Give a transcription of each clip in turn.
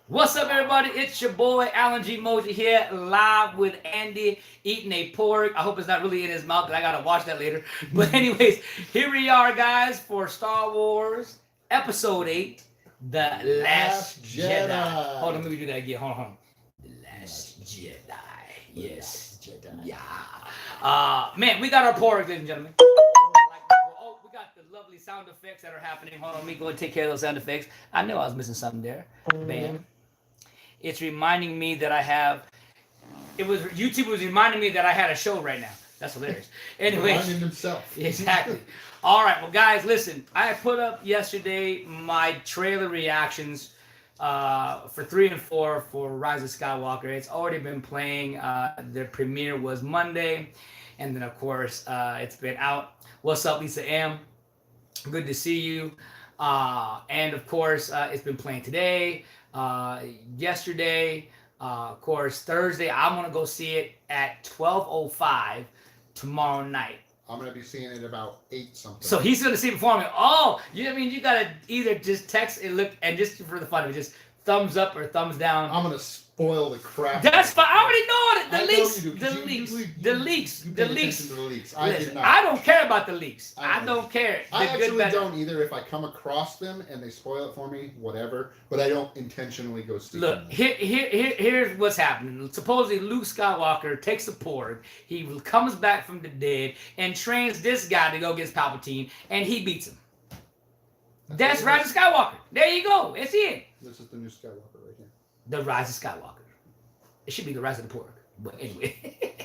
What's up, everybody? It's your boy Alan G. Moji here, live with Andy eating a pork. I hope it's not really in his mouth because I gotta watch that later. But anyways, here we are, guys, for Star Wars Episode 8, The Last Jedi. Hold on, let me do that again. Hold on. The Last Jedi. Yes. Jedi. Yeah. Man, we got our pork, ladies and gentlemen. Oh, we got the lovely sound effects that are happening. Hold on, let me go and take care of those sound effects. I know I was missing something there. Bam. It's reminding me that I have. YouTube was reminding me that I had a show right now. That's hilarious. Anyways, Reminding himself. Exactly. All right, well, guys, listen. I put up yesterday my trailer reactions for 3 and 4 for Rise of Skywalker. It's already been playing. The premiere was Monday, and then of course it's been out. What's up, Lisa M? Good to see you. And of course, it's been playing today. Yesterday, of course, Thursday. I'm gonna go see it at 12:05 tomorrow night. I'm gonna be seeing it about 8 something. So he's gonna see it before me. Oh, you know what I mean? You gotta either just text and look, and just for the fun of it, just thumbs up or thumbs down. I'm gonna spoil the crap. That's fine. I already know it. I The know leaks. you do, 'cause The leaks. You The paid leaks. attention to the leaks. Listen, did not. I don't care about the leaks. I I don't care. I The actually good, bad- don't either. If I come across them and they spoil it for me, whatever. But I don't intentionally go see Look, them. here's what's happening. Supposedly, Luke Skywalker takes a porg. He comes back from the dead and trains this guy to go against Palpatine, and he beats him. That's Rise of Skywalker. There you go. It's it. This is the new Skywalker right here. The Rise of Skywalker. It should be the Rise of the Porg. But anyway.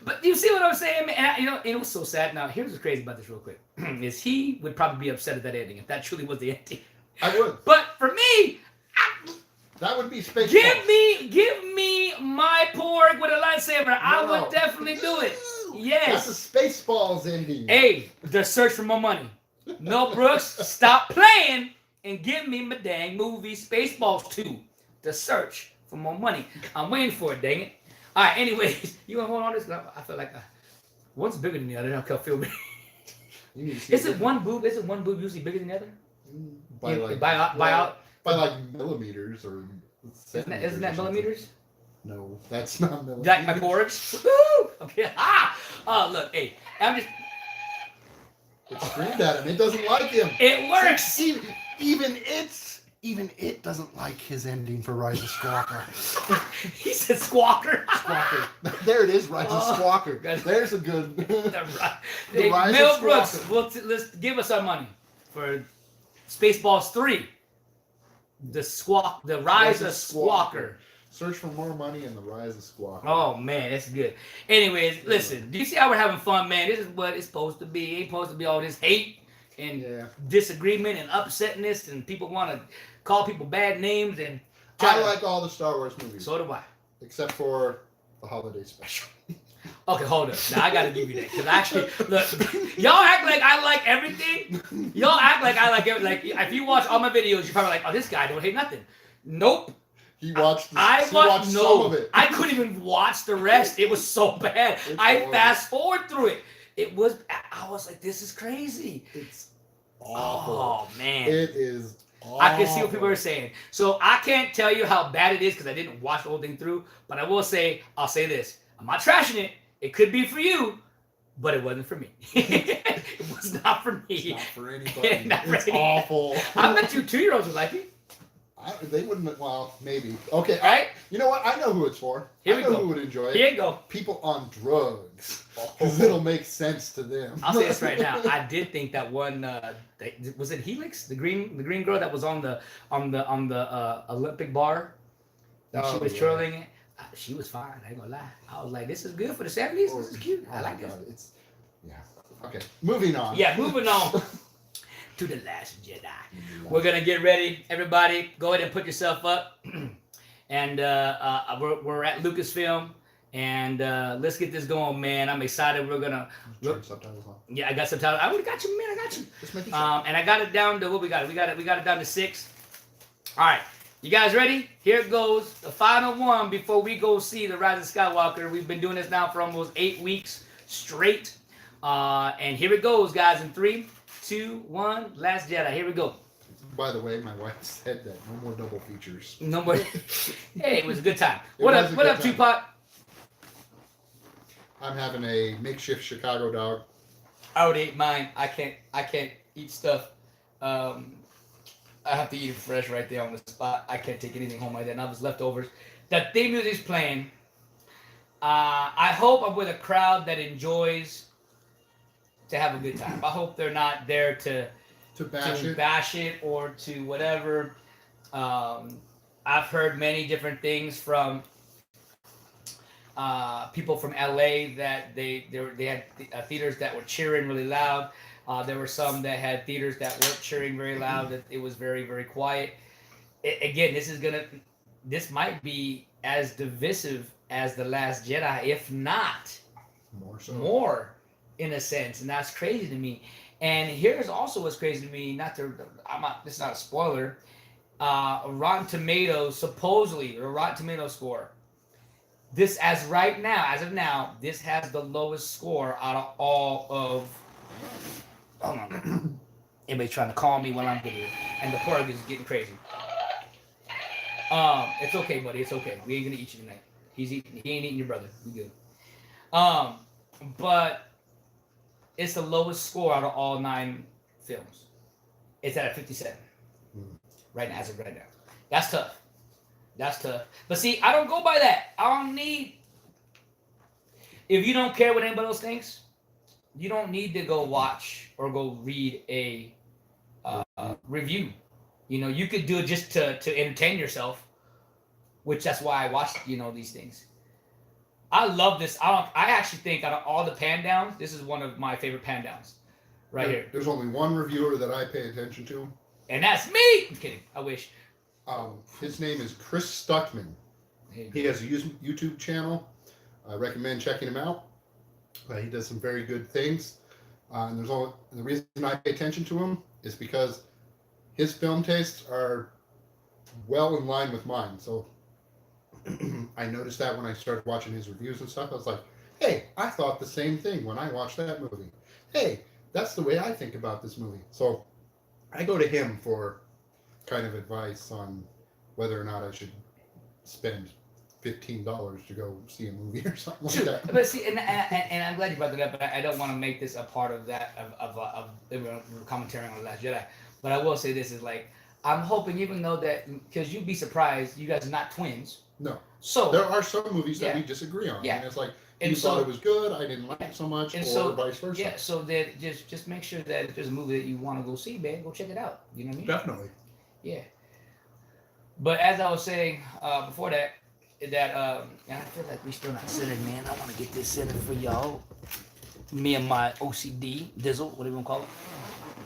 But you see what I'm saying, man? And it was so sad. Now, here's what's crazy about this real quick. Is he would probably be upset at that ending if that truly was the ending. I would. But for me, That would be space. give me my porg with a lightsaber. I would definitely do it. Yes. That's a Spaceballs ending. Hey, the search for more money. Mel Brooks, stop playing and give me my dang movie Spaceballs 2. The search for more money. I'm waiting for it, dang it. All right, anyways, you want to hold on to this? I feel like one's bigger than the other. I don't feel me. Is it one boob? Is it one boob usually bigger than the other? By like millimeters or. Isn't that millimeters? No, that's not millimeters. Like my porgs? Woo! Okay. Oh, look, hey, I'm just. It screamed at him. It doesn't like him. It works. Even it doesn't like his ending for Rise of Skywalker. He said squawker. Squawker. There it is, Rise of Skywalker. There's a good. The Rise Mel of Brooks, Skywalker. let's give us our money for Spaceballs 3. The Rise of Squawker. Search for more money and the Rise of Squawker. Oh man, that's good. Anyways, listen, do you see how we're having fun, man? This is what it's supposed to be. It ain't supposed to be all this hate and disagreement and upsetness, and people want to call people bad names and. I like all the Star Wars movies. So do I. Except for the holiday special. Okay, hold up. Now I gotta give you that because actually, look, y'all act like I like everything. Y'all act like I like everything. Like if you watch all my videos, you're probably like, "Oh, this guy don't hate nothing." Nope. He watched. Some of it. I couldn't even watch the rest. It was so bad. I fast forward through it. I was like, "This is crazy." It's awful. Oh man. It is. Awful. I can see what people are saying. So I can't tell you how bad it is because I didn't watch the whole thing through. But I will say, I'll say this: I'm not trashing it. It could be for you, but it wasn't for me. It was not for me. It's not for anybody. Not for it's any- awful. I bet you 2-year-olds would like it. They wouldn't. Well, maybe. Okay. All right. You know what? I know who it's for. Here we I know go. who would enjoy it. Here you go. People on drugs. Because it'll make sense to them. I'll say this right now. I did think that one was it Helix, the green girl that was on the Olympic bar that she was twirling it. She was fine. I ain't gonna lie. I was like, this is good for the 70s. This is cute. I like this. Okay. Moving on. Yeah, moving on to The Last Jedi. We're gonna get ready. Everybody, go ahead and put yourself up. And we're at Lucasfilm. And let's get this going, man. I'm excited. We're gonna Turn subtitles on. Yeah, I got subtitles. I already got you, man. I got you. Just making sure. And I got it down to what we got it. We got it down to 6. All right, you guys ready? Here it goes. The final one before we go see the Rise of Skywalker. We've been doing this now for almost 8 weeks straight. And here it goes, guys. In 3, 2, 1. Last Jedi. Here we go. By the way, my wife said that no more double features. No more. Hey, it was a good time. It What was up? a What good up, time. Tupac? I'm having a makeshift Chicago dog. I already ate mine. I can't eat stuff. I have to eat it fresh right there on the spot. I can't take anything home like that. And I was leftovers. The theme music's playing. I hope I'm with a crowd that enjoys to have a good time. I hope they're not there to bash it or to whatever. I've heard many different things from people from LA that they had theaters that were cheering really loud. There were some that had theaters that weren't cheering very loud. That it was very, very quiet. Again, this might be as divisive as The Last Jedi, if not More so. more, in a sense, and that's crazy to me. And here's also what's crazy to me. This is not a spoiler. Rotten Tomatoes, supposedly, the Rotten Tomatoes score. This, as of now, this has the lowest score out of all of. Hold on. Everybody's trying to call me while I'm here, and the pork is getting crazy. It's okay, buddy. It's okay. We ain't gonna eat you tonight. He ain't eating your brother. We good. But it's the lowest score out of all 9 films. It's at a 57. Right now, as of right now. That's tough. That's tough. But see, I don't go by that. I don't need. If you don't care what anybody else thinks, you don't need to go watch or go read a review. You know, you could do it just to entertain yourself, which that's why I watch, these things. I love this. I actually think out of all the pan downs, this is one of my favorite pan downs. Here. There's only one reviewer that I pay attention to. And that's me! I'm kidding. I wish. His name is Chris Stuckman. He has a YouTube channel. I recommend checking him out. He does some very good things. And the reason I pay attention to him is because his film tastes are well in line with mine. So I noticed that when I started watching his reviews and stuff. I was like, hey, I thought the same thing when I watched that movie. Hey, that's the way I think about this movie. So I go to him for kind of advice on whether or not I should spend $15 to go see a movie or something like that. But see, and I'm glad you brought that up, but I don't want to make this a part of that of commentary on The Last Jedi. But I will say this is like, I'm hoping, even though that, because you'd be surprised, you guys are not twins. No. So there are some movies that we disagree on. Yeah. And it's like, and you so, thought it was good, I didn't like it so much, and or so, vice versa. Yeah, so that just make sure that if there's a movie that you want to go see, man, go check it out. You know what I mean? Definitely. Yeah. But as I was saying before that and I feel like we still not centered, man. I want to get this centered for y'all. Me and my OCD, Dizzle, whatever you want to call it.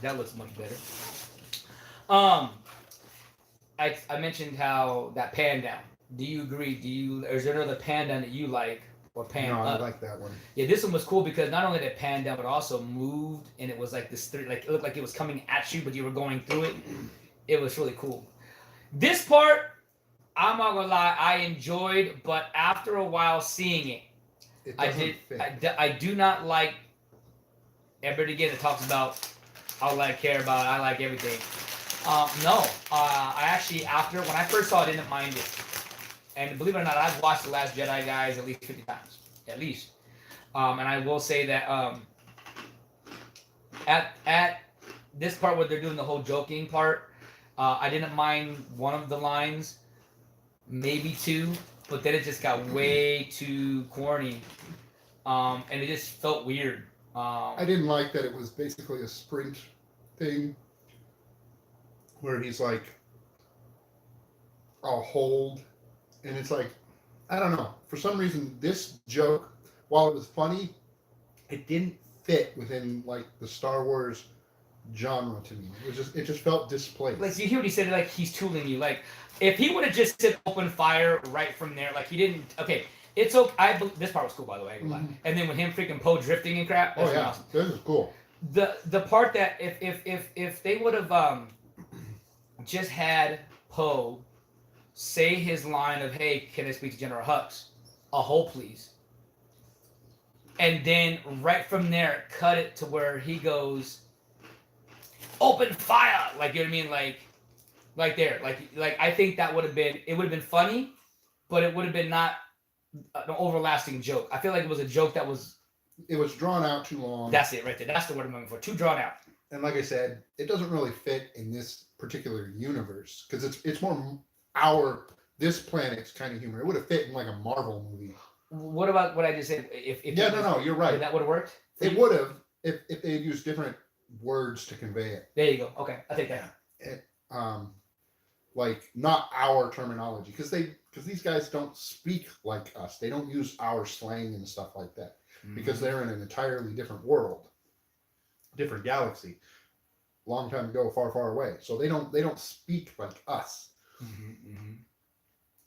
That looks much better. I mentioned how that pan down. Do you agree? Or is there another pan down that you like or pan up? No, I like that one. Yeah, this one was cool because not only did it pan down, but also moved, and it was like this, like it looked like it was coming at you, but you were going through it. It was really cool. This part, I'm not gonna lie, I enjoyed, but after a while seeing it, I do not like. Everybody again that talks about all I care about, I like everything. No, I actually, when I first saw it, I didn't mind it. And believe it or not, I've watched The Last Jedi, guys, at least 50 times. At least. And I will say that at this part where they're doing the whole joking part, I didn't mind one of the lines, maybe 2, but then it just got way too corny. And it just felt weird. I didn't like that it was basically a sprint thing where he's like, I'll hold. And it's like, I don't know. For some reason, this joke, while it was funny, it didn't fit within like the Star Wars genre to me. It just felt displaced. Like you hear what he said, like he's tooling you. Like if he would have just said open fire right from there, like he didn't. Okay, it's okay. This part was cool, by the way. Mm-hmm. And then with him freaking Poe drifting and crap. Oh yeah, awesome. This is cool. The part that if they would have just had Poe say his line of, hey, can I speak to General Hux? A hole, please. And then right from there, cut it to where he goes, open fire! Like, you know what I mean? Like, like there, like I think that would have been funny, but it would have been not an overlasting joke. I feel like it was a joke that was. It was drawn out too long. That's it right there. That's the word I'm looking for. Too drawn out. And like I said, it doesn't really fit in this particular universe because it's more this planet's kind of humor. It would have fit in like a Marvel movie. What about what I just said? If no, you're right. That would have worked. It would have if they had used different words to convey it. There you go. Okay, I take that. Like not our terminology because these guys don't speak like us. They don't use our slang and stuff like that because they're in an entirely different world, different galaxy, long time ago, far, far away. So they don't speak like us.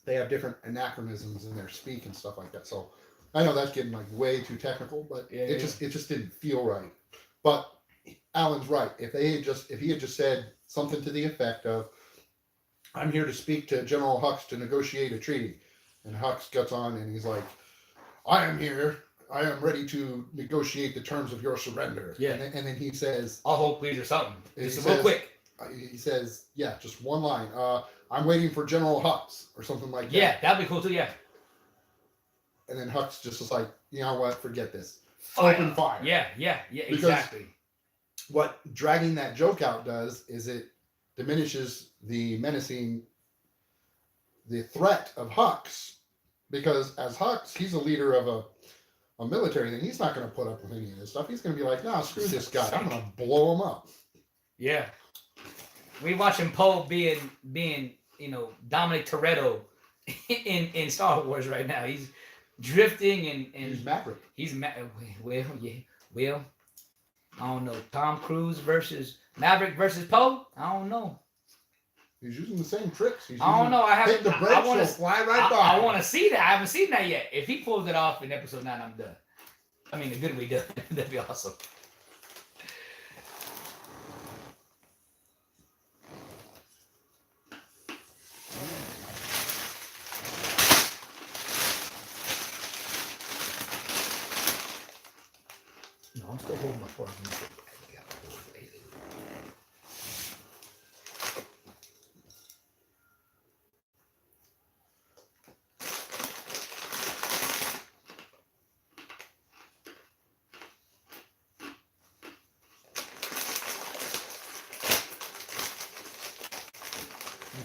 They have different anachronisms in their speak and stuff like that. So I know that's getting like way too technical, but it just didn't feel right. But Alan's right. If he had just said something to the effect of, "I'm here to speak to General Hux to negotiate a treaty," and Hux gets on and he's like, "I am here. I am ready to negotiate the terms of your surrender." Yeah. And then he says, "I'll hold please" or something. Just real says, quick. He says, yeah, just one line. "I'm waiting for General Hux," or something like that. Yeah, that'd be cool too. Yeah. And then Hux just was like, "You know what? Forget this. Fire. Open fire." Yeah, Because exactly. what dragging that joke out does is it diminishes the threat of Hux, because as Hux, he's a leader of a military thing. He's not going to put up with any of this stuff. He's going to be like, "Nah, screw this guy. I'm going to blow him up." Yeah. We watching Poe being Dominic Toretto in Star Wars right now. He's drifting and He's Maverick. Well, I don't know. Tom Cruise versus Maverick versus Poe? I don't know. He's using the same tricks. I don't know. I haven't. Hit the brakes, I want to fly right by. I want to see that. I haven't seen that yet. If he pulls it off in episode 9, I'm done. I mean, the good way done. That'd be awesome. No, I'm still holding my fork.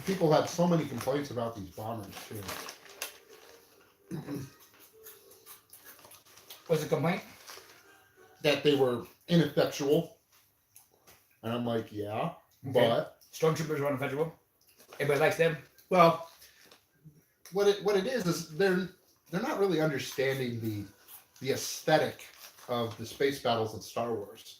People have so many complaints about these bombers too. What's the complaint? That they were ineffectual. And I'm like, yeah, Okay. but Stormtroopers are uneffectual. Everybody likes them. well, what it is they're not really understanding the aesthetic of the space battles in Star Wars.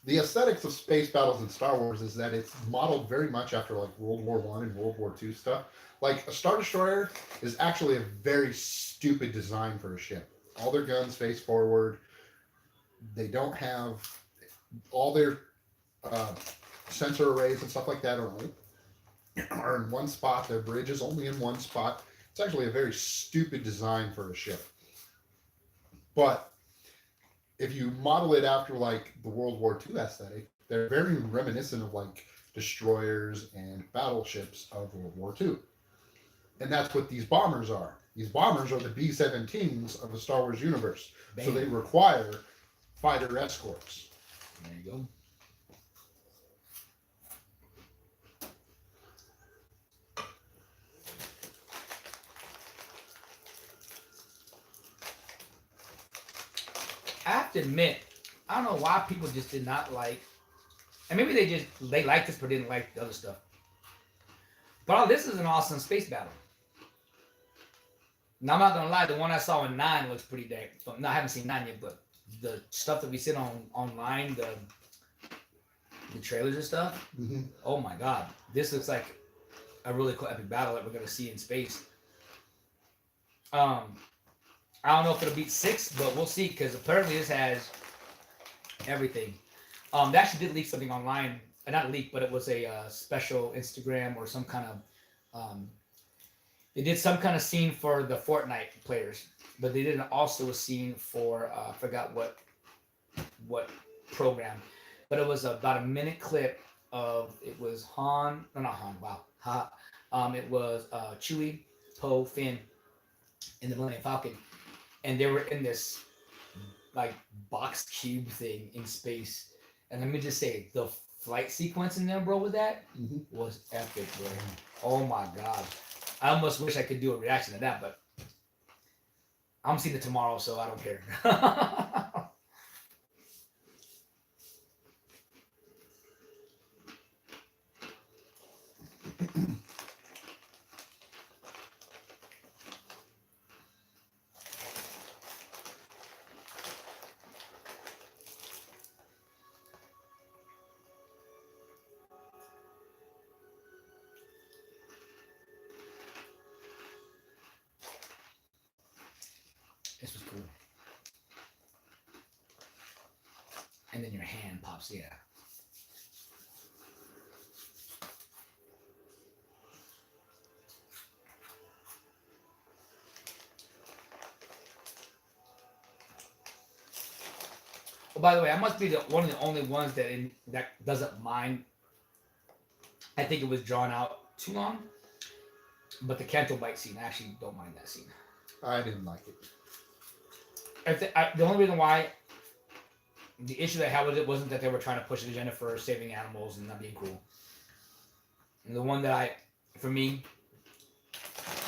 The aesthetics of space battles in Star Wars is that it's modeled very much after like World War I and World War II stuff. Like a Star Destroyer is actually a very stupid design for a ship. All their guns face forward. They don't have all their sensor arrays and stuff like that are in one spot. Their bridge is only in one spot. It's actually a very stupid design for a ship. But if you model it after like the World War II aesthetic, they're very reminiscent of like destroyers and battleships of World War II. And that's what these bombers are. These bombers are the B-17s of the Star Wars universe. Bam. So they require fighter escorts. There you go. I have to admit, I don't know why people just did not like, and maybe they liked this but didn't like the other stuff. But this is an awesome space battle. Now I'm not gonna lie, the one I saw in 9 looks pretty dang. No, I haven't seen 9 yet, but the stuff that we see online, the trailers and stuff. Mm-hmm. Oh my god, this looks like a really cool epic battle that we're gonna see in space. I don't know if it'll beat 6, but we'll see, because apparently this has everything. They actually did leak something online. Not leak, but it was a special Instagram or some kind of... they did some kind of scene for the Fortnite players, but they did also a scene for... I forgot what program. But it was about a minute clip of it was Han, no, not Han. Wow, it was Chewie, Poe, Finn, and the Millennium Falcon, and they were in this like box cube thing in space. And let me just say, the flight sequence in there, bro, with that was epic, bro. Oh my god, I almost wish I could do a reaction to that, but I'm seeing it tomorrow, so I don't care. This was cool. And then your hand pops, yeah. Oh, by the way, I must be one of the only ones that doesn't mind. I think it was drawn out too long, but the Canto Bite scene, I actually don't mind that scene. I didn't like it. The only reason why, the issue that I had with it wasn't that they were trying to push an agenda for saving animals and not being cool. And the one that for me,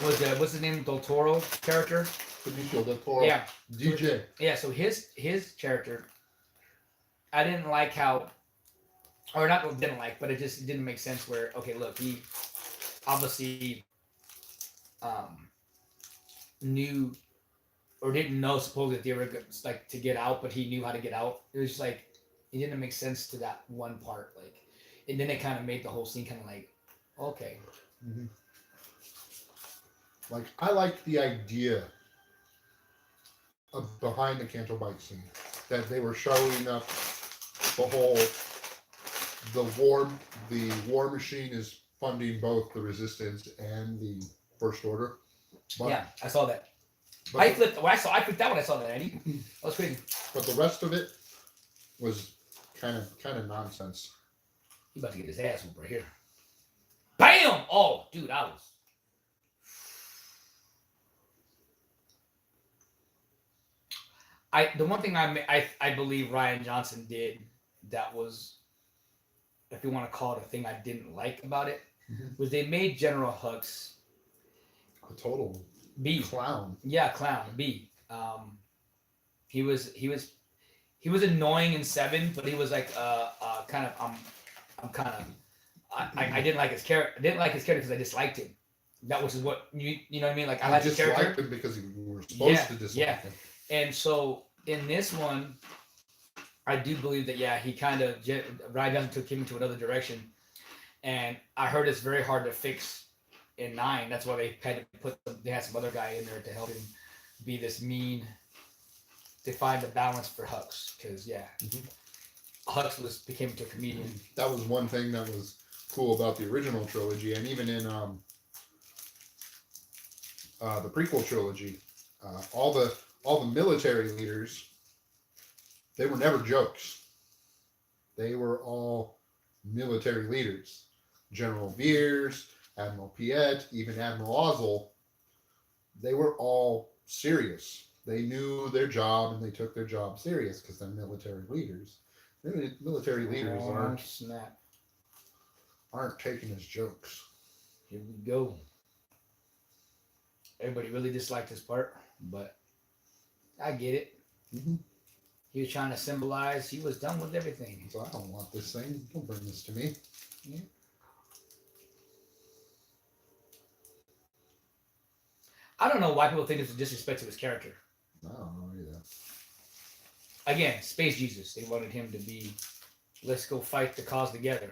was what's his name, Del Toro character? Benicio Del Toro. Yeah. DJ. Yeah, so his character, I didn't like how, or not didn't like, but it just didn't make sense where, okay, look, he obviously knew or didn't know supposedly that they were like to get out, but he knew how to get out. It was just like, it didn't make sense to that one part. Like, and then it kind of made the whole scene kind of like, okay. Mm-hmm. Like, I liked the idea of behind the Canto Bite scene, that they were showing up the war machine is funding both the Resistance and the First Order. But, yeah, I saw that. But I flipped out when I saw that, Eddie. That was crazy. But the rest of it was kind of nonsense. He about to get his ass whooped right here. Bam! Oh, dude, the one thing I believe Rian Johnson did that was, if you want to call it a thing I didn't like about it, was they made General Hux a total B clown. Yeah, clown B. He was annoying in 7, but he was like kind of I didn't like his character. I didn't like his character because I disliked him. That was what you know what I mean. Like I liked his character. Disliked him because you were supposed to dislike him. And so in this one, I do believe that he kind of Rian Johnson took him into another direction, and I heard it's very hard to fix in 9. That's why they had to they had some other guy in there to help him be this mean, to find the balance for Hux, because Hux became a comedian. That was one thing that was cool about the original trilogy, and even in the prequel trilogy, all the military leaders, they were never jokes. They were all military leaders. General Veers, Admiral Piet, even Admiral Ozzel, they were all serious. They knew their job and they took their job serious because they're military leaders. Military leaders aren't taken as jokes. Here we go. Everybody really disliked this part, but I get it. Mm-hmm. He was trying to symbolize he was done with everything. So I don't want this thing. Don't bring this to me. Yeah. I don't know why people think it's a disrespect to his character. I don't know either. Again, Space Jesus. They wanted him to be, let's go fight the cause together.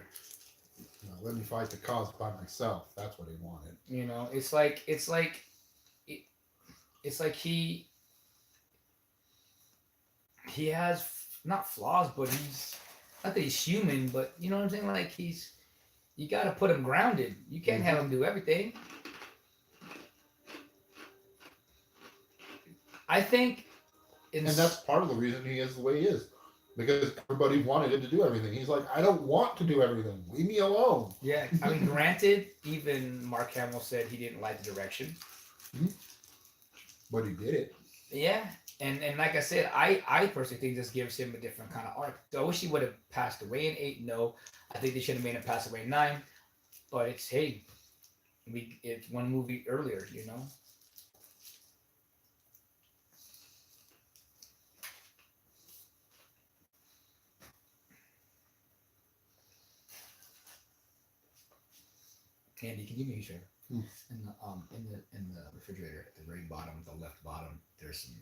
No, let me fight the cause by myself. That's what he wanted. You know, it's like he has not flaws, but he's not that he's human, but you know what I'm saying? Like you got to put him grounded. You can't have him do everything. I think, and that's part of the reason he is the way he is. because everybody wanted him to do everything. He's like, I don't want to do everything. Leave me alone. Yeah, I mean, granted, even Mark Hamill said he didn't like the direction. But he did it. Yeah, and like I said, I personally think this gives him a different kind of arc. So I wish he would have passed away in 8. No, I think they should have made him pass away in 9. But it's it's one movie earlier, you know. Andy, can you give me a share? In the refrigerator at the very bottom, the left bottom, there's some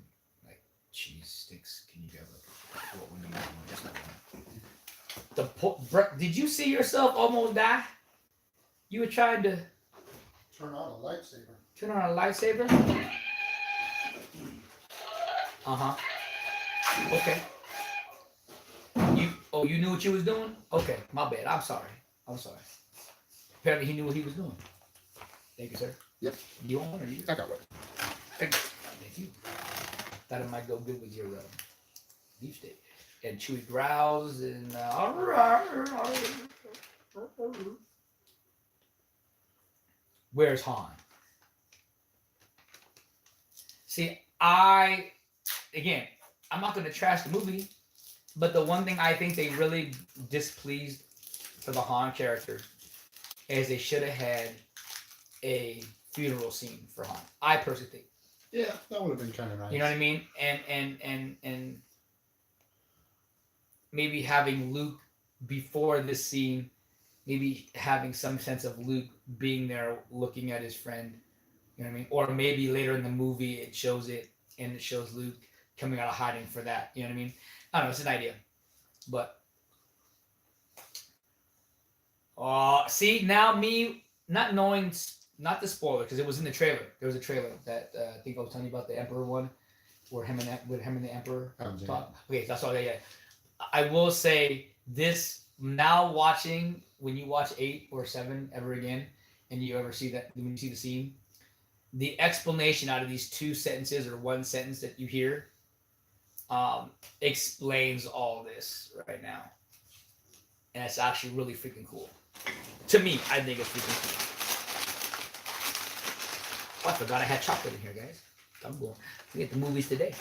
like cheese sticks. Can you grab what one you want? Just that one. Did you see yourself almost die? You were trying to Turn on a lightsaber. turn on a lightsaber. Okay. You knew what you was doing? Okay, my bad. I'm sorry. Apparently he knew what he was doing. Thank you, sir. Yep. You want one or you? I got one. Thank you. Thought it might go good with your beef steak. And Chewy growls and where's Han? See, I'm not going to trash the movie, but the one thing I think they really displeased for the Han character is they should have had a funeral scene for Han. I personally think. Yeah, that would have been kind of nice. You know what I mean? And maybe having Luke before this scene, maybe having some sense of Luke being there looking at his friend. You know what I mean? Or maybe later in the movie it shows it and it shows Luke coming out of hiding for that. You know what I mean? I don't know, it's an idea. But see, now me not knowing, not the spoiler, because it was in the trailer. There was a trailer that I think I was telling you about, the Emperor one, where him and the Emperor talk. Okay, that's all. Yeah. I will say this now, watching when you watch 8 or 7 ever again, and you ever see that when you see the scene, the explanation out of these 2 sentences or 1 sentence that you hear explains all this right now, and it's actually really freaking cool. To me, I think it's freaking cool. Oh, I forgot I had chocolate in here, guys. I'm going. We get the movies today.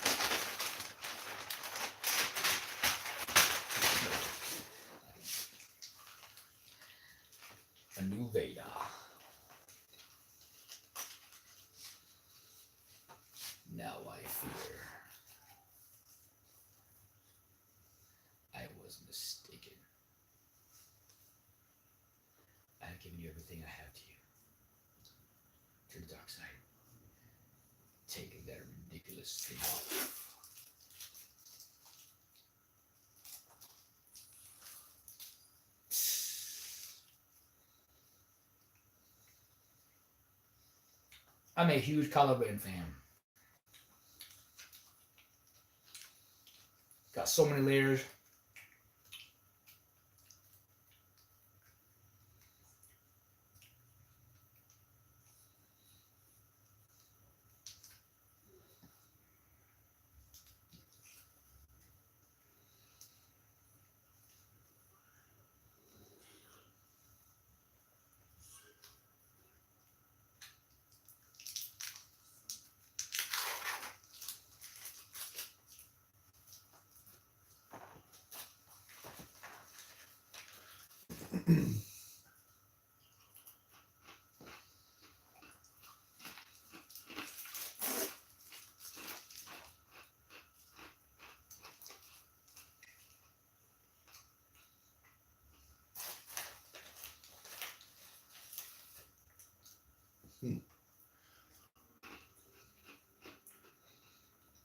A new Vader. Now I fear. I was mistaken. I have given you everything I have to you. To the dark side. Take that ridiculous thing off. I'm a huge Kylo Ren fan. Got so many layers.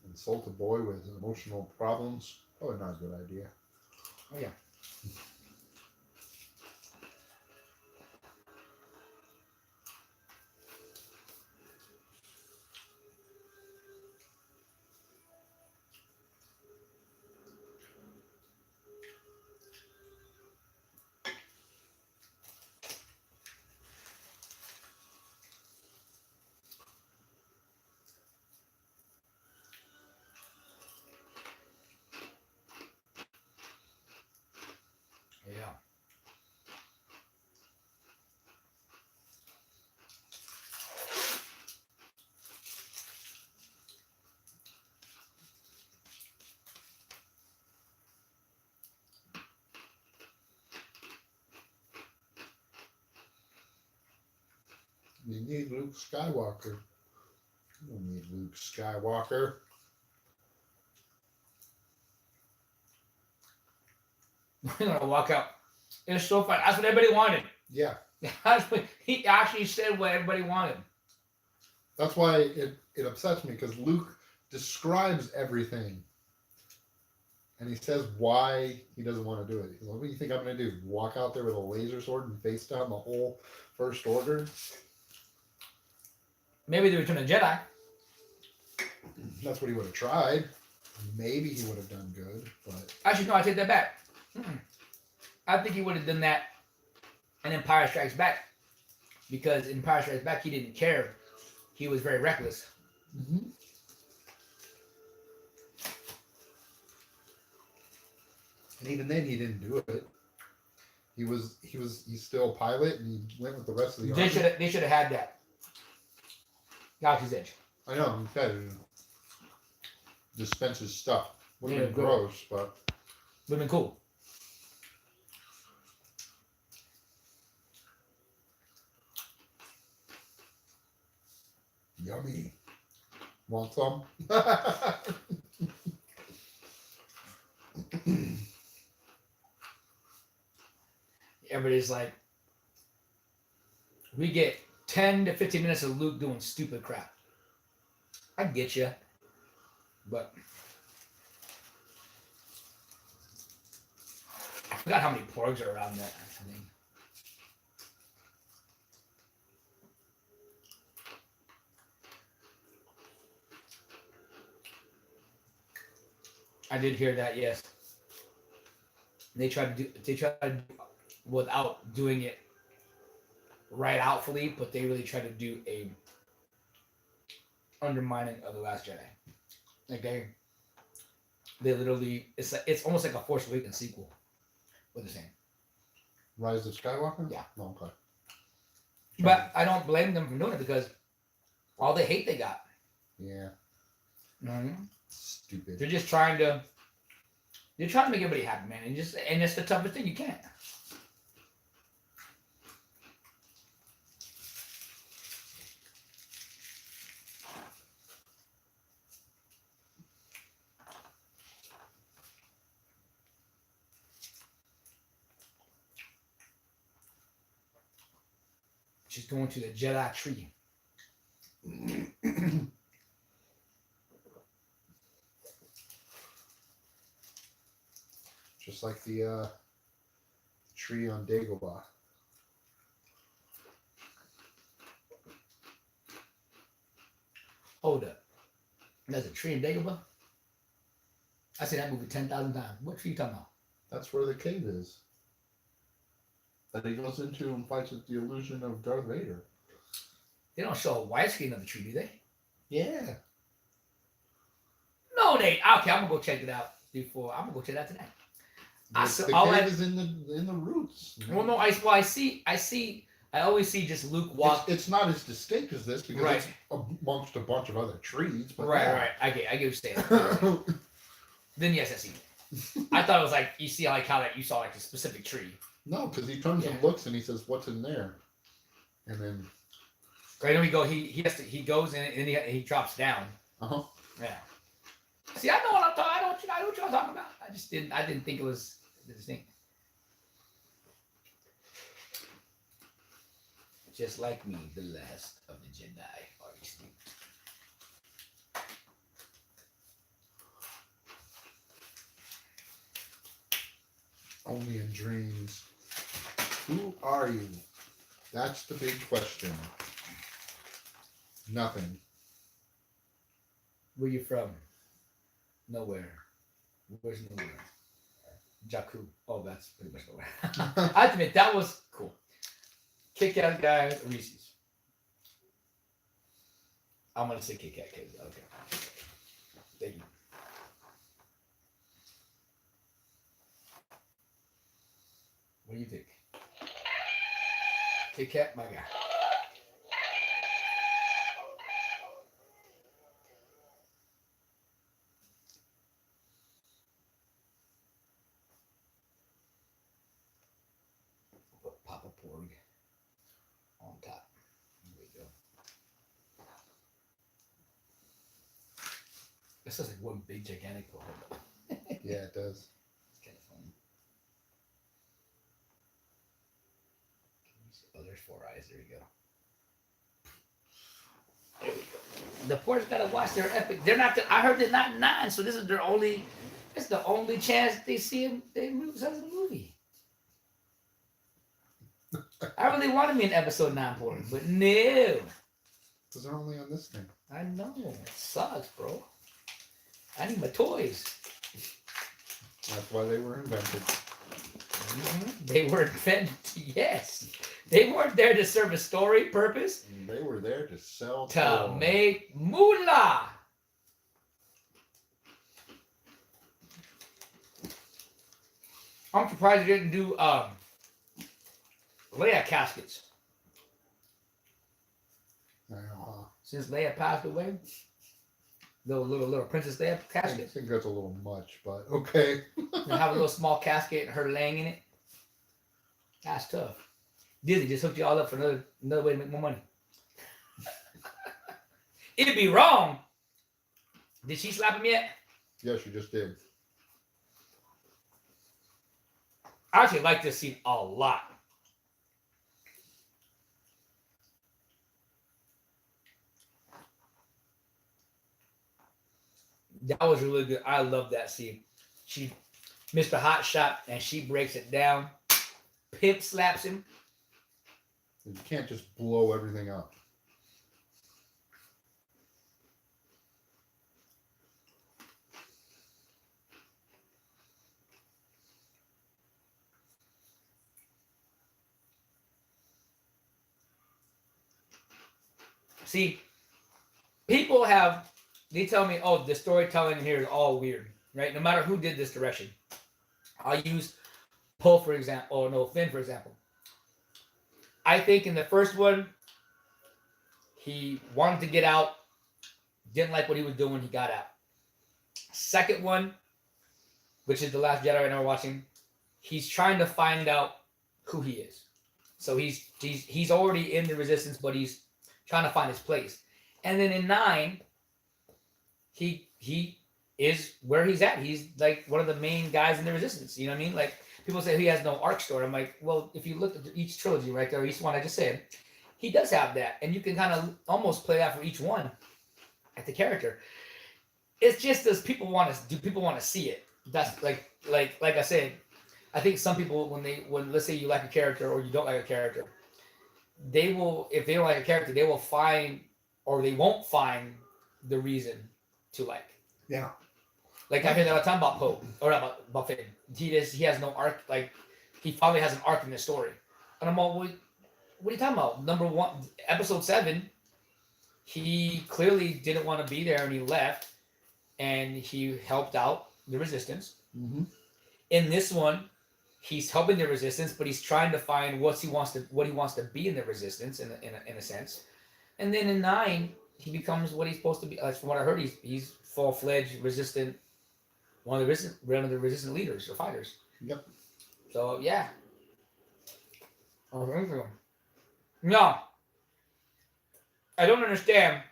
Insult a boy with emotional problems. Probably not a good idea. Oh yeah. You need Luke Skywalker. You don't need Luke Skywalker. We're gonna walk out. It's so fun. That's what everybody wanted. Yeah. He actually said what everybody wanted. That's why it upsets me, because Luke describes everything. And he says why he doesn't want to do it. He's like, what do you think I'm going to do? Walk out there with a laser sword and face down the whole First Order? Maybe the Return of the Jedi. That's what he would have tried. Maybe he would have done good, but... Actually, no, I take that back. I think he would have done that in Empire Strikes Back. Because in Empire Strikes Back, he didn't care. He was very reckless. Mm-hmm. And even then, he didn't do it. He's still a pilot, and he went with the rest of the army. They should have had that. Galaxy's Edge. I know, he said it dispenses stuff. Would have Yeah, been good. gross, but Would have been cool. yummy. Want some? Everybody's like, we get 10 to 15 minutes of Luke doing stupid crap. I get you. But I forgot how many porgs are around that thing. I did hear that, yes. They tried to do without doing it right outfully, but they really tried to do a undermining of the Last Jedi. Like they literally, it's almost like a Force Awakens sequel. What they're saying. Rise of Skywalker? Yeah. Oh, okay. But I don't blame them for doing it because all the hate they got. Yeah. Mm-hmm. Stupid. They're just trying to. They're trying to make everybody happy, man, and it's the toughest thing. You can't. She's going to the Jedi tree. Just like the tree on Dagobah. Hold up. There's a tree in Dagobah? I've seen that movie 10,000 times. What tree you talking about? That's where the cave is. That he goes into and fights with the illusion of Darth Vader. They don't show a widescreen of the tree, do they? Yeah. No, they. Okay, I'm gonna go check it out before. I'm gonna go check it out tonight. The cave is in the roots. Well, no, I always see just Luke walk. It's not as distinct as this because Right. it's amongst a bunch of other trees. But Right, yeah. right. I get what you're saying. Then yes, I see it. I thought it was like you see like how that you saw like a specific tree. No, because he turns and looks and he says, "What's in there?" And then Right, then we go. He goes in and he drops down. Yeah. See, I know what I'm talking. I know what you're talking about. I didn't think it was distinct. Just like me, the last of the Jedi are extinct. only in dreams. Who are you? That's the big question. Nothing. Where you from? Nowhere. Where's nowhere? Jakku. Oh, that's pretty much nowhere. I have to admit, that was cool. Kick-Ass guy, Reese's. I'm going to say Kit-Kat because, okay. Thank you. What do you think? Kit-Kat, my guy. Put Papa Porg on top. There we go. This is like one big gigantic hole. Yeah, it does. It's kind of funny. Oh, there's 4 eyes. There you go. There we go. The poor's gotta watch their epic. They're not. I heard they're not 9, so this is their only. It's the only chance they see him. They move as a movie. I really wanted me an episode 9 porn, but no. Because they're only on this thing. I know. It sucks, bro. I need my toys. That's why they were invented. Mm-hmm. They were invented, yes. They weren't there to serve a story purpose. They were there to sell. To make moolah. I'm surprised they didn't do Leia caskets. Since Leia passed away, little Princess Leia I casket. think that's a little much, but okay. And have a little small casket and her laying in it. That's tough. Disney just hooked you all up for another way to make more money. It'd be wrong. Did she slap him yet? Yes, you just did. I actually like this scene a lot. That was really good. I love that scene. She missed a hot shot and she breaks it down. Pimp slaps him. You can't just blow everything up. See, they tell me, oh, the storytelling here is all weird, right? No matter who did this direction. I'll use Poe, for example, or no, Finn, for example. I think in the first one, he wanted to get out, didn't like what he was doing, he got out. Second one, which is The Last Jedi right now we're watching, he's trying to find out who he is. So he's already in the Resistance, but he's trying to find his place. And then in 9, he is where he's at. He's like one of the main guys in the Resistance. You know what I mean? Like, people say he has no arc story. I'm like, well, if you look at each trilogy right there, each one I just said, he does have that. And you can kind of almost play that for each one at the character. It's just as people want to see it. That's like I said, I think some people, when let's say you like a character or you don't like a character, they will, if they don't like a character, they will find, or they won't find the reason to like. Yeah. Like I hear that all the time about Poe, or about Finn. He has no arc. Like he finally has an arc in the story, and I'm all, what are you talking about? Number 1, episode 7, he clearly didn't want to be there, and he left, and he helped out the Resistance. Mm-hmm. In this one, he's helping the Resistance, but he's trying to find what he wants to be in the Resistance, in a sense. And then in 9, he becomes what he's supposed to be. From what I heard, he's full-fledged resistant. One of the resistant leaders or fighters. Yep. So yeah. No. I don't understand.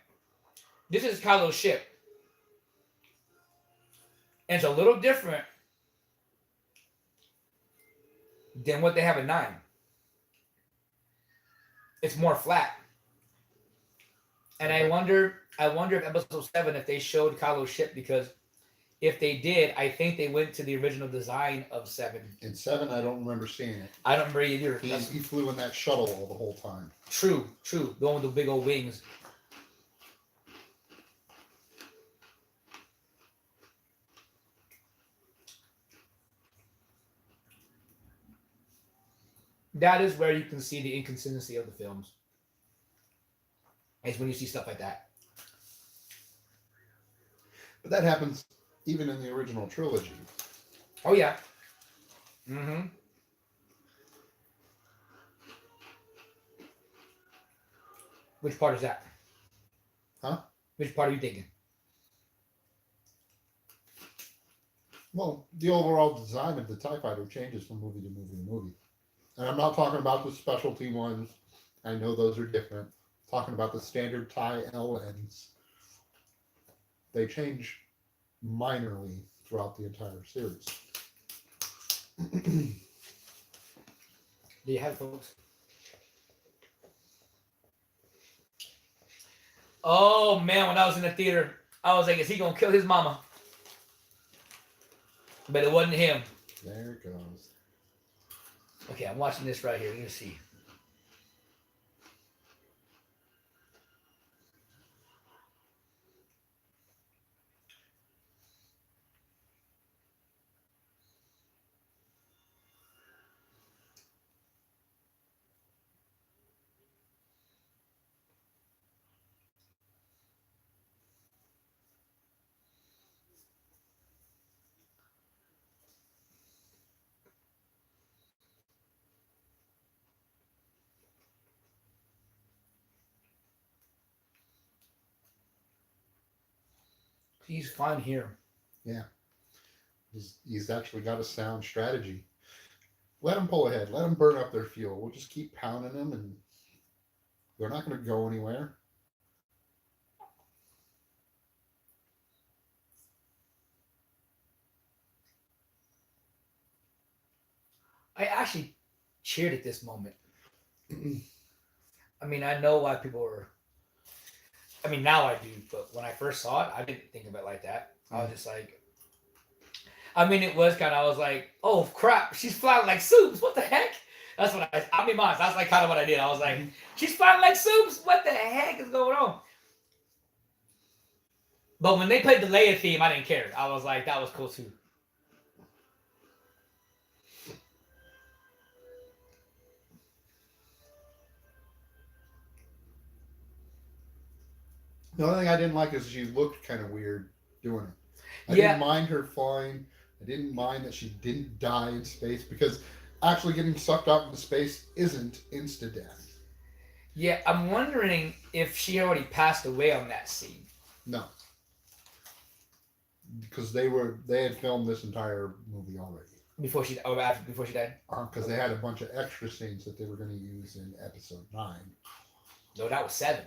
This is Kylo's ship. And it's a little different than what they have in 9. It's more flat. And I wonder if episode 7, if they showed Kylo's ship, because if they did, I think they went to the original design of 7. In 7, I don't remember seeing it. I don't remember either. He flew in that shuttle all the whole time. True. The one with the big old wings. That is where you can see the inconsistency of the films. Is when you see stuff like that. But that happens even in the original trilogy. Oh yeah. Mm-hmm. Which part is that? Huh? Which part are you thinking? Well, the overall design of the TIE Fighter changes from movie to movie to movie. And I'm not talking about the specialty ones. I know those are different. I'm talking about the standard TIE LNs. They change minorly throughout the entire series. Do you have, folks? Oh man, when I was in the theater, I was like, is he gonna kill his mama? But it wasn't him. There it goes. Okay, I'm watching this right here. Let's see. He's fine here. Yeah. He's actually got a sound strategy. Let them pull ahead. Let them burn up their fuel. We'll just keep pounding them, and they're not going to go anywhere. I actually cheered at this moment. I mean, I know why people were. I mean, now I do, but when I first saw it, I didn't think of it like that. I was just like, I mean, it was kind of, I was like, oh crap, she's flying like soups. What the heck? That's what I mean, honest, that's like kind of what I did. I was like, she's flying like soups. What the heck is going on? But when they played the Leia theme, I didn't care. I was like, that was cool too. The only thing I didn't like is she looked kind of weird doing it. I Yeah. didn't mind her flying. I didn't mind that she didn't die in space, because actually getting sucked up into space isn't insta-death. Yeah, I'm wondering if she already passed away on that scene. No. Because they had filmed this entire movie already. Before she died? Because they had a bunch of extra scenes that they were going to use in episode 9. No, that was 7.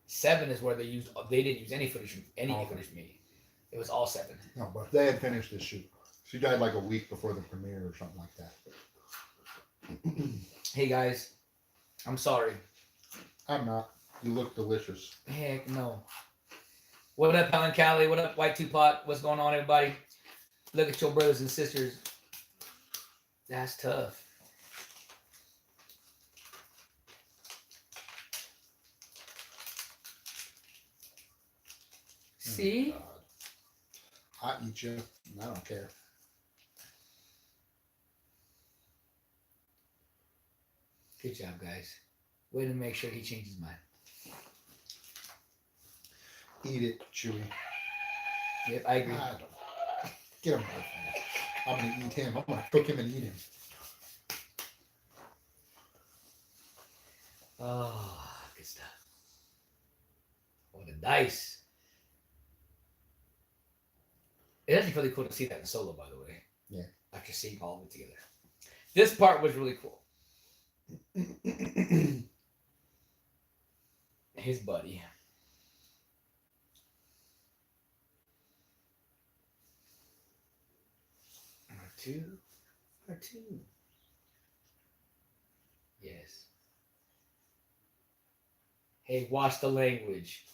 7 is where they didn't use any footage from footage from me. It was all 7. No, but they had finished the shoot. She died like a week before the premiere or something like that. Hey guys, I'm sorry. I'm not. You look delicious. Heck no. What up, Helen Callie? What up, White Tupac? What's going on, everybody? Look at your brothers and sisters. That's tough. See? Oh, I eat you. I don't care. Good job, guys. Way to make sure he changes his mind. Eat it, Chewy. Yep, I agree. Get him away from me. I'm going to eat him. I'm going to cook him and eat him. Oh, good stuff. Oh, the dice. It's actually really cool to see that in solo, by the way. Yeah. After seeing all of it together. This part was really cool. His buddy. R2. Yes. Hey, watch the language.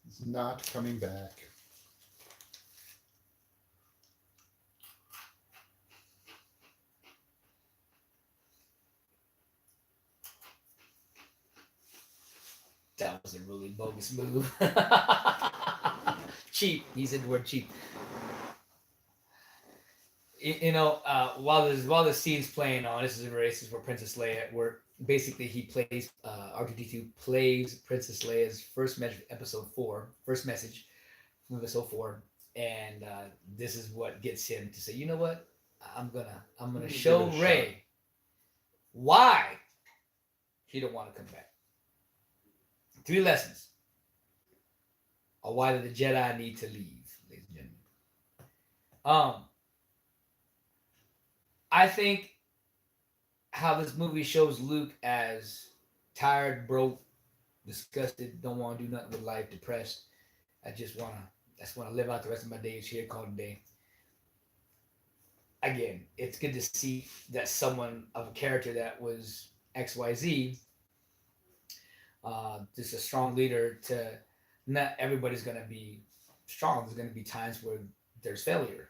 He's not coming back. That was a really bogus move. Cheap. He said the word cheap. You know, while the scene's playing on, this is where Princess Leia, where basically he plays, R2-D2 plays Princess Leia's first message from episode 4, and this is what gets him to say, you know what, I'm gonna show Rey why he don't want to come back. 3 lessons on why the Jedi need to leave, ladies and gentlemen. I think how this movie shows Luke as tired, broke, disgusted, don't want to do nothing with life, depressed. I just wanna live out the rest of my days here, call it a day. Again, it's good to see that someone of a character that was XYZ, just a strong leader. To not everybody's gonna be strong. There's gonna be times where there's failure,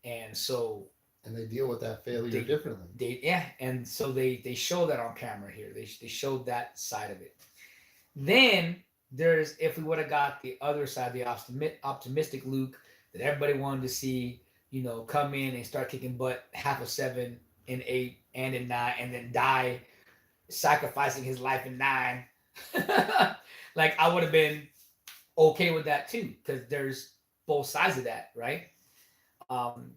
and so And they deal with that failure they, differently. and so they show that on camera here. They showed that side of it. Then there's, if we would have got the other side, the optimistic Luke that everybody wanted to see, come in and start kicking butt, half of 7 in 8 and in 9, and then die sacrificing his life in 9. Like, I would have been okay with that too, because there's both sides of that, right? Um,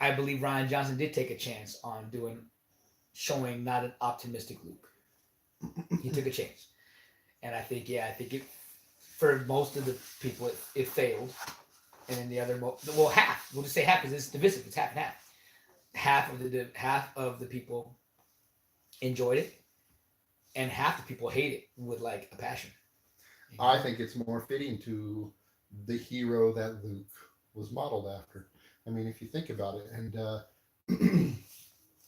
I believe Ryan Johnson did take a chance on showing not an optimistic Luke. He took a chance. And I think it, for most of the people, it failed. And then the other, well, half, we'll just say half because it's divisive, it's half and half. Half of the people enjoyed it, and half the people hate it with like a passion. I think it's more fitting to the hero that Luke was modeled after. I mean, if you think about it, and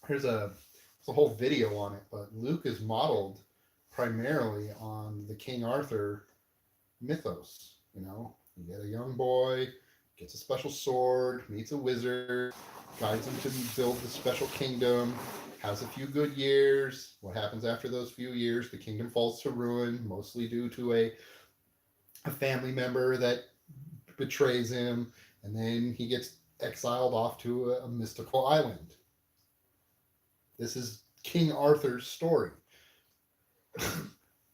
there's a whole video on it, but Luke is modeled primarily on the King Arthur mythos. You get a young boy, gets a special sword, meets a wizard, guides him to build the special kingdom, has a few good years. What happens after those few years? The kingdom falls to ruin, mostly due to a family member that betrays him, and then he gets exiled off to a mystical island. This is King Arthur's story.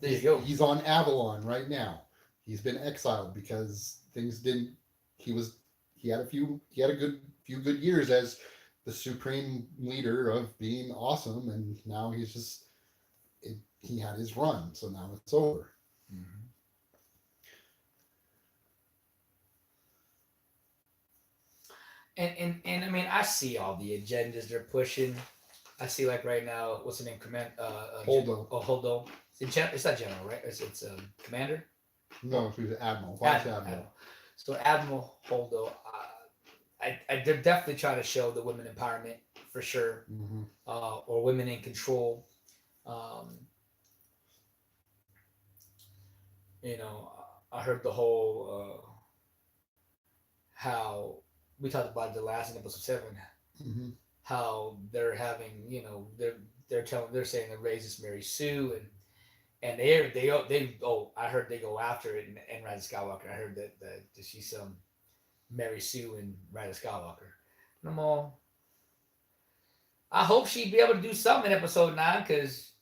There you go. He's on Avalon right now. He's been exiled because things didn't. He had a few good years as the supreme leader of being awesome, and now he had his run, so now it's over. Mm-hmm. And I mean, I see all the agendas they're pushing. I see, like, right now, what's the name? Holdo. Holdo. It's not general, right? It's commander. No, she's Admiral. Admiral. So Admiral Holdo. They're definitely trying to show the women empowerment for sure, Mm-hmm. Or women in control. I heard the whole how we talked about the last in episode 7. Mm-hmm. How they're having, they're saying they're racist Mary Sue, and I heard they go after it in Rise of Skywalker. I heard that she's some Mary Sue and Rise of Skywalker. And I'm all, I hope she'd be able to do something in episode 9, because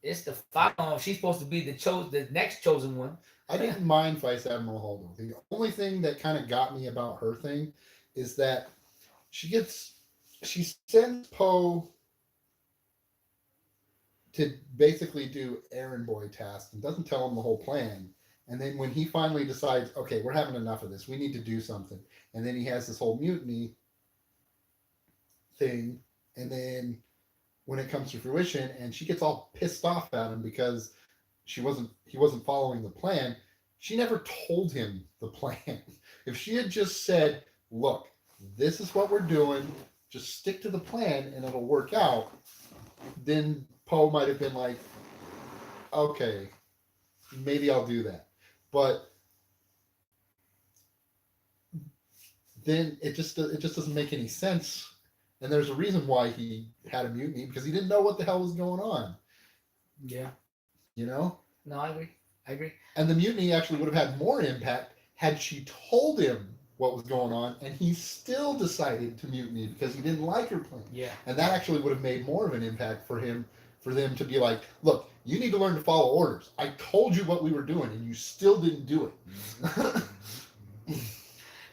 it's the final. She's supposed to be the next chosen one. I didn't mind Vice Admiral Holdo. The only thing that kind of got me about her thing is that she sends Poe to basically do errand boy tasks and doesn't tell him the whole plan. And then when he finally decides, okay, we're having enough of this, we need to do something. And then he has this whole mutiny thing. And then when it comes to fruition, and she gets all pissed off at him because he wasn't following the plan. She never told him the plan. If she had just said, look, this is what we're doing, just stick to the plan and it'll work out, then Poe might have been like, okay, maybe I'll do that. But then it just doesn't make any sense. And there's a reason why he had a mutiny, because he didn't know what the hell was going on. Yeah. No, I agree. And the mutiny actually would have had more impact had she told him what was going on, and he still decided to mutiny because he didn't like her plan. Yeah. And that actually would have made more of an impact for them to be like, look, you need to learn to follow orders. I told you what we were doing, and you still didn't do it.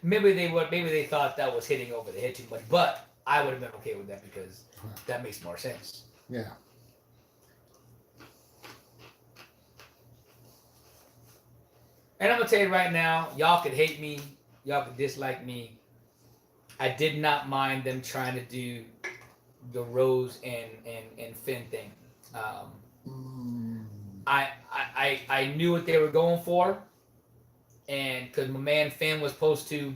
Maybe they thought that was hitting over the head too much, but I would have been okay with that because that makes more sense. Yeah. And I'm gonna tell you right now, y'all could hate me, y'all could dislike me. I did not mind them trying to do the Rose and Finn thing. I knew what they were going for, and because my man Finn was supposed to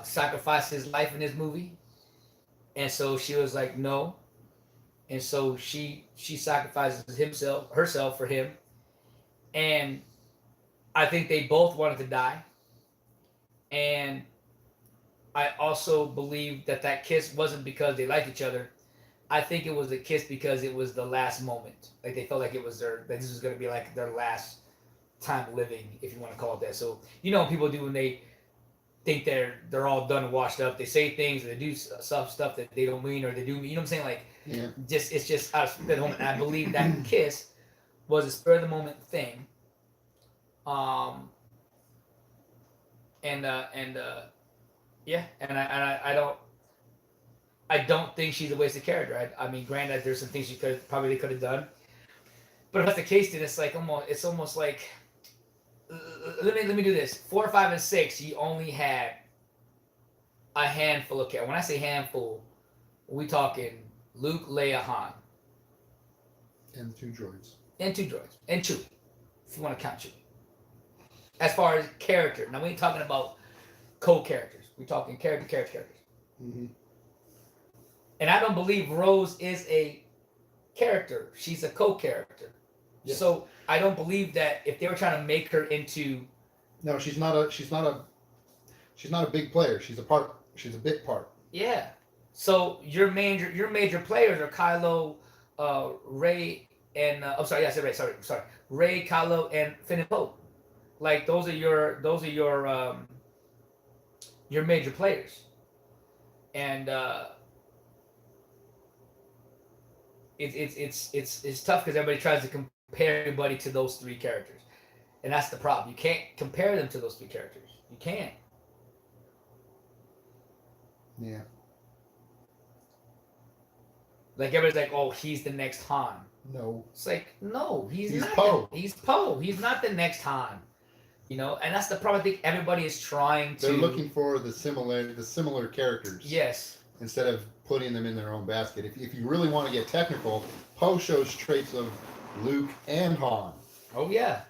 sacrifice his life in this movie, and so she was like no, and so she sacrifices herself for him, and I think they both wanted to die, and I also believe that kiss wasn't because they liked each other. I think it was a kiss because it was the last moment. Like they felt like it was that this was gonna be like their last time living, if you want to call it that. So you know what people do when they think they're all done and washed up. They say things, or they do stuff that they don't mean, or they do. You know what I'm saying? Like, it's just out of spur of the moment. And I believe that kiss was a spur of the moment thing. Yeah, and I don't think she's a wasted character. I mean, granted, there's some things she could have done, but if that's the case, then it's almost like let me do this. 4, 5, and 6, you only had a handful of characters. When I say handful, we talking Luke, Leia, Han, and 2 droids, and Chewie, if you want to count Chewie. As far as character, now we ain't talking about co-characters. We're talking characters. Mm-hmm. And I don't believe Rose is a character. She's a co-character. Yes. So I don't believe that if they were trying to make her into. No, she's not a big player. She's a bit part. Yeah. So your major players are Kylo, Rey, and I said Rey. Sorry. Rey, Kylo, and Finn and Poe. Like those are your major players, and it's tough because everybody tries to compare everybody to those 3 characters, and that's the problem. You can't compare them to those 3 characters. You can't. Yeah. Like everybody's like, oh, he's the next Han. No. It's like, no, he's not. Poe. He's Poe. He's not the next Han. You know, and that's the problem. I think everybody is trying to. They're looking for the similar characters. Yes. Instead of putting them in their own basket. If you really want to get technical, Poe shows traits of Luke and Han. Oh yeah.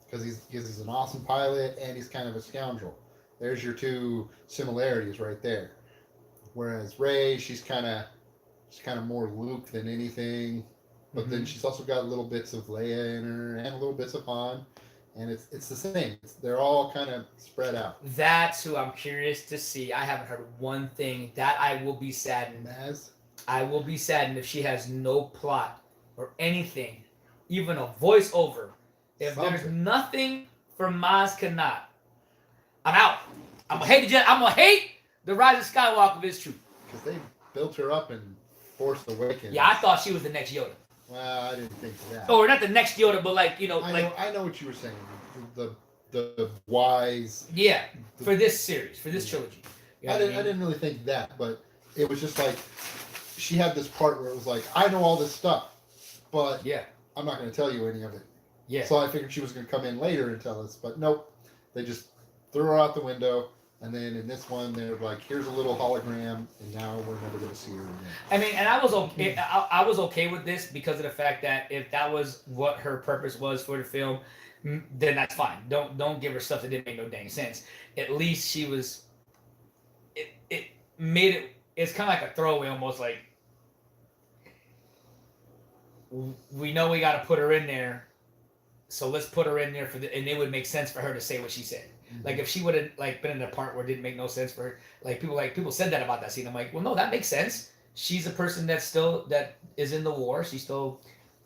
Because he's an awesome pilot and he's kind of a scoundrel. There's your 2 similarities right there. Whereas Rey, she's kind of more Luke than anything. But then she's also got little bits of Leia in her and little bits of Han, and it's the same. They're all kind of spread out. That's who I'm curious to see. I haven't heard one thing. That I will be saddened. I will be saddened if she has no plot or anything, even a voiceover. If there's nothing for Maz Kanat, I'm out. I'm gonna hate the Rise of Skywalker if it's true. Because they built her up in Force Awakens. Yeah, I thought she was the next Yoda. Well, I didn't think that. Or not the next Yoda, but like, I know what you were saying. The wise. Yeah, for this series, for this trilogy. You know I didn't really think that, but it was just like she had this part where it was like, I know all this stuff, but I'm not going to tell you any of it. Yeah. So I figured she was going to come in later and tell us, but nope. They just threw her out the window. And then in this one, they're like, "Here's a little hologram," and now we're never going to see her again. I mean, and I was okay. I was okay with this because of the fact that if that was what her purpose was for the film, then that's fine. Don't give her stuff that didn't make no dang sense. At least she was. It made it. It's kind of like a throwaway, almost like. We know we got to put her in there, so let's put her in there and it would make sense for her to say what she said. Like if she would have been in a part where it didn't make no sense for her, people said that about that scene. I'm like, well, no, that makes sense. She's a person that is in the war. She still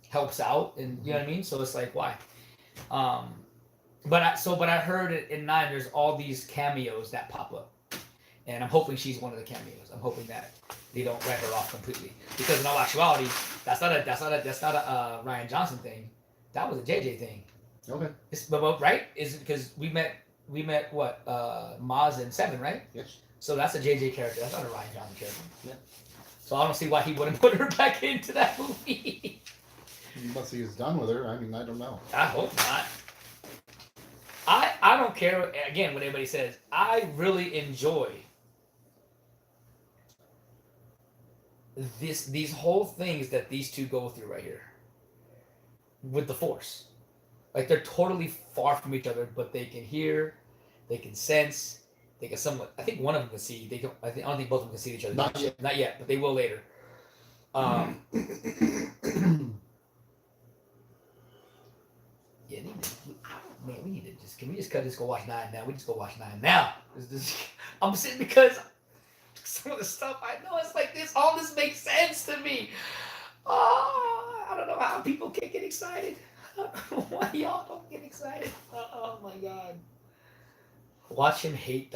helps out, and you know what I mean. So it's like, why? But I heard it in 9. There's all these cameos that pop up, and I'm hoping she's one of the cameos. I'm hoping that they don't write her off completely, because in all actuality, that's not a Ryan Johnson thing. That was a JJ thing. Okay. But right? Is it because we met what Maz in 7, right? Yes. So that's a JJ character. That's not a Ryan Johnson character. Yeah. So I don't see why he wouldn't put her back into that movie. Unless he is done with her. I mean, I don't know. I hope not. I I don't care again what anybody says. I really enjoy these whole things that these two go through right here with the Force. Like they're totally far from each other, but they can hear, they can sense, they can somewhat. I think one of them can see. They can. I don't think both of them can see each other. Not yet. Not yet, but they will later. Yeah, man, we need to just. Can we just cut this? Go watch 9 now. We just go watch 9 now. I'm sitting because some of the stuff I know it's like this. All this makes sense to me. Oh, I don't know how people can't get excited. Why y'all don't get excited? Oh my god. Watch him hate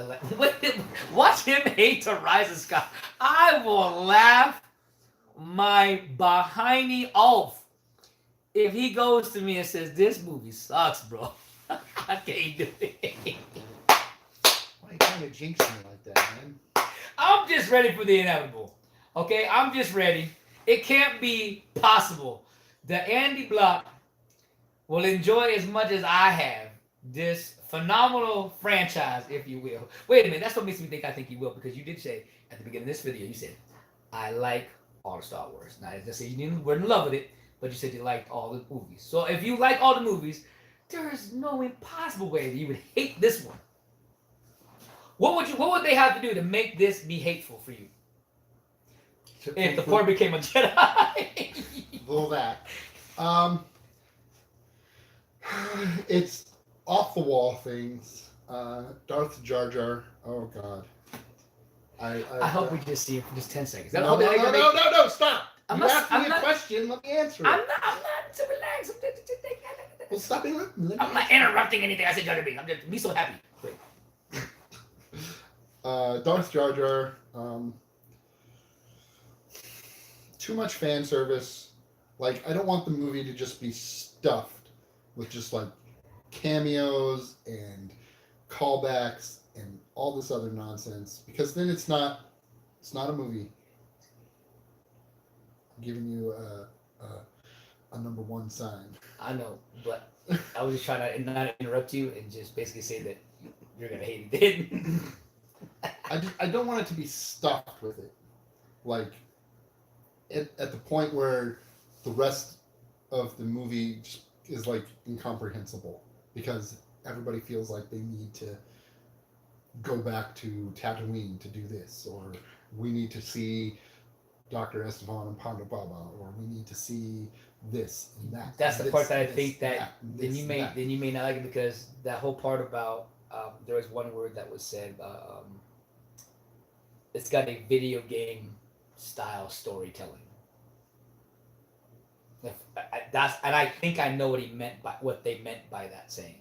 watch him hate to Rise of Sky. I will laugh my behindy off if he goes to me and says, "This movie sucks, bro." I can't do it. Why are you trying to jinx me like that, man? I'm just ready for the inevitable. Okay, I'm just ready. It can't be possible that Andy Block will enjoy as much as I have this phenomenal franchise, if you will. Wait a minute, that's what makes me think I think you will, because you did say at the beginning of this video, you said, I like all the Star Wars. Now, I just say you weren't in love with it, but you said you liked all the movies. So if you like all the movies, there is no impossible way that you would hate this one. What would they have to do to make this be hateful for you? If the poor became a Jedi. All that. It's off the wall things. Darth Jar Jar. Oh God. I hope we just see it for just 10 seconds. No, stop. I'm You not- asked I'm me a not- question. Let me answer it. I'm not to relax. Well, stop it. I'm not interrupting anything. I said Jar Jar Binks. I'm just be so happy. Wait. Darth Jar Jar. Too much fan service. Like, I don't want the movie to just be stuffed with just like cameos and callbacks and all this other nonsense, because then it's not a movie. I'm giving you a number one sign. I know, but I was just trying to not interrupt you and just basically say that you're gonna hate it. I don't want it to be stuffed with it, like at the point where the rest of the movie just is like incomprehensible, because everybody feels like they need to go back to Tatooine to do this, or we need to see Dr. Esteban and Ponda Baba, or we need to see this and that. That's the part that I think that then you may not like it, because that whole part about there was one word that was said. It's got a video game style storytelling. I think I know what they meant by that saying.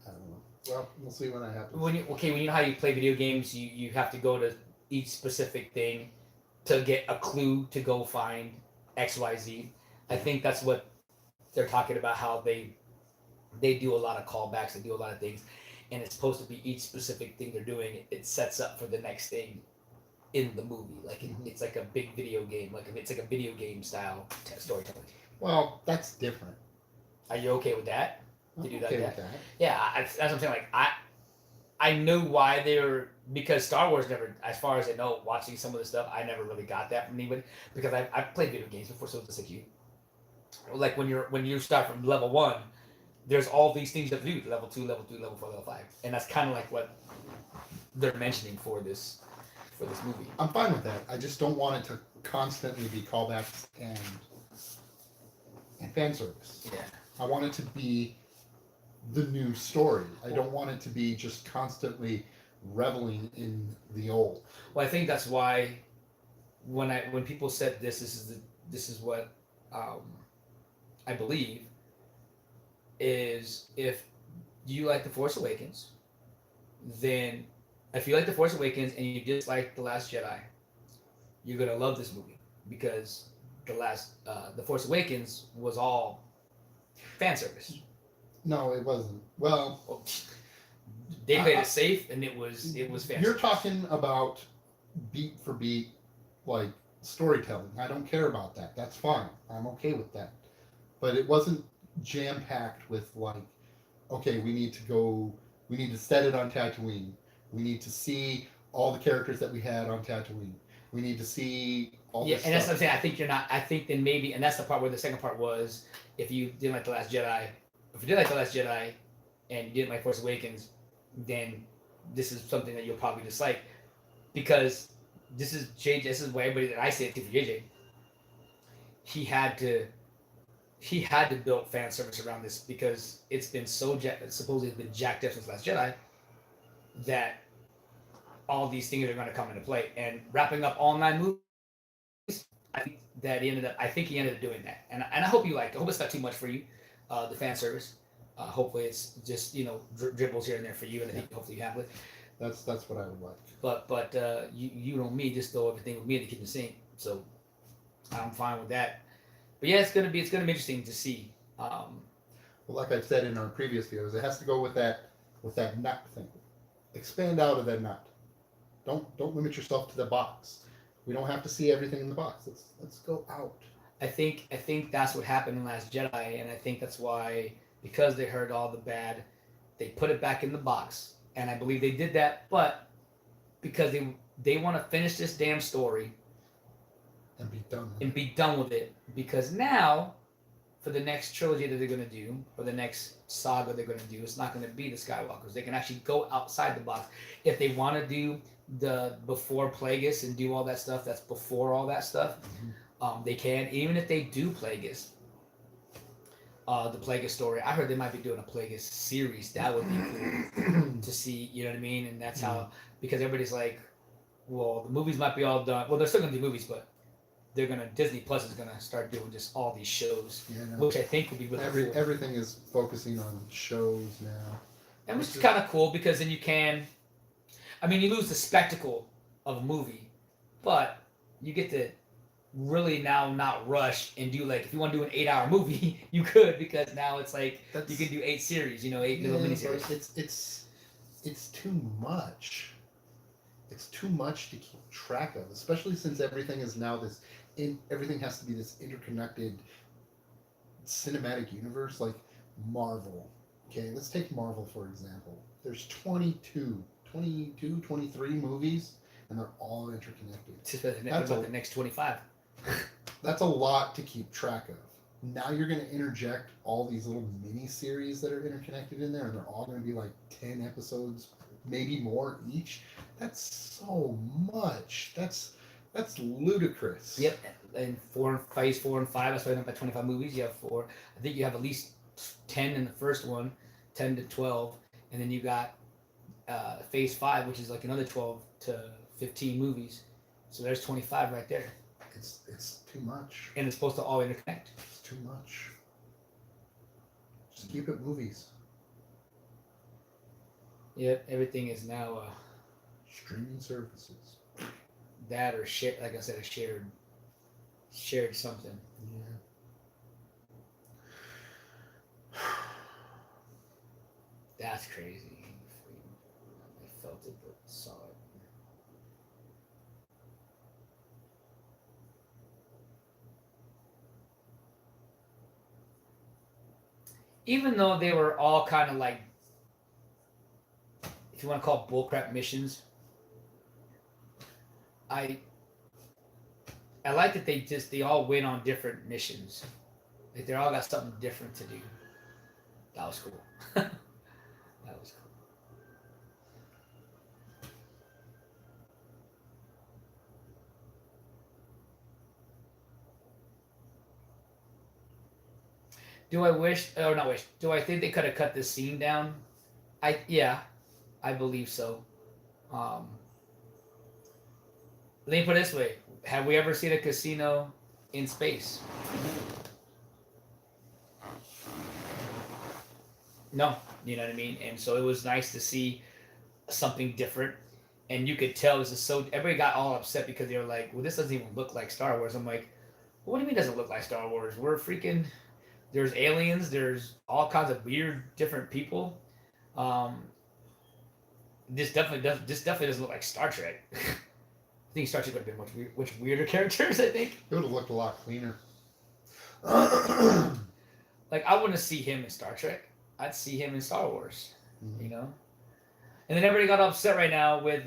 I don't know. Well, we'll see when that happens. When you know how you play video games, you have to go to each specific thing to get a clue to go find XYZ. I think that's what they're talking about, how they do a lot of callbacks, they do a lot of things, and it's supposed to be each specific thing they're doing. It sets up for the next thing in the movie. Like it's like a big video game. Like it's like a video game style storytelling. Well, that's different. Are you okay with that? To do Okay that? with that. Yeah, that's what I'm saying. Like I knew why they were, because Star Wars never, as far as I know, watching some of the stuff, I never really got that from anybody, because I've played video games before, so it's just like you. Like when you start from level 1, there's all these things you have to do: level 2, level 3, level 4, level 5, and that's kind of like what they're mentioning for this movie. I'm fine with that. I just don't want it to constantly be callbacks and fan service. Yeah. I want it to be the new story. I don't want it to be just constantly reveling in the old. Well, I think that's why when people said this is what I believe is, if you like The Force Awakens, then if you like The Force Awakens and you dislike The Last Jedi, you're gonna love this movie, because The Force Awakens was all fan service. No, it wasn't. Well, they played it safe, and it was fan You're service. talking about beat for beat, like storytelling. I don't care about that. That's fine. I'm okay with that. But it wasn't jam packed with like, okay, we need to go We need to set it on Tatooine. We need to see all the characters that we had on Tatooine. We need to see all Yeah, this and that's what I'm stuff. saying. I think you're not. I think then maybe, and that's the part where the second part was, if you didn't like the Last Jedi, if you did like the Last Jedi, and you didn't like Force Awakens, then this is something that you'll probably dislike, because this is JJ. This is why everybody that I say it to for JJ. He had to. He had to build fan service around this because it's been so supposedly it's been jacked up since Last Jedi that all these things are going to come into play. And wrapping up all 9 movies, I think that he ended up. I think he ended up doing that, and I hope you liked it. I hope it's not too much for you, the fan service. Hopefully, it's just dribbles here and there for you, and I think hopefully you handle it. That's what I would like. But you know me, just throw everything with me in the kitchen sink. So I'm fine with that. But yeah, it's gonna be interesting to see. Well, like I said in our previous videos, it has to go with that nut thing. Expand out of that nut. Don't limit yourself to the box. We don't have to see everything in the box. Let's go out. I think that's what happened in Last Jedi, and I think that's why, because they heard all the bad, they put it back in the box, and I believe they did that, but because they want to finish this damn story And be done. And be done with it, because now, for the next trilogy that they're gonna do, or the next saga they're gonna do, it's not gonna be the Skywalkers. They can actually go outside the box if they want to do the before Plagueis and do all that stuff. That's before all that stuff. They can, even if they do Plagueis, the Plagueis story. I heard they might be doing a Plagueis series. That would be cool to see. You know what I mean? And that's how, because everybody's like, well, the movies might be all done. Well, they're still gonna be movies, but Disney Plus is gonna start doing just all these shows, which I think would be really cool. Everything is focusing on shows now, and which is kind of cool, because then you can, I mean, you lose the spectacle of a movie, but you get to really now not rush and do, like, if you want to do an 8-hour movie, you could, because now it's like you can do 8 series, 8 little miniseries. It's too much. It's too much to keep track of, especially since everything is now everything has to be this interconnected cinematic universe, like Marvel. Okay, let's take Marvel for example. There's 23 movies, and they're all interconnected. That's about the next 25. That's a lot to keep track of. Now you're going to interject all these little mini series that are interconnected in there, and they're all going to be like 10 episodes, maybe more each. That's so much. That's ludicrous. Yep, and phase 4 and 5. That's why I went by 25 movies. You have 4. I think you have at least 10 in the first one, 10 to 12, and then you got phase 5, which is like another 12 to 15 movies. So there's 25 right there. It's too much. And it's supposed to all interconnect. It's too much. Just keep it movies. Yep, everything is now streaming services. That or share, like I said, a shared something. Yeah. That's crazy. I felt it, but saw it. Even though they were all kind of like, if you want to call it bullcrap missions, I like that they all went on different missions. Like, they all got something different to do. That was cool. That was cool. Do I think they could have cut this scene down? I believe so. Let me put it this way. Have we ever seen a casino in space? No. You know what I mean? And so it was nice to see something different. And you could tell this is so... Everybody got all upset because they were like, well, this doesn't even look like Star Wars. I'm like, well, what do you mean it doesn't look like Star Wars? We're freaking... There's aliens. There's all kinds of weird, different people. This definitely doesn't look like Star Trek. I think Star Trek would have been much weirder characters, I think. It would have looked a lot cleaner. Like, I wouldn't see him in Star Trek. I'd see him in Star Wars, you know? And then everybody got upset right now with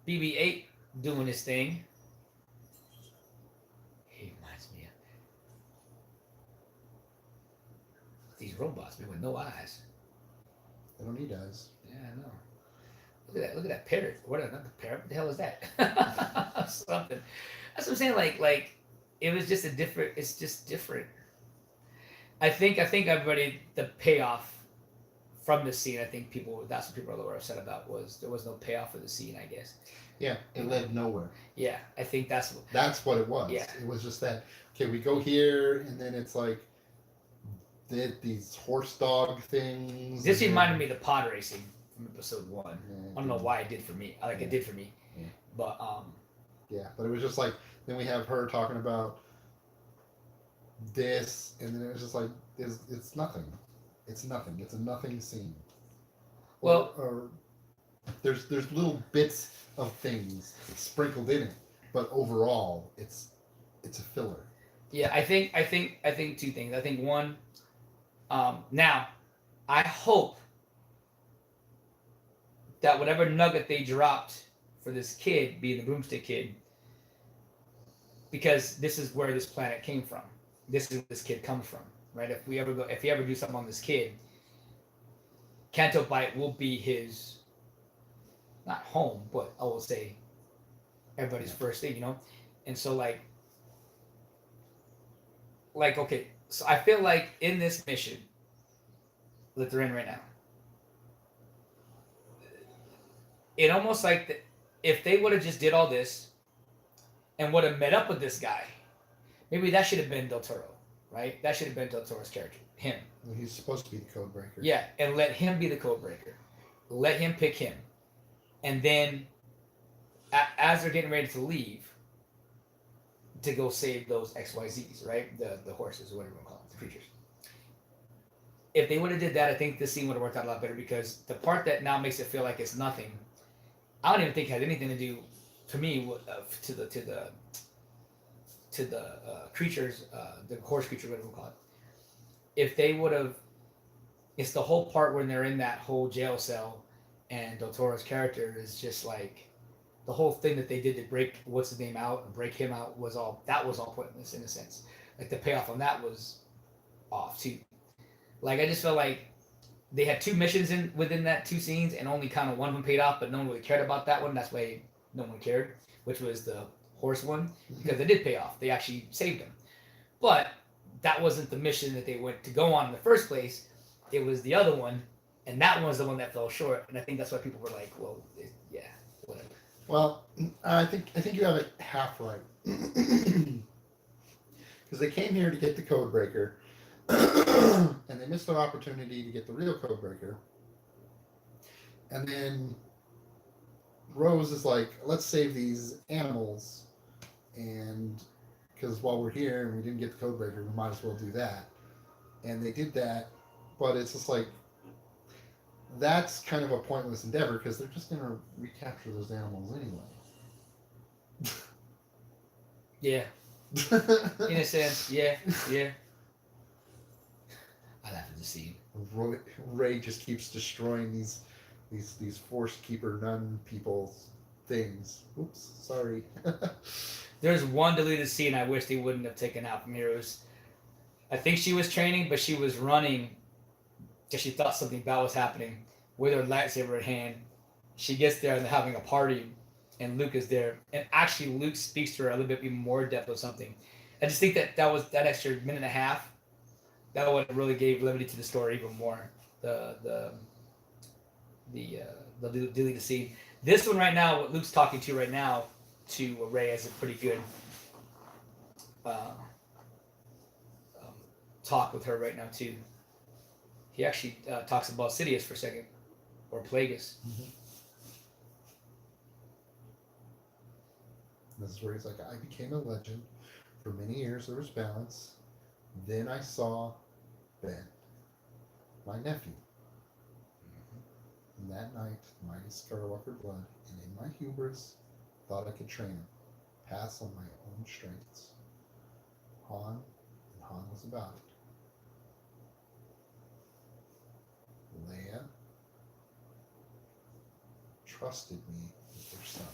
BB-8 doing his thing. He reminds me of these robots, man, with no eyes. They don't need eyes. Yeah, I know. Look at that parrot. What? Not the parrot. What the hell is that? Something. That's what I'm saying. Like, it was just a different. It's just different. I think everybody, the payoff from the scene. I think people. That's what people were upset about, was there was no payoff for the scene, I guess. Yeah, it led nowhere. Yeah, I think that's what it was. Yeah. It was just that. Okay, we go here, and then it's like these horse dog things. This reminded me of the pod racing from episode 1. Yeah, I don't know why it did for me. It did for me. Yeah. But yeah, but it was just like, then we have her talking about this, and then it was just like, it's nothing. It's nothing. It's a nothing scene. Well, or there's little bits of things sprinkled in it, but overall, it's a filler. yeah, I think two things. I think one, now, I hope that whatever nugget they dropped for this kid, being the broomstick kid, because this is where this planet came from. This is where this kid comes from, right? If you ever do something on this kid, Canto Bight will be his, not home, but I will say everybody's first thing, And so like okay, so I feel like in this mission that they're in right now, it almost like if they would have just did all this and would have met up with this guy, maybe that should have been Del Toro, right? That should have been Del Toro's character, him. Well, he's supposed to be the code breaker. Yeah, and let him be the code breaker. Let him pick him. And then, as they're getting ready to leave, to go save those XYZs, right? The horses, or whatever you want to call them, the creatures. If they would have did that, I think this scene would have worked out a lot better, because the part that now makes it feel like it's nothing, I don't even think had anything to do, to me, to the creatures, the horse creature, whatever we call it. If they would have, it's the whole part when they're in that whole jail cell, and Del Toro's character is just like, the whole thing that they did to break what's his name out and break him out was all pointless in a sense. Like the payoff on that was off too. Like I just felt like they had 2 missions within that 2 scenes, and only kind of one of them paid off, but no one really cared about that one. That's why no one cared, which was the horse one, because they did pay off. They actually saved him, but that wasn't the mission that they went to go on in the first place. It was the other one, and that one was the one that fell short. And I think that's why people were like, "Well, yeah, whatever." Well, I think you have it half right, because they came here to get the code breaker, and they missed their opportunity to get the real code breaker. And then Rose is like, "Let's save these animals," and because while we're here and we didn't get the code breaker, we might as well do that. And they did that, but it's just like, that's kind of a pointless endeavor, because they're just going to recapture those animals anyway. Yeah. In a sense, yeah. I laugh at the scene. Ray just keeps destroying these force keeper nun people's things. Oops, sorry. There's one deleted scene I wish they wouldn't have taken out from Heroes. I think she was training, but she was running because she thought something bad was happening with her lightsaber in hand. She gets there and they're having a party, and Luke is there. And actually, Luke speaks to her a little bit even more depth of something. I just think that was that extra minute and a half. That would really gave levity to the story even more. The deleted scene. This one right now, what Luke's talking to right now, to Rey, is a pretty good talk with her right now too. He actually talks about Sidious for a second, or Plagueis. Mm-hmm. This is where he's like, "I became a legend. For many years there was balance. Then I saw Ben, my nephew. And that night, the mighty Skywalker blood, and in my hubris, thought I could train him, pass on my own strengths. Han was about it. Leia, entrusted me with their son.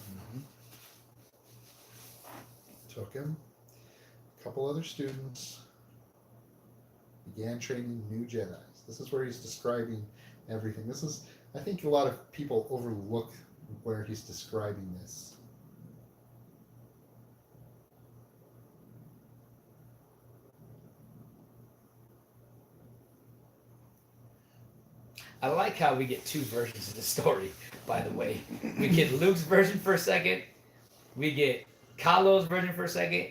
Took him, a couple other students, began training new Jedis. This is where he's describing everything. This is, I think a lot of people overlook where he's describing this. I like how we get two versions of the story, by the way. We get Luke's version for a second, we get Kylo's version for a second,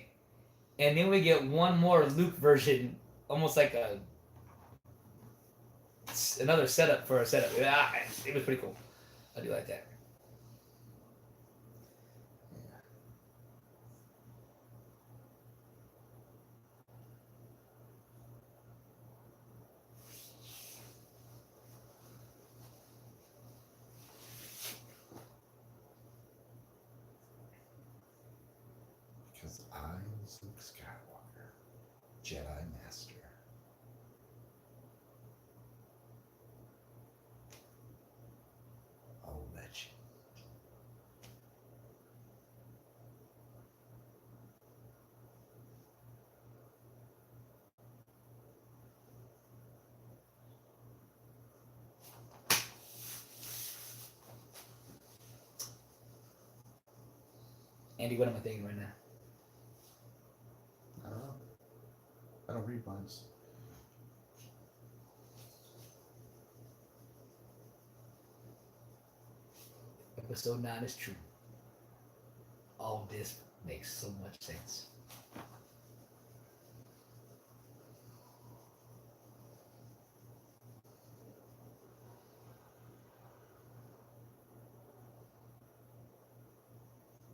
and then we get one more Luke version, almost like another setup for a setup. It was pretty cool. I do like that. Because I was Luke Skywalker, Jedi Master. A legend. Andy, what am I thinking right now? I don't know. I don't read minds. Episode 9 is true. All this makes so much sense.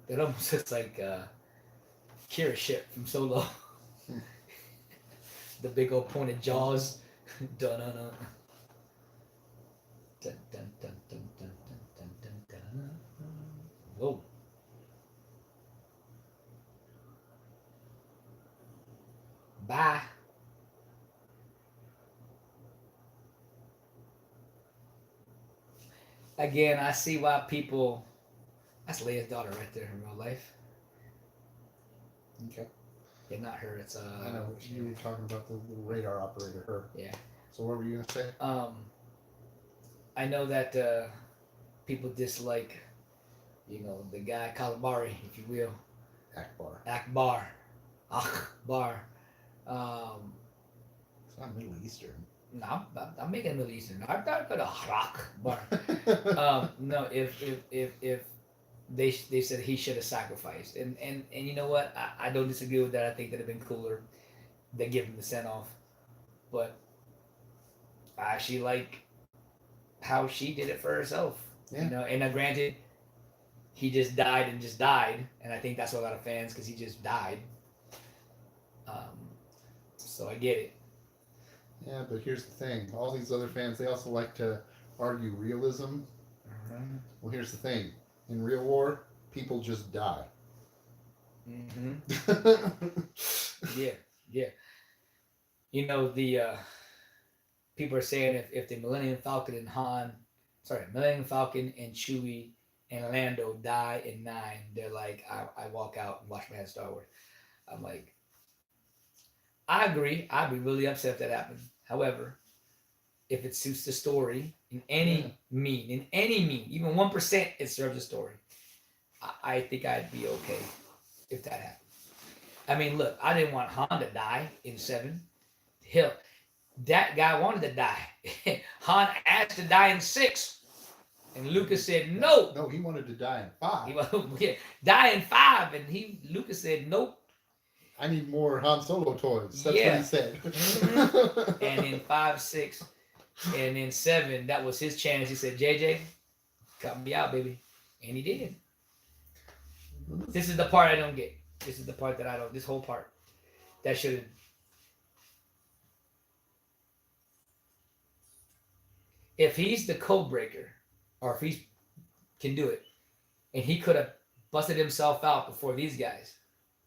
It almost looks like Kira ship from Solo. The big old pointed jaws. Dun dun dun. Dun dun dun dun dun dun dun dun dun. Whoa. Bye. Again, I see why people. That's Leia's daughter right there in real life. Okay. Yeah, not her. It's I know you were talking about the little radar operator, her. Yeah. So what were you gonna say? I know that people dislike, the guy Calamari, if you will. Akbar. Akbar. It's not Middle Eastern. No, I'm making it Middle Eastern. I'm not gonna Akbar. No, if they said he should have sacrificed, and you know what? I don't disagree with that. I think that'd have been cooler than give him the send off, but I actually like how she did it for herself. Yeah. And now granted, he just died, and I think that's what a lot of fans, because he just died. So I get it. Yeah, but here's the thing. All these other fans, they also like to argue realism. Mm-hmm. Well, here's the thing. In real war, people just die. Mm-hmm. Yeah. The people are saying if the Millennium Falcon and Chewie and Lando die in 9, they're like, I walk out and wash my hands of Star Wars. I'm like, I agree. I'd be really upset if that happened. However, if it suits the story in any mean, even 1%, it serves the story. I think I'd be okay if that happened. I mean, look, I didn't want Han to die in 7. Hell, that guy wanted to die. Han asked to die in 6. And Lucas said no. No, he wanted to die in 5. He wanted die in 5, and Lucas said nope. I need more Han Solo toys. That's what he said. Mm-hmm. And in 5, 6, and in 7, that was his chance. He said, JJ, cut me out, baby. And he did. This is the part I don't get. This is the part that I don't. This whole part. That should have. If he's the code breaker, or if he can do it, and he could have busted himself out before these guys,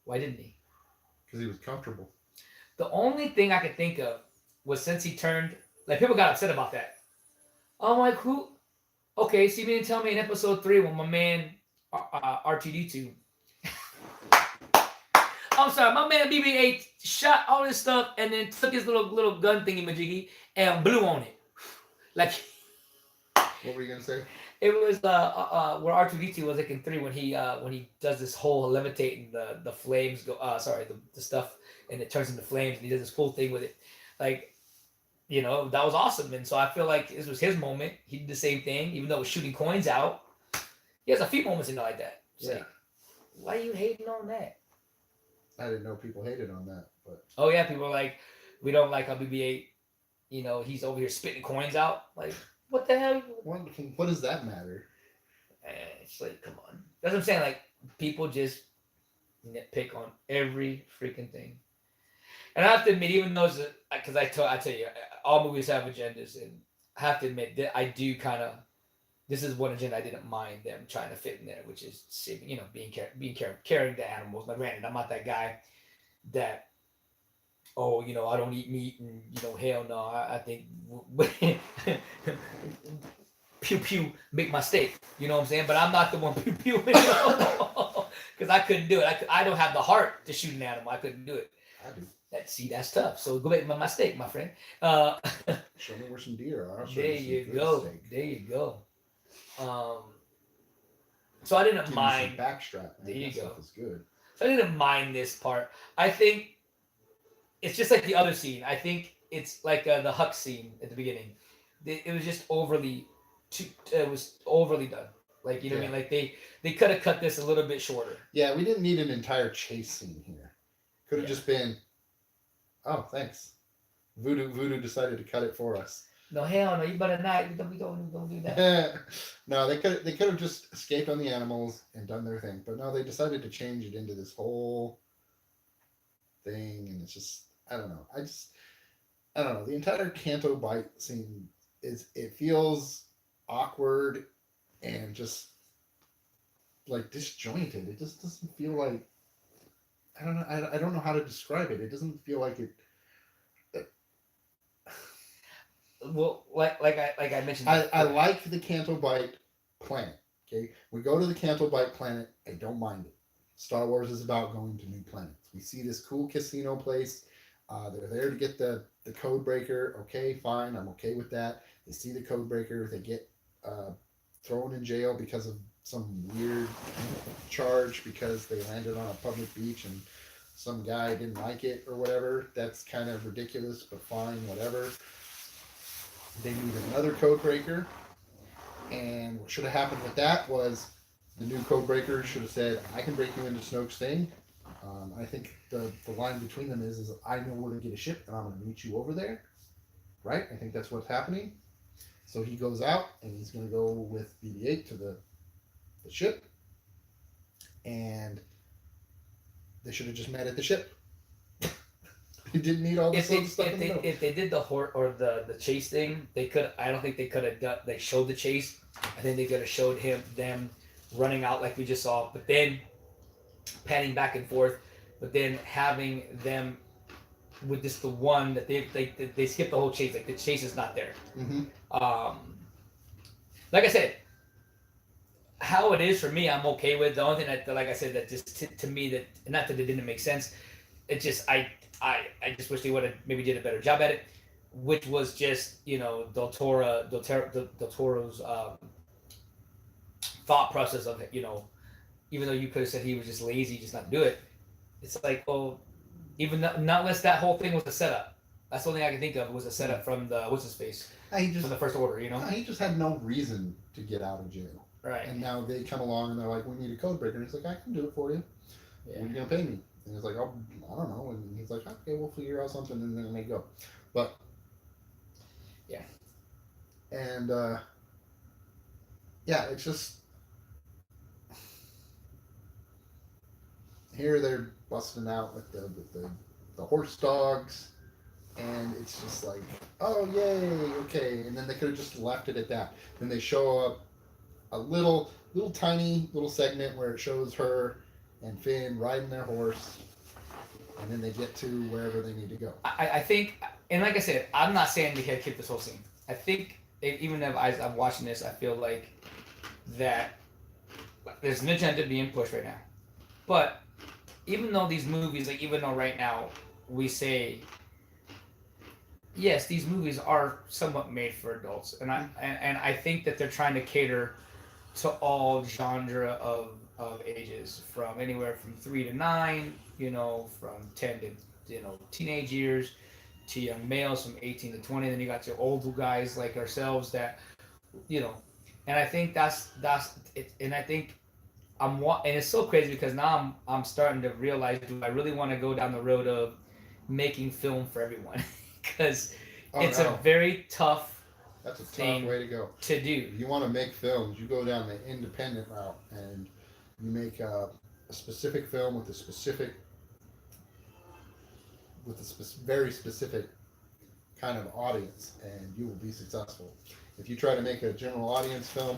why didn't he? Because he was comfortable. The only thing I could think of was, since he turned, like, people got upset about that. I'm like, who? Okay, so you mean to tell me in episode 3 when my man R2D2, I'm sorry, my man BB-8 shot all this stuff and then took his little gun thingy majiggy and blew on it. Like What were you gonna say? it was where R2D2 was like in 3 when he does this whole levitating the flames go sorry the stuff and it turns into flames and he does this cool thing with it. Like that was awesome. And so I feel like this was his moment. He did the same thing, even though it was shooting coins out. He has a few moments in it like that. It's like, why are you hating on that? I didn't know people hated on that, but oh yeah, people are like, we don't like how BB-8. He's over here spitting coins out. Like, what the hell? what does that matter? It's like, come on. That's what I'm saying. Like, people just nitpick on every freaking thing. And I have to admit, even though, because I tell you, all movies have agendas, and I have to admit that I do kind of. This is one agenda I didn't mind them trying to fit in there, which is saving, caring the animals. Like, granted, I'm not that guy that, I don't eat meat, and hell no, I think pew pew make my steak. You know what I'm saying? But I'm not the one pew pew because I couldn't do it. I don't have the heart to shoot an animal. I couldn't do it. I do. That's tough. So go make my steak, my friend. Show me where some deer are. There you go. Steak. There you go. So I didn't mind backstrap. Man. There you go. Is good. So I didn't mind this part. I think it's just like the other scene. I think it's like the Huck scene at the beginning. It was just overly done. Like what I mean? Like they could have cut this a little bit shorter. Yeah, we didn't need an entire chase scene here. Could have just been. Oh, thanks. Voodoo decided to cut it for us. No, hell no, you better not. We don't do that. No, they could have just escaped on the animals and done their thing. But no, they decided to change it into this whole thing, and it's just I don't know. I don't know. The entire Canto bite scene it feels awkward and just like disjointed. It just doesn't feel like I don't know. I don't know how to describe it. It doesn't feel like it. Well, like I mentioned, I like the Canto Bite planet. Okay, we go to the Canto Bite planet. I don't mind it. Star Wars is about going to new planets. We see this cool casino place. They're there to get the code breaker. Okay, fine. I'm okay with that. They see the code breaker. They get thrown in jail because of some weird charge because they landed on a public beach and some guy didn't like it or whatever. That's kind of ridiculous, but fine, whatever. They need another code breaker, and what should have happened with that was the new code breaker should have said, I can break you into Snoke's thing. I think the line between them is I know where to get a ship and I'm going to meet you over there. Right? I think that's what's happening. So he goes out and he's going to go with BB-8 to the ship, and they should have just met at the ship. You didn't need all this other stuff. If they did the chase thing, they could. I don't think they could have done. They showed the chase. I think they could have showed them running out like we just saw, but then panning back and forth. But then having them with just the one that they skipped the whole chase. Like the chase is not there. Mm-hmm. Like I said, how it is for me, I'm okay with. The only thing that, like I said, that just to me that not that it didn't make sense. It just I just wish they would have maybe did a better job at it, which was just Del Toro's thought process of it. Even though you could have said he was just lazy, just not do it. It's like, well, even not unless that whole thing was a setup. That's the only thing I can think of was a setup from the what's his face from the First Order. He just had no reason to get out of jail. Right. And now they come along and they're like, we need a code breaker, and he's like, I can do it for you. Yeah. What are you gonna pay me? And he's like, oh, I don't know. And he's like, okay, we'll figure out something, and then they go. But yeah, and yeah, it's just here they're busting out with the horse dogs, and it's just like, oh yay, okay. And then they could have just left it at that. Then they show up a little tiny segment where it shows her and Finn riding their horse, and then they get to wherever they need to go. I think, and like I said, I'm not saying they had to keep this whole scene. I think even if I'm watching this, I feel like that there's an agenda being pushed right now. But even though these movies, like even though right now we say yes, these movies are somewhat made for adults, and I think that they're trying to cater to all genre of ages, from anywhere from 3 to 9, from 10 to teenage years, to young males from 18 to 20. Then you got your older guys like ourselves that you know, and I think that's it. And I think and it's so crazy because now I'm starting to realize, do I really want to go down the road of making film for everyone? Because it's a very tough. That's a tough way to go. To do. If you want to make films, you go down the independent route and you make a specific film with very specific kind of audience, and you will be successful. If you try to make a general audience film,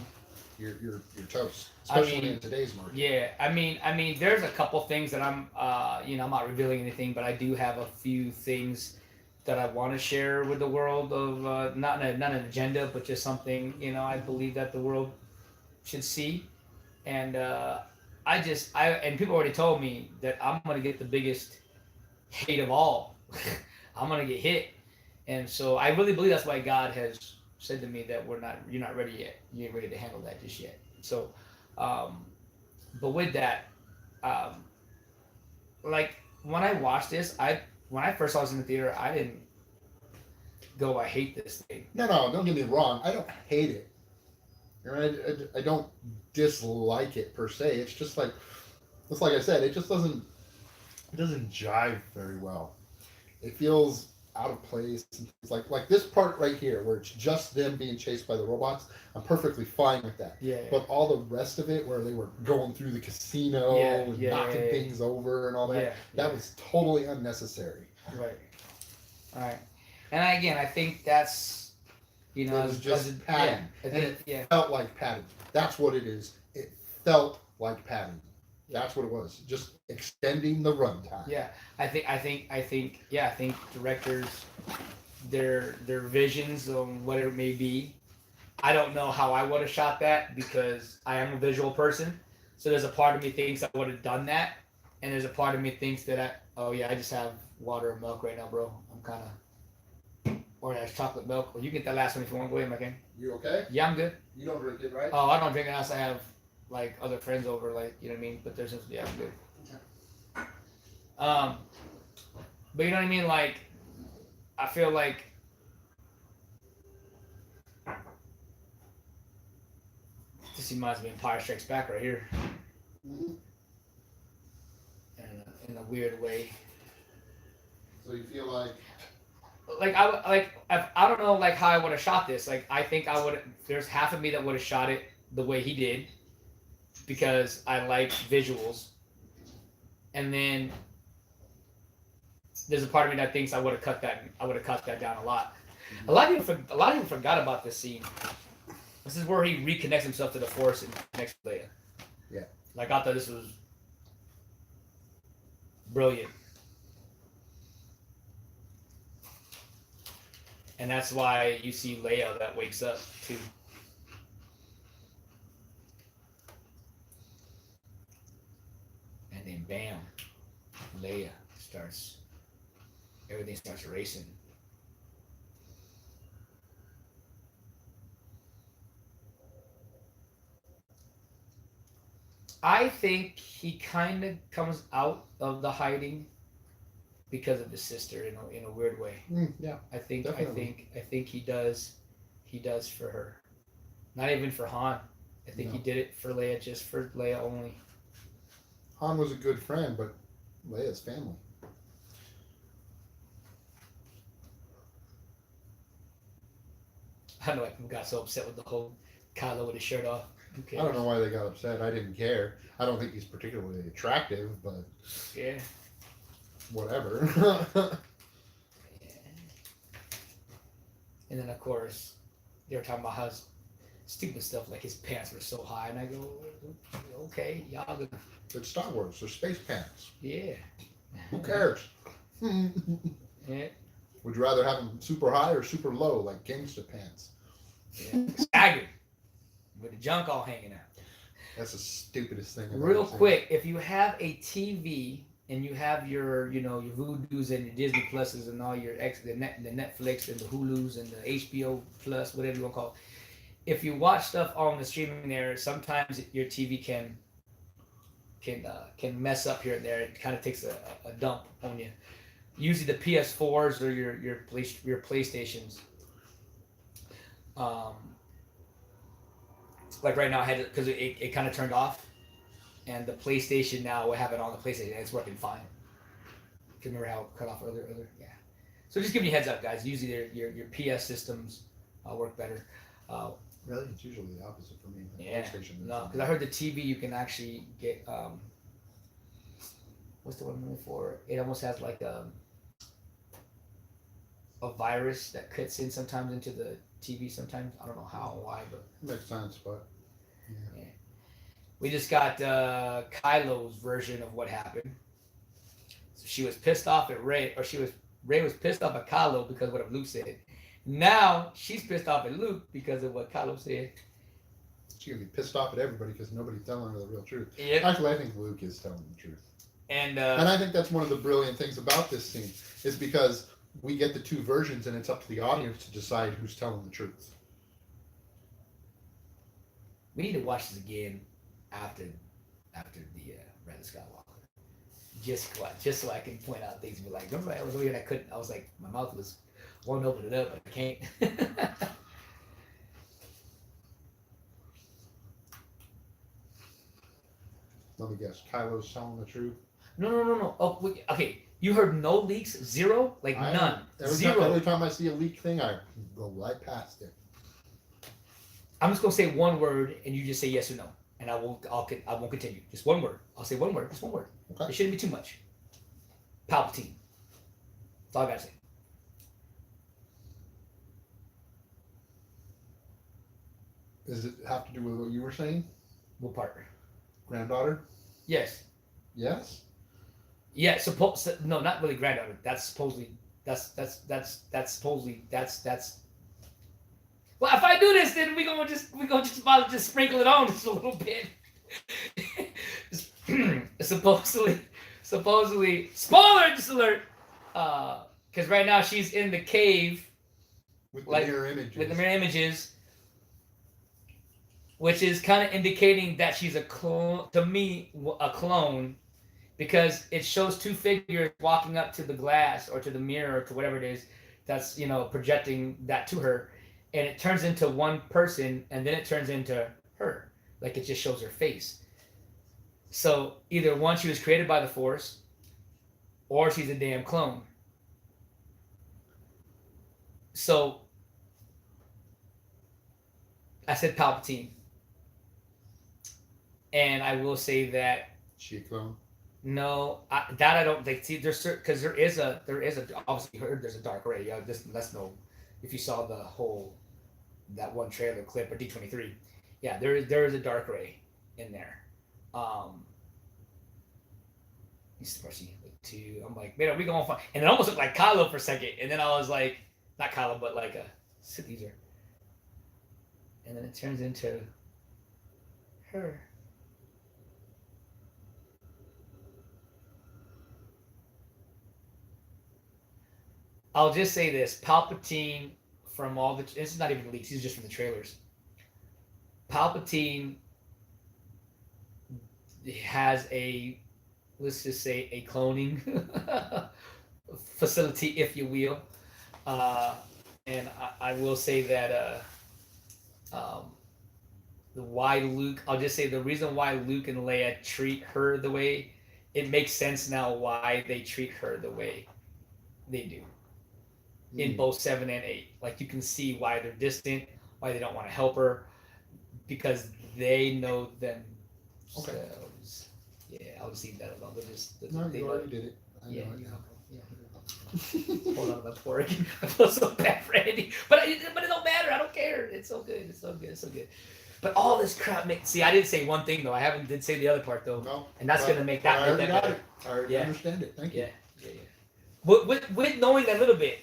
you're toast, especially in today's market. Yeah, I mean, there's a couple things that I'm not revealing anything, but I do have a few things that I want to share with the world of not an agenda, but just something I believe that the world should see, and and people already told me that I'm gonna get the biggest hate of all. I'm gonna get hit, and so I really believe that's why God has said to me that you're not ready yet. You ain't ready to handle that just yet. So, but with that, like when I watched this, when I first saw this in the theater, I didn't go, I hate this thing. No, don't get me wrong. I don't hate it. I don't dislike it per se. It's just like I said, it just doesn't jive very well. It feels out of place. It's like this part right here where it's just them being chased by the robots. I'm perfectly fine with that. Yeah. But all the rest of it, where they were going through the casino and knocking things over and all that, that was totally unnecessary. Right. All right. And I think that's it was just padding. It felt like padding. That's what it is. It felt like padding. That's what it was. Just extending the runtime. Yeah, I think directors, their visions on whatever it may be. I don't know how I would have shot that because I am a visual person. So there's a part of me thinks I would have done that, and there's a part of me thinks that I just have water and milk right now, bro. I'm kind of, or there's chocolate milk. Well, you get that last one if you want. Go ahead, my king. You okay? Yeah, I'm good. You don't drink it, right? Oh, I don't drink it unless I have like other friends over, like you know what I mean. But there's just I'm good. But you know what I mean. Like, I feel like this reminds me of Empire Strikes Back right here, in a weird way. So you feel like I don't know like how I would have shot this. Like I think I would. There's half of me that would have shot it the way he did, because I like visuals, and then there's a part of me that thinks I would have cut that down a lot. A lot of people forgot about this scene. This is where he reconnects himself to the Force and connects with Leia. Yeah. Like I thought this was brilliant. And that's why you see Leia that wakes up too. And then bam, Leia starts, everything starts racing. I think he kind of comes out of the hiding because of his sister in a weird way. Yeah, I think he does for her, not even for Han. I think he did it for Leia, just for Leia only. Han was a good friend, but Leia's family. I don't know why people got so upset with the whole Kylo with his shirt off. I don't know why they got upset. I didn't care. I don't think he's particularly attractive, but yeah, whatever. Yeah. And then of course they were talking about how stupid stuff like his pants were so high, and I go, okay, y'all gonna. It's Star Wars. They're space pants. Yeah. Who cares? Yeah. Would you rather have them super high or super low, like gangster pants? Yeah. Staggered. With the junk all hanging out. That's the stupidest thing. Real quick, if you have a TV and you have your, your Voodoos and your Disney Pluses and all your the Netflix and the Hulus and the HBO Plus, whatever you want to call it, if you watch stuff on the streaming there, sometimes your TV can mess up here and there. It kind of takes a dump on you. Usually the PS4s or your PlayStations. Like right now, I had because it kind of turned off, and the PlayStation now I have it on the PlayStation and it's working fine. Can remember how it cut off earlier? Yeah. So just giving you a heads up, guys. Usually your PS systems work better. Really, it's usually the opposite for me. Yeah. No, because I heard the TV you can actually get what's the one I'm looking for? It almost has like a virus that cuts in sometimes into the TV sometimes. I don't know how or why, but makes sense. But yeah. We just got Kylo's version of what happened. So she was pissed off at Rey, or Rey was pissed off at Kylo because of what Luke said. Now she's pissed off at Luke because of what Kylo said. She's gonna be pissed off at everybody because nobody's telling her the real truth. Yep. Actually, I think Luke is telling the truth. And I think that's one of the brilliant things about this scene is because we get the two versions, and it's up to the audience to decide who's telling the truth. we need to watch this again after the Rise of Skywalker. Just so I can point out things and be like, remember I was over here and I couldn't. I was like, my mouth was wanting to open it up, but I can't. Let me guess. Kylo's telling the truth. No. Oh, okay. You heard no leaks, zero, like none, zero. Every time I see a leak thing, I go right past it. I'm just gonna say one word, and you just say yes or no, and I won't continue. Just one word. I'll say one word. Just one word. Okay. It shouldn't be too much. Palpatine. That's all I gotta say. Does it have to do with what you were saying? What part? Granddaughter? Yes. Yes? Yeah, no, not really granddaughter. That's supposedly that's well, if I do this, then we gonna just about just sprinkle it on just a little bit. supposedly spoiler just alert. Because right now she's in the cave with the mirror images. Which is kind of indicating that she's a clone, to me, a clone, because it shows two figures walking up to the glass or to the mirror or to whatever it is that's, projecting that to her, and it turns into one person, and then it turns into her. Like, it just shows her face. So, either one, she was created by the Force, or she's a damn clone. So, I said Palpatine. And I will say that she a clone? No, I don't think. See, there's because there is a obviously heard there's a dark ray. Yeah, let's know if you saw that one trailer clip or D23. Yeah, there is a dark ray in there. Especially two. I'm like, man, are we going to find? And it almost looked like Kylo for a second, and then I was like, not Kylo, but like a Sith user. And then it turns into her. I'll just say this: Palpatine, from all this is not even leaks. These are just from the trailers. Palpatine has let's just say a cloning facility, if you will, and I will say that I'll just say the reason why Luke and Leia treat her the way, it makes sense now why they treat her the way they do. In both 7 and 8, like you can see why they're distant, why they don't want to help her, because they know themselves. Okay. Yeah, I'll just leave that alone. You already did it. I know it. Yeah. Hold on, that's pouring. I feel so bad for Andy, but it don't matter. I don't care. It's so good. It's so good. But all this crap see, I didn't say one thing though. I did say the other part though. No, and that's gonna make that. I already got it. I already understand it. Thank you. Yeah. With knowing that little bit,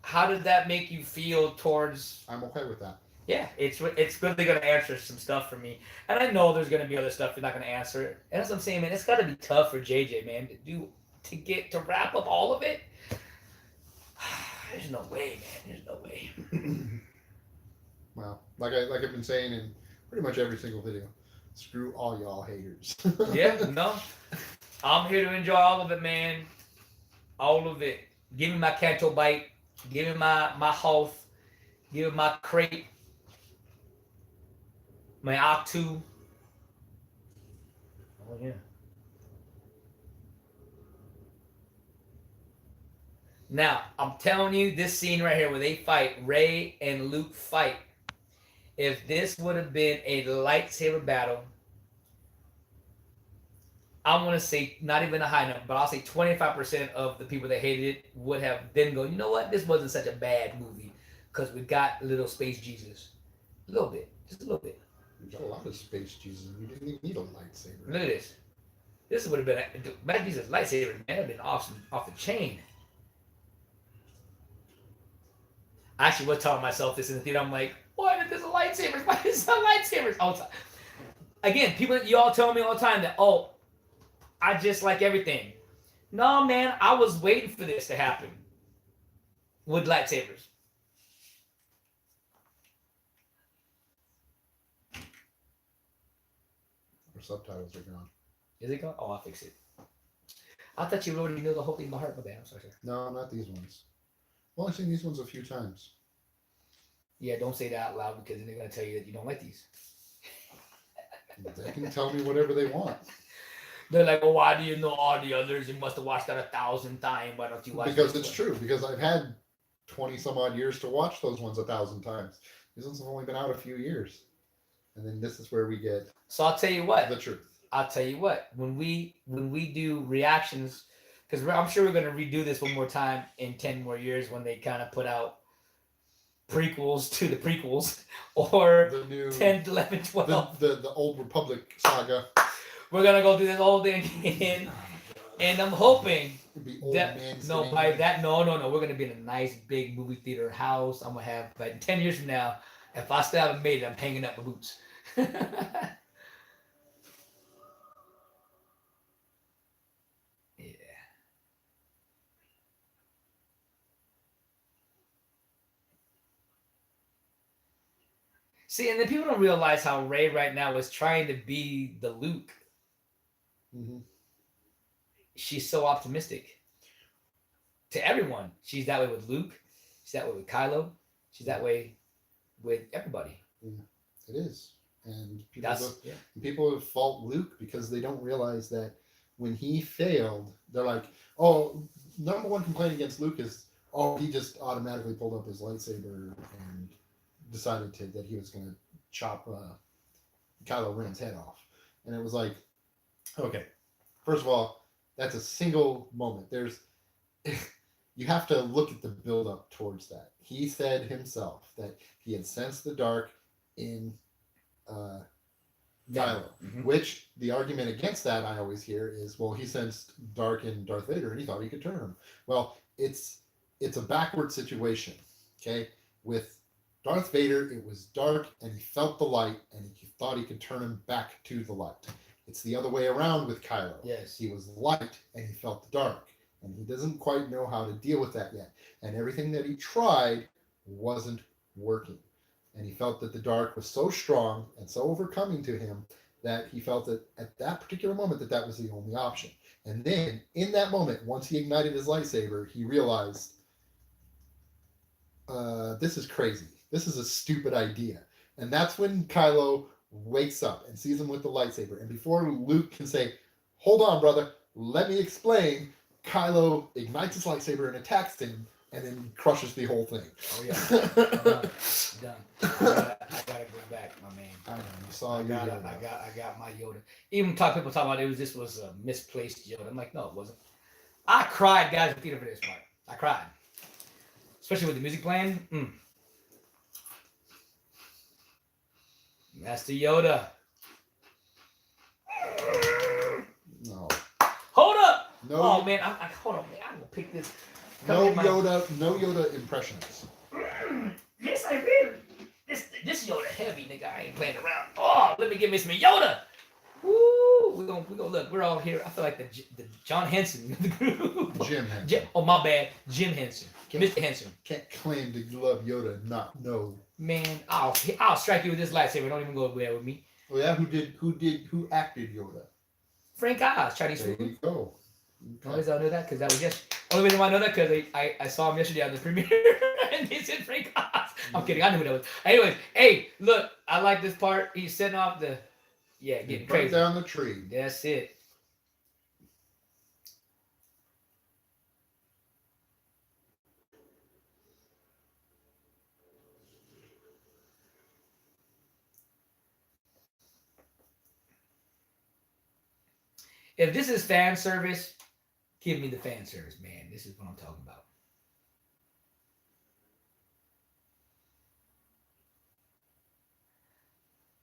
how did that make you feel towards? I'm okay with that. Yeah, it's really gonna answer some stuff for me, and I know there's gonna be other stuff you're not gonna answer. And that's what I'm saying, man. It's gotta be tough for JJ, man, to wrap up all of it. There's no way, man. There's no way. Well, like I've been saying in pretty much every single video, screw all y'all haters. Yeah, no. I'm here to enjoy all of it, man. All of it. Give me my canto bite. Give me my health. Give me my crate. My octu. Oh yeah. Now, I'm telling you, this scene right here where they fight, Ray and Luke fight, if this would have been a lightsaber battle, I'm going to say not even a high number, but I'll say 25% of the people that hated it would have then go, you know what? This wasn't such a bad movie because we got little space Jesus. A little bit. Just a little bit. We got a lot of space Jesus. We didn't even need a lightsaber. Look at this. This would have been, Matt Jesus' lightsaber, man, would have been off the chain. I actually was telling myself this in the theater. I'm like, why did this a lightsabers? Why is there lightsabers? All the time. Again, people, you all tell me all the time that, oh, I just like everything. No, man, I was waiting for this to happen with lightsabers. Our subtitles are gone. Is it gone? Oh, I'll fix it. I thought you already knew the whole thing by heart. My bad. I'm sorry, sir. No, not these ones. I've only seen these ones a few times. Yeah, don't say that out loud because then they're going to tell you that you don't like these. They can tell me whatever they want. They're like, well, why do you know all the others? You must have watched that 1,000 times. Why don't you watch Because this it's one? true. Because I've had 20 some odd years to watch those ones 1,000 times. These ones have only been out a few years. And then this is where we get So I'll tell you what. the truth. I'll tell you what. When we do reactions, because I'm sure we're going to redo this one more time in 10 more years when they kind of put out prequels to the prequels or The new 10, 11, 12. the Old Republic saga. We're going to go through this whole thing again. And I'm hoping It'd be old that, man no, sitting by there. that, no. We're going to be in a nice big movie theater house. I'm going to have, but 10 years from now, if I still haven't made it, I'm hanging up my boots. Yeah. See, and then people don't realize how Ray right now is trying to be the Luke. Mm-hmm. She's so optimistic to everyone. She's that way with Luke. She's that way with Kylo. She's that way with everybody. Yeah, it is. And Yeah. people fault Luke because they don't realize that when he failed, they're like, oh, number one complaint against Luke is, oh, he just automatically pulled up his lightsaber and decided that he was going to chop Kylo Ren's head off. And it was like, okay, first of all, that's a single moment. You have to look at the build up towards that. He said himself that he had sensed the dark in Kylo, Mm-hmm. which the argument against that I always hear is, well, he sensed dark in Darth Vader and he thought he could turn him. Well, it's a backward situation, okay? With Darth Vader, it was dark and he felt the light and he thought he could turn him back to the light. It's the other way around with Kylo. Yes. He was light and he felt the dark. And he doesn't quite know how to deal with that yet. And everything that he tried wasn't working. And he felt that the dark was so strong and so overcoming to him that he felt that at that particular moment that was the only option. And then in that moment, once he ignited his lightsaber, he realized, this is crazy. This is a stupid idea. And that's when Kylo wakes up and sees him with the lightsaber. And before Luke can say, hold on, brother, let me explain, Kylo ignites his lightsaber and attacks him, and then crushes the whole thing. Oh yeah, done. I gotta go back, my man. I know, you saw I got my Yoda. Even people talk about this was a misplaced Yoda. I'm like, no, it wasn't. I cried, guys, in the theater for this part. I cried, especially with the music playing. Master Yoda. No. Hold up. No. Oh man, hold on, man. I'm gonna pick this. No Yoda impressions. Yes, I will. this Yoda heavy, nigga. I ain't playing around. Oh, let me get me some Yoda. Woo! We gonna look. We're all here. I feel like the John Henson of the group. Jim Henson. Oh my bad, Jim Henson, Mr. Henson. Can't claim to love Yoda and not know. Man, I'll strike you with this lightsaber. Don't even go there with me. Oh yeah, who acted Yoda? Frank Oz, Chinese There food. you go. Only reason I know that because that was just only reason why I know that because I saw him yesterday on the premiere and they said Frank Oz. I'm kidding. I knew who that was. Anyways, hey, look, I like this part. He's setting off the getting crazy down the tree. That's it. If this is fan service, give me the fan service, man. This is what I'm talking about.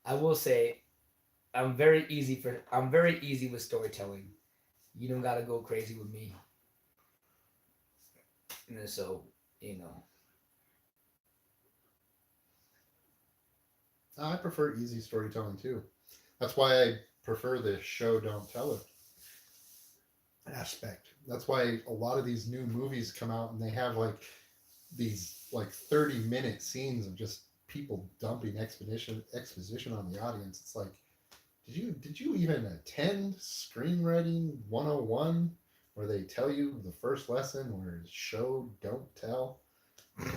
I will say, I'm very easy with storytelling. You don't gotta go crazy with me. And so, I prefer easy storytelling too. That's why I prefer the show don't tell it aspect. That's why a lot of these new movies come out and they have like these like 30-minute scenes of just people dumping exposition on the audience. It's like, did you even attend screenwriting 101 where they tell you the first lesson where show don't tell?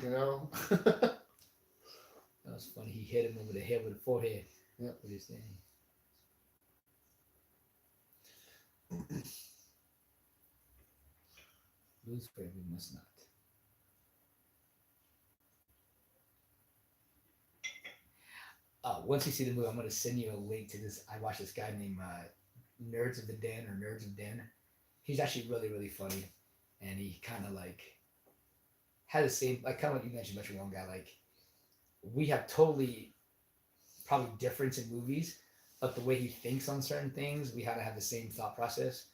You know? That was funny. He hit him over the head with a forehead. Yep. With his thing. Lose prayer we must not. Once you see the movie, I'm going to send you a link to this. I watched this guy named Nerds of the Den or Nerds of Den. He's actually really, really funny. And he kind of like had the same, like kind of what you mentioned about your one guy. Like, we have totally probably difference in movies, but the way he thinks on certain things, we had to have the same thought process.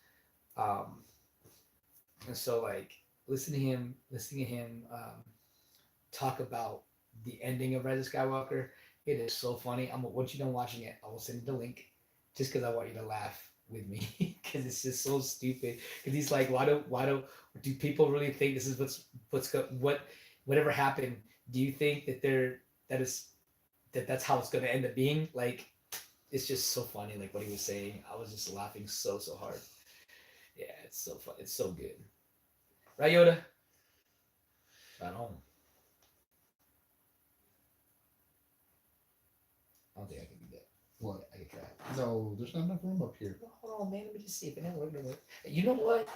And so like listening to him talk about the ending of Rise of Skywalker, it is so funny. Once you're done watching it, I will send you the link just because I want you to laugh with me because it's just so stupid. Because he's like, why do people really think this is whatever happened? Do you think that that's how it's going to end up being? Like, it's just so funny. Like what he was saying, I was just laughing so hard. Yeah, it's so fun. It's so good. Right, Yoda? Right on. I don't think I can do that. What? I can try. No, there's not enough room up here. Hold on, man. Let me just see if it never worked. You know what?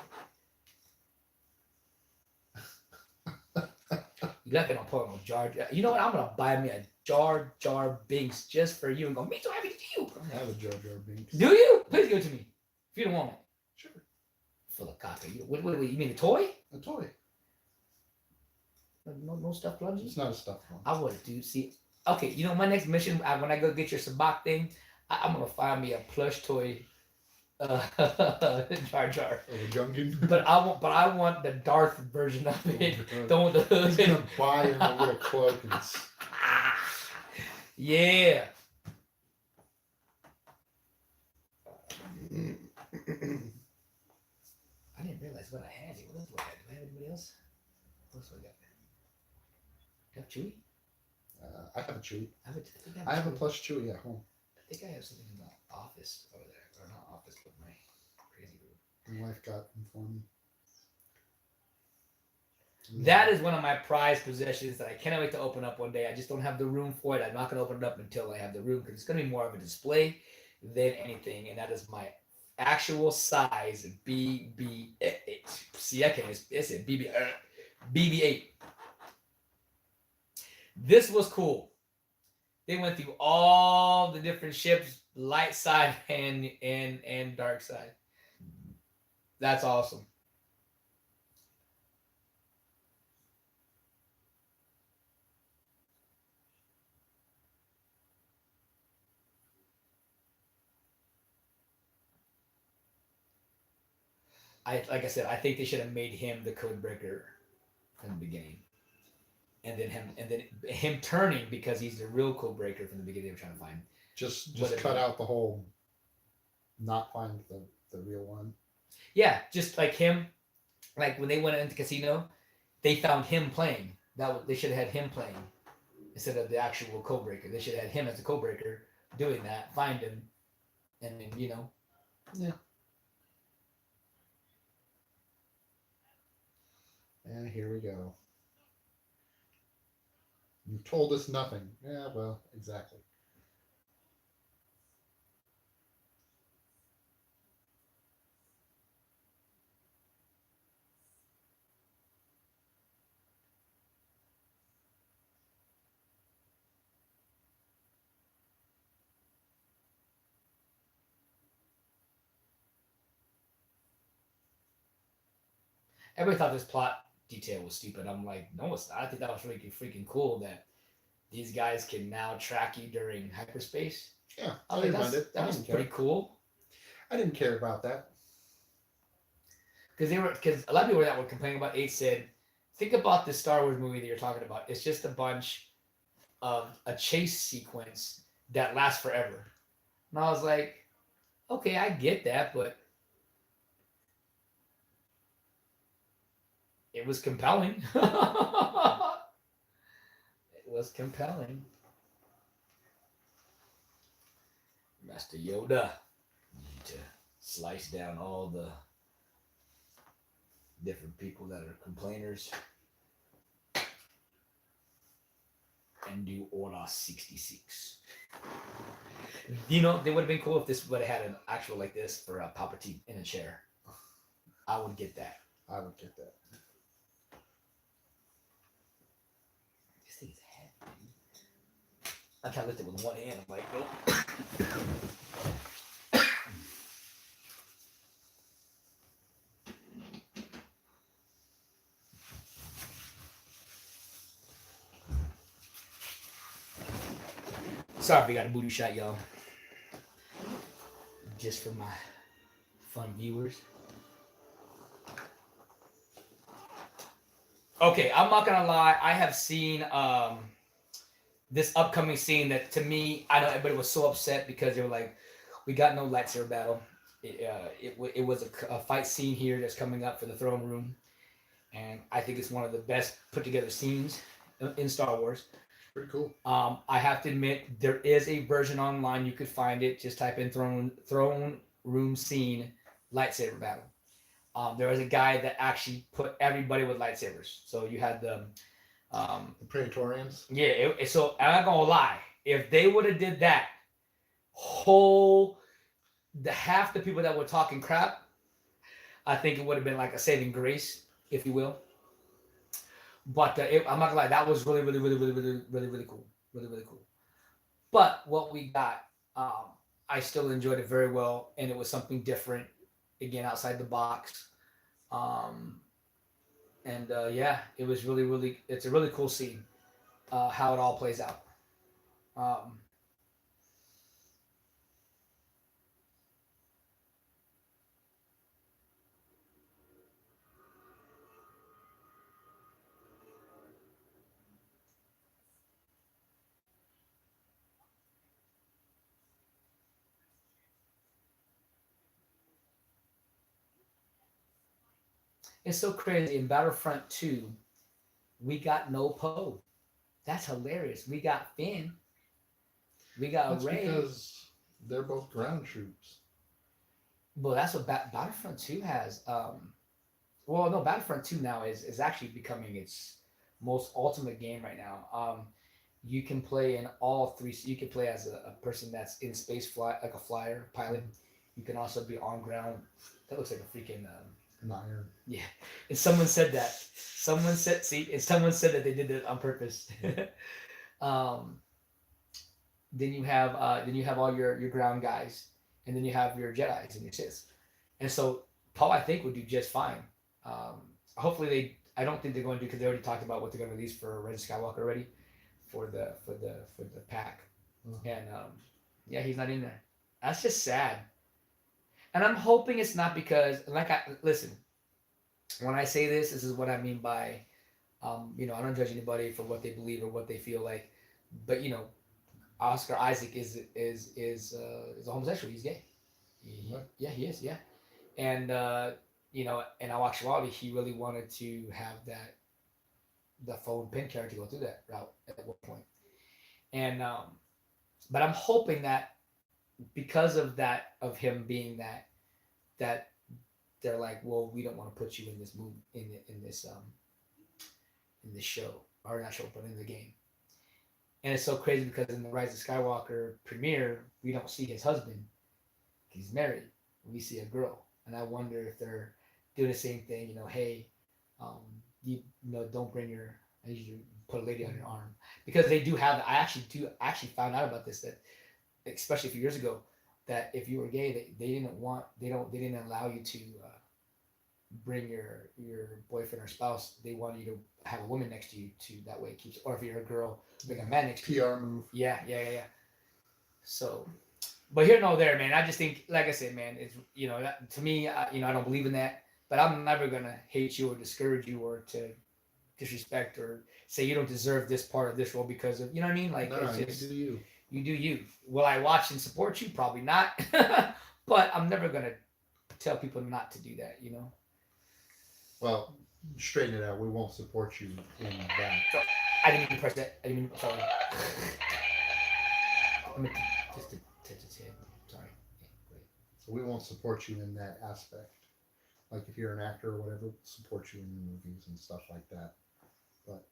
You left it on point on Jar Jar. You know what? I'm gonna buy me a Jar Jar Binks just for you and go. Me so happy to you. I have a Jar Jar Binks. Do you? Please give it to me. If you don't want it. Sure. Full of caca. What you mean a toy? A toy. No stuff plunges? It's not a stuffed one. I would, dude. See, okay, you know, my next mission, when I go get your sabak thing, I'm going to find me a plush toy Jar Jar. Oh, a Gungan? But I want the Darth version of it. Don't He's going to buy him with a cloak. Yeah. I didn't realize what I had here. What else do I have? Do I have anybody else? What else do I got? Do you have Chewie? I have a Chewie. I have a plush Chewie at home. I think I have something in the office over there. Or not office, but my crazy room. My wife got them for me. That is one of my prized possessions that I cannot wait to open up one day. I just don't have the room for it. I'm not going to open it up until I have the room because it's going to be more of a display than anything. And that is my actual size BB-8. See, I can't. It's a BB-8. This was cool. They went through all the different ships, light side and dark side. That's awesome. Like I said, I think they should have made him the code breaker from the beginning. and then him turning because he's the real code breaker from the beginning. They were trying to find. Just cut out the whole. Not find the real one. Yeah, just like him. Like when they went into casino, they found him playing. They should have had him playing instead of the actual code breaker. They should have had him as the code breaker doing that. Find him, and then Yeah. And here we go. You've told us nothing. Yeah, well, exactly. everybody thought this plot detail was stupid. I'm like, no, it's not. I think that was really freaking cool that these guys can now track you during hyperspace. Yeah, I mean, that was pretty cool. I didn't care about that because a lot of people that were complaining about 8 said, think about the Star Wars movie that you're talking about. It's just a bunch of a chase sequence that lasts forever. And I was like, okay, I get that, but it was compelling. It was compelling. Master Yoda, you need to slice down all the different people that are complainers and do Order 66. They would have been cool if this would have had an actual like this for a Palpatine in a chair. I would get that. I would get that. This thing is heavy. I try to lift it with one hand. I'm like, nope. Sorry if we got a booty shot, y'all. Just for my fun viewers. Okay, I'm not gonna lie. I have seen this upcoming scene that, to me, I know everybody was so upset because they were like, "We got no lightsaber battle." It was a fight scene here that's coming up for the throne room, and I think it's one of the best put together scenes in Star Wars. Pretty cool. I have to admit, there is a version online. You could find it. Just type in throne room scene lightsaber battle. There was a guy that actually put everybody with lightsabers. So you had the Praetorians. Yeah. So I'm not gonna lie. If they would have did that, half the people that were talking crap, I think it would have been like a saving grace, if you will. But I'm not gonna lie, that was really, really, really, really, really, really, really cool, really, really cool. But what we got, I still enjoyed it very well, and it was something different, again outside the box, yeah, it was really, really. It's a really cool scene, how it all plays out. It's so crazy. In Battlefront 2, we got no Poe. That's hilarious. We got Finn. We got That's Rey. because they're both ground troops. Well, that's what Battlefront 2 has. Well, no, Battlefront 2 now is actually becoming its most ultimate game right now. You can play in all three. You can play as a person that's in space, like a flyer, pilot. You can also be on ground. That looks like a freaking... Iron. Yeah, and someone said that. Someone said that they did it on purpose. Then you have all your ground guys, and then you have your Jedi's and your Siths, and so Paul, I think, would do just fine. Hopefully I don't think they're going to do, because they already talked about what they're going to release for Rise of Skywalker already, for the pack, and yeah, he's not in there. That's just sad. And I'm hoping it's not because, listen, when I say this is what I mean by I don't judge anybody for what they believe or what they feel like, but Oscar Isaac is a homosexual. He's gay. Yeah, he is. Yeah, and and I watched Robbie. He really wanted to have the phone pin character go through that route at one point, and but I'm hoping that because of that, of him being that they're like, well, we don't want to put you in this movie in this show, or not show, but in the game. And it's so crazy because in the Rise of Skywalker premiere, we don't see his husband. He's married. We see a girl, and I wonder if they're doing the same thing. Hey, um, don't bring your. I usually put a lady on your arm because they do have. I actually found out about this, that especially a few years ago, that if you were gay, they didn't allow you to bring your boyfriend or spouse. They want you to have a woman next to you, to that way it keeps. Or if you're a girl, bring a man next to you. PR move. Yeah. So, but here nor there, man. I just think, like I said, man, it's to me, I don't believe in that. But I'm never gonna hate you or discourage you or to disrespect or say you don't deserve this part of this role because of, what I mean. Like, No, it's you just do you. you do you. Will I watch and support you? Probably not. But I'm never gonna tell people not to do that. Well, straighten it out. We won't support you in that. So, I didn't mean to press that. I didn't mean. Sorry. I meant just to touch his head. Sorry. Yeah, So we won't support you in that aspect. Like if you're an actor or whatever, we'll support you in your movies and stuff like that. But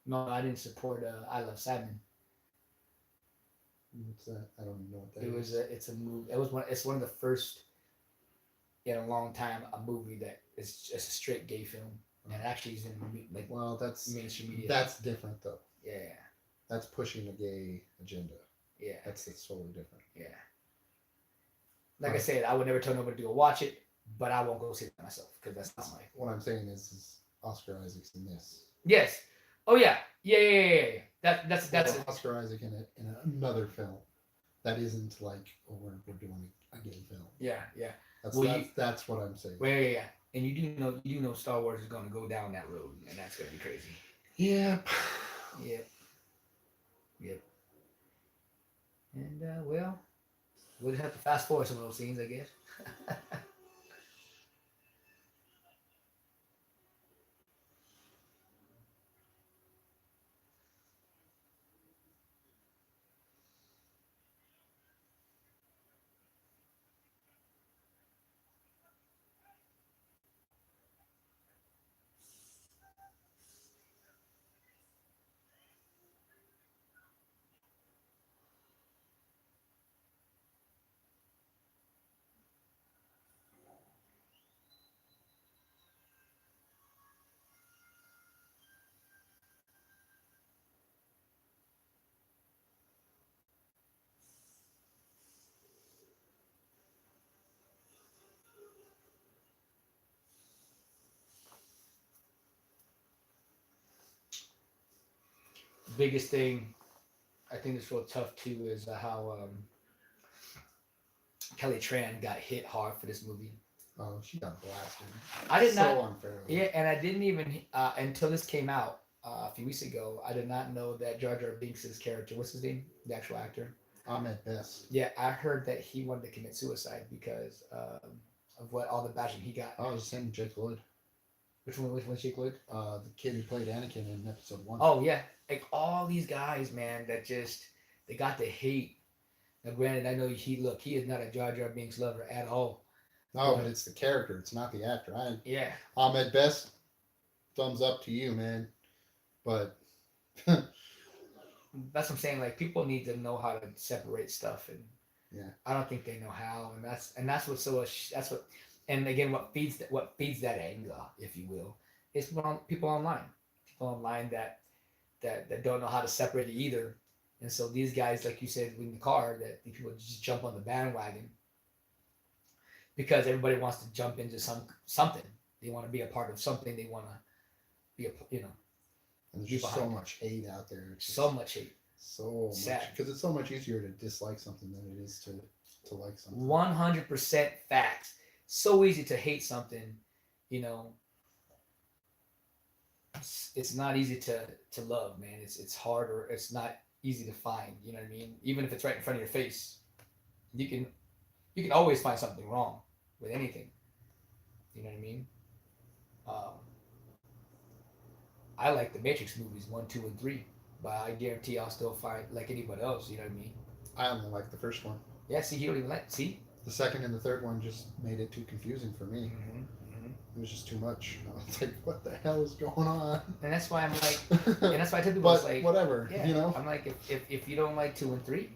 no, I didn't support. I Love Simon. what's that? I don't even know what that It is. was it's a movie. It's one of the first in a long time a movie that is just a straight gay film, and actually is in like Well, that's mainstream media. that's different though. Yeah. That's pushing a gay agenda. Yeah. That's totally different. Yeah. Like I said, I would never tell nobody to go watch it, but I won't go see it myself because that's not my. What I'm saying is Oscar Isaac's in this. Yes. Oh yeah. Yeah. That's Well, Oscar Isaac in another film that isn't like, oh, we're doing a gay film. Yeah. That's what I'm saying. Well, yeah. And you do know Star Wars is going to go down that road, and that's going to be crazy. Yep. Yep. And well, we'll have to fast forward some of those scenes, I guess. Biggest thing, I think it's real tough too, is how Kelly Tran got hit hard for this movie. Oh, she got blasted. I did so not. Unfairly. Yeah, and I didn't even until this came out a few weeks ago. I did not know that Jar Jar Binks' character, what's his name, the actual actor. Ahmed Best. Yeah, I heard that he wanted to commit suicide because of what all the bashing he got. Oh, it was the same Jake Lloyd. Which one, Jake Lloyd? The kid who played Anakin in episode 1. Oh yeah, like all these guys, man, that just they got the hate. Now, granted, I know he is not a Jar Jar Binks lover at all. No, but it's the character. It's not the actor. Yeah. Ahmed Best, thumbs up to you, man. But that's what I'm saying. Like people need to know how to separate stuff, and yeah, I don't think they know how, and that's what's that's what, and again, what feeds that anger, if you will, is people online that don't know how to separate it either, and so these guys, like you said in the car, that the people just jump on the bandwagon because everybody wants to jump into something. They want to be a part of something. They want to be and there's just so much hate out there. So much hate. So sad. Much, because it's so much easier to dislike something than it is to like something. 100% facts. so easy to hate something, you know. It's not easy to love, man. It's hard, or it's not easy to find. You know what I mean? Even if it's right in front of your face, you can always find something wrong with anything. You know what I mean? Um, I like the Matrix movies 1, 2, and 3, but I guarantee I'll still find like anybody else. You know what I mean? I only like the first one. Yeah. See, he don't even like. See. The second and the third one just made it too confusing for me. It was just too much. I was like, what the hell is going on? And that's why I'm like, and that's why I tell people, it's like, whatever, yeah, you know. I'm like, if you don't like 2 and 3,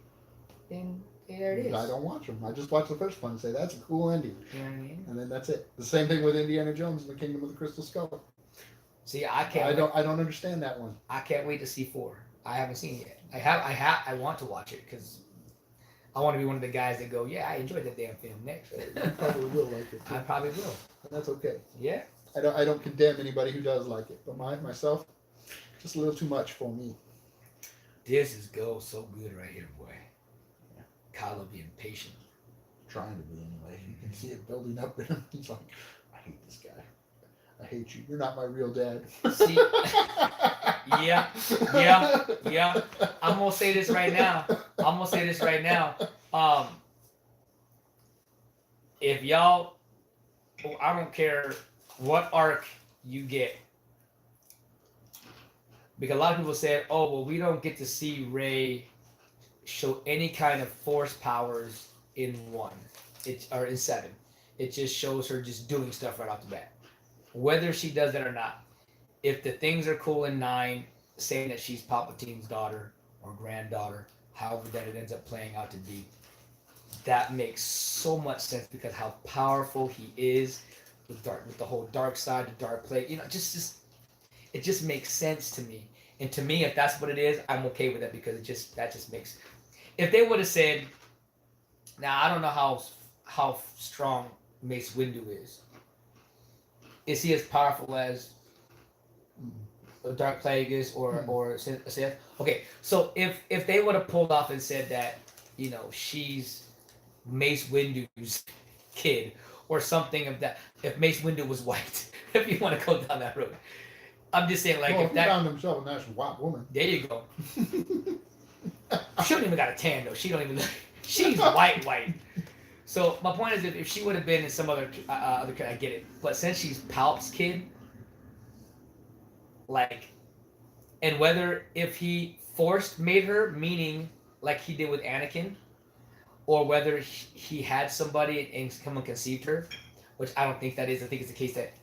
then there it is. I don't watch them. I just watch the first one and say that's a cool ending. You know what I mean? And then that's it. The same thing with Indiana Jones and the Kingdom of the Crystal Skull. See, I can't. I don't understand that one. I can't wait to see 4. I haven't seen it yet. I want to watch it because I want to be one of the guys that go, yeah, I enjoyed that damn film. Next, I probably will like it too. I probably will. And that's okay. Yeah. I don't condemn anybody who does like it, but myself, just a little too much for me. This is go so good right here, boy. Yeah. Kylo being patient. Trying to be anyway. You can see it building up in him. He's like, I hate this guy. I hate you. You're not my real dad. See, yeah. I'm gonna say this right now. If y'all, I don't care what arc you get, because a lot of people said, "Oh, well, we don't get to see Rey show any kind of force powers in 1, or in 7. It just shows her just doing stuff right off the bat." Whether she does that or not, if the things are cool in 9, saying that she's Palpatine's daughter or granddaughter, however that it ends up playing out to be, that makes so much sense because how powerful he is with the whole dark side, the dark play. You know, just it just makes sense to me. And to me, if that's what it is, I'm okay with that because that just makes. If they would have said, now I don't know how strong Mace Windu is. Is he as powerful as a Dark Plagueis or Sith? Okay, so if they would have pulled off and said that, you know, she's Mace Windu's kid or something of that, if Mace Windu was white, if you want to go down that road, I'm just saying, like, well, if that found himself a nice white woman. There you go. She don't even got a tan though. She don't even. She's white. So my point is, if she would have been in some other kid, I get it. But since she's Palp's kid, like, and whether if he forced made her, meaning like he did with Anakin, or whether he had somebody and someone conceived her, which I don't think that is. I think it's the case that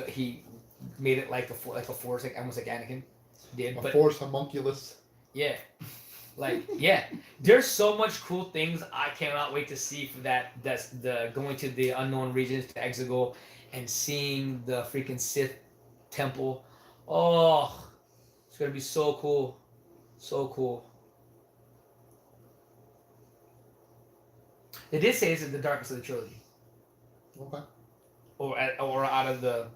he made it like a force, like almost like Anakin did. A force homunculus. Yeah. Like, yeah, there's so much cool things I cannot wait to see for that. That's the going to the unknown regions to Exegol and seeing the freaking Sith temple. Oh, it's gonna be so cool, so cool. They did say this is the darkest of the trilogy. Okay. Or out of the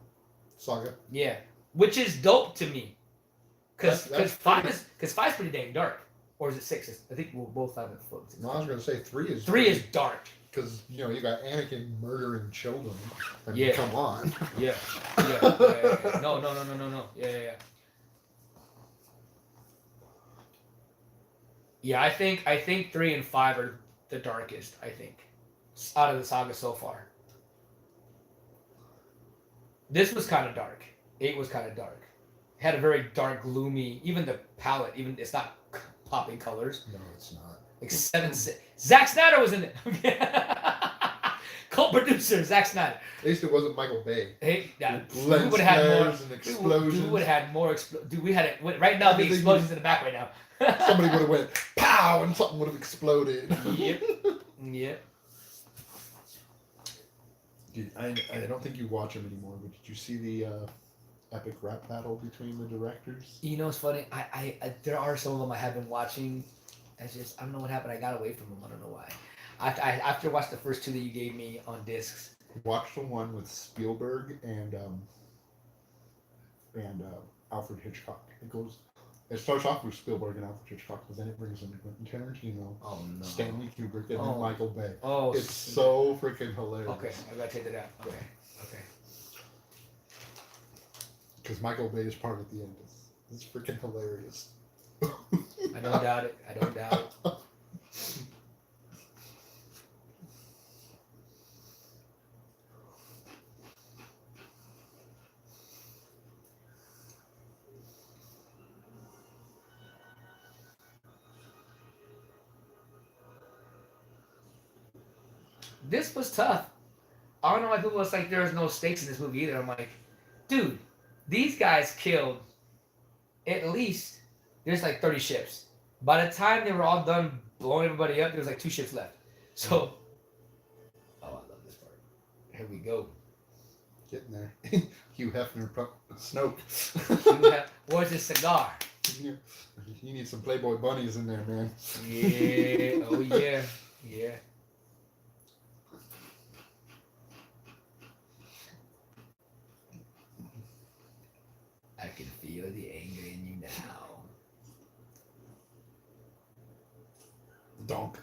saga. Yeah, which is dope to me, because five's pretty dang dark. Or is it 6? I think we'll both have it floating. No, I was going to say 3 is... 3 is dark. Because, you know, you got Anakin murdering children. I mean, yeah. Come on. Yeah. No. Yeah. Yeah, I think 3 and 5 are the darkest, I think, out of the saga so far. This was kind of dark. 8 was kind of dark. It had a very dark, gloomy... Even the palette, it's not... popping colors. No, it's not. Like 7. Zack Snyder was in it. Co-producer Zack Snyder. At least it wasn't Michael Bay. Hey, yeah, we would have had more explosions. We would have had more Dude, we had it right now. The explosions in the back right now. Somebody would have went pow, and something would have exploded. Yep. I don't think you watch them anymore. But did you see the epic rap battle between the directors? You know, it's funny. I there are some of them I have been watching. I don't know what happened. I got away from them. I don't know why. After I watched the first 2 that you gave me on discs. Watch the one with Spielberg and Alfred Hitchcock. It starts off with Spielberg and Alfred Hitchcock, but then it brings in Quentin Tarantino, Oh no. Stanley Kubrick, and then Michael Bay. Oh, it's so freaking hilarious. Okay, I gotta take that out. Okay. Because Michael Bay is part at the end. It's freaking hilarious. I don't doubt it. I don't doubt it. This was tough. I don't know why people was like there's no stakes in this movie either. I'm like, dude, these guys killed at least there's like 30 ships. By the time they were all done blowing everybody up, there was like 2 ships left. So, oh, I love this part. Here we go. Getting there. Hugh Hefner, Snoke. Where's his cigar? You need some Playboy bunnies in there, man. Yeah. Oh yeah. Yeah. I can feel the anger in you now. Donk.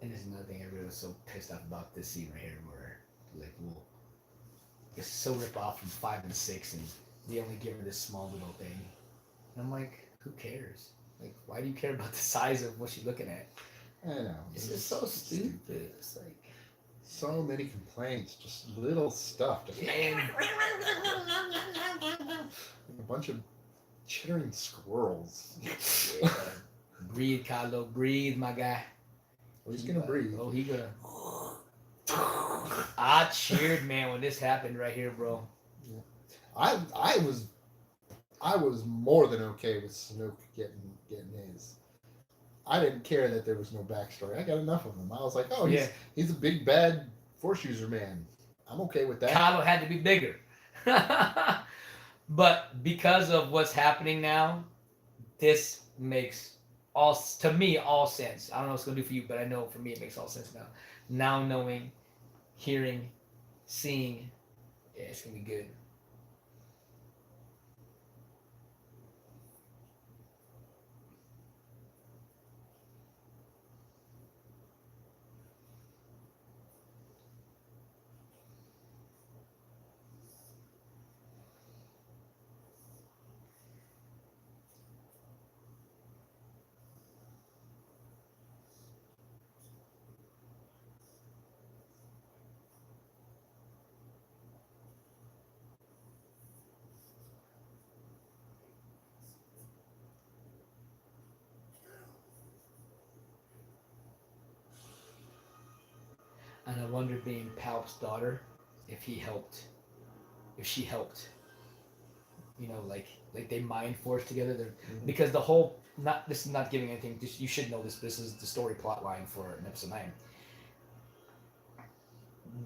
And there's another thing I really was so pissed off about this scene right here where like it's so rip off from 5 and 6 and they only give her this small little thing. And I'm like, who cares? Like, why do you care about the size of what she's looking at? I know. It's just so stupid. It's like so many complaints, just little stuff. Just and a bunch of chittering squirrels. yeah. Breathe, Carlo. Breathe, my guy. Oh, he's gonna breathe. Oh, he gonna. I cheered, man, when this happened right here, bro. Yeah. I was more than okay with Snoke getting his. I didn't care that there was no backstory. I got enough of him. I was like, oh, he's a big bad Force user man. I'm okay with that. Kylo had to be bigger. But because of what's happening now, this makes all sense. I don't know what it's gonna do for you, but I know for me it makes all sense now. Now knowing, hearing, seeing, yeah, it's gonna be good. And I wonder, being Palp's daughter, if she helped, you know, like they mind force together. Because the whole, this is not giving anything. You should know this. This is the story plot line for an episode 9.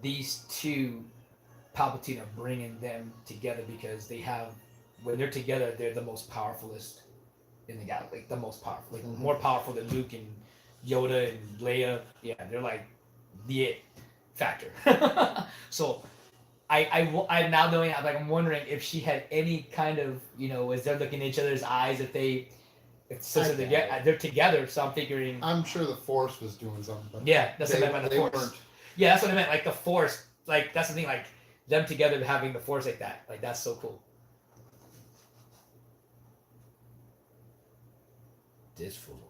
These two, Palpatine are bringing them together because when they're together, they're the most powerfulest in the galaxy, like the most powerful, like more powerful than Luke and Yoda and Leia. Yeah, they're like the it factor. So I'm now knowing, I'm wondering if she had any kind of, you know, as they're looking in each other's eyes, if they're together. So I'm figuring. I'm sure the Force was doing something. But yeah, that's what I meant by the Force. Weren't. Yeah, that's what I meant. Like the Force, like that's the thing. Like them together having the Force like that. Like that's so cool. This fool.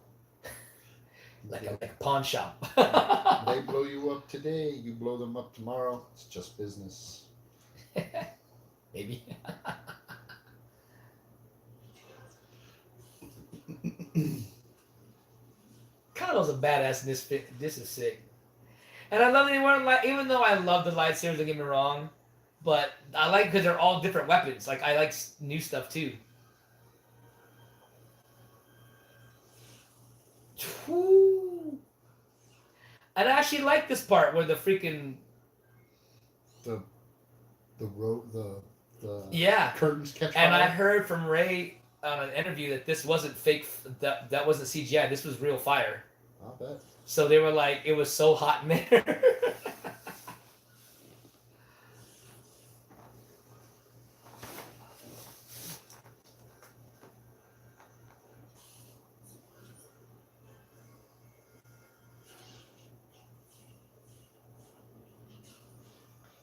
Like a pawn shop. They blow you up today, you blow them up tomorrow. It's just business. Maybe. Kylo's a badass in this fit. This is sick. And I love that they weren't like, even though I love the lightsabers, don't get me wrong, but I like because they're all different weapons. Like I like new stuff too. Woo. And I actually like this part where the freaking the the Yeah. curtains catch And fire. I heard from Ray on an interview that this wasn't fake. That wasn't CGI. This was real fire. I'll bet. So they were like, it was so hot in there.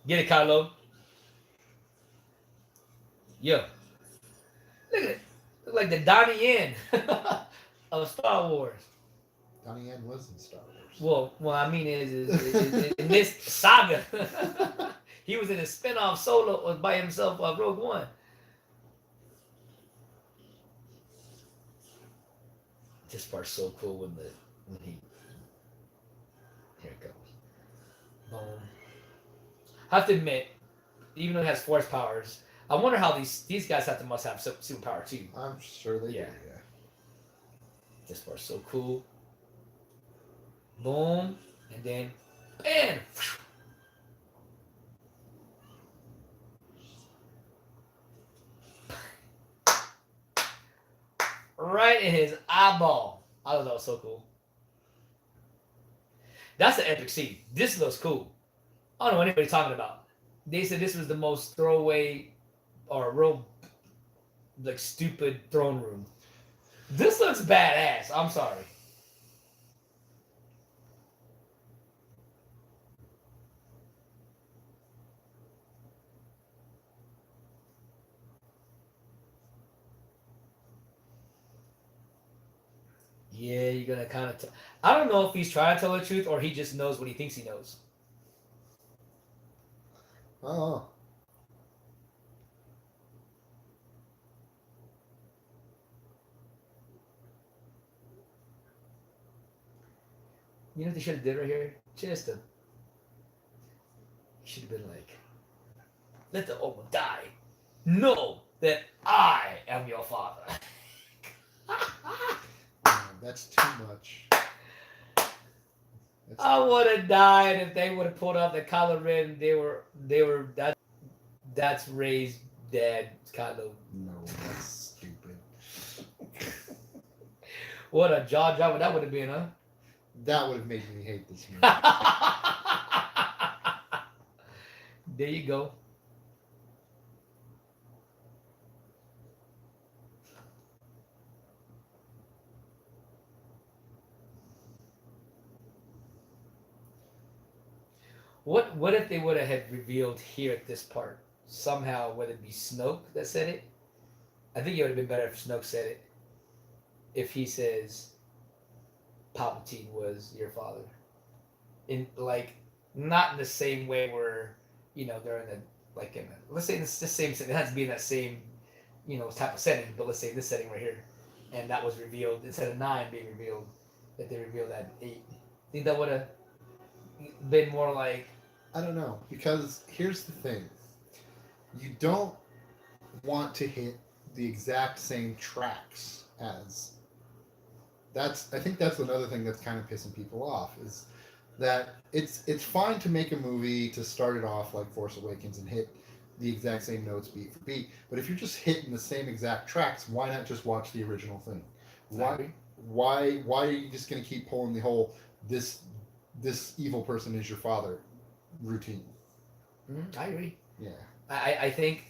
Get it, Kylo. Yo, look at it. Look like the Donnie Yen of Star Wars. Donnie Yen was in Star Wars. Well, I mean, is in this saga, he was in a spin-off solo by himself of Rogue One. This part's so cool when he here it goes. Boom. I have to admit, even though it has force powers, I wonder how these guys must have superpower too. I'm sure they do. Yeah. This part's so cool. Boom, and then bam. Right in his eyeball. I thought that was so cool. That's an epic scene. This looks cool. I don't know what anybody's talking about. They said this was the most throwaway or real like stupid throne room. This looks badass. I'm sorry. Yeah, you're gonna kind of. I don't know if he's trying to tell the truth or he just knows what he thinks he knows. Oh. You know what they should have did right here? Just a. Should have been like, let the old one die. Know that I am your father. That's too much. I would have died if they would have pulled off the Kylo Ren. They were that's Rey's dad, Kylo. No, that's stupid. What a jaw dropper that would have been, huh? That would have made me hate this movie. There you go. What if they would have had revealed here at this part somehow, whether it be Snoke that said it? I think it would have been better if Snoke said it. If he says Palpatine was your father, in like not in the same way where they're in let's say this the same setting. It has to be in that same type of setting, but let's say this setting right here, and that was revealed instead of 9 being revealed, that they revealed at 8. Think that would have been more like. I don't know, because here's the thing. You don't want to hit the exact same tracks as. I think that's another thing that's kind of pissing people off, is that it's fine to make a movie to start it off like Force Awakens and hit the exact same notes beat for beat, but if you're just hitting the same exact tracks, why not just watch the original thing? Why are you just going to keep pulling the whole this evil person is your father routine? I agree. Yeah. I think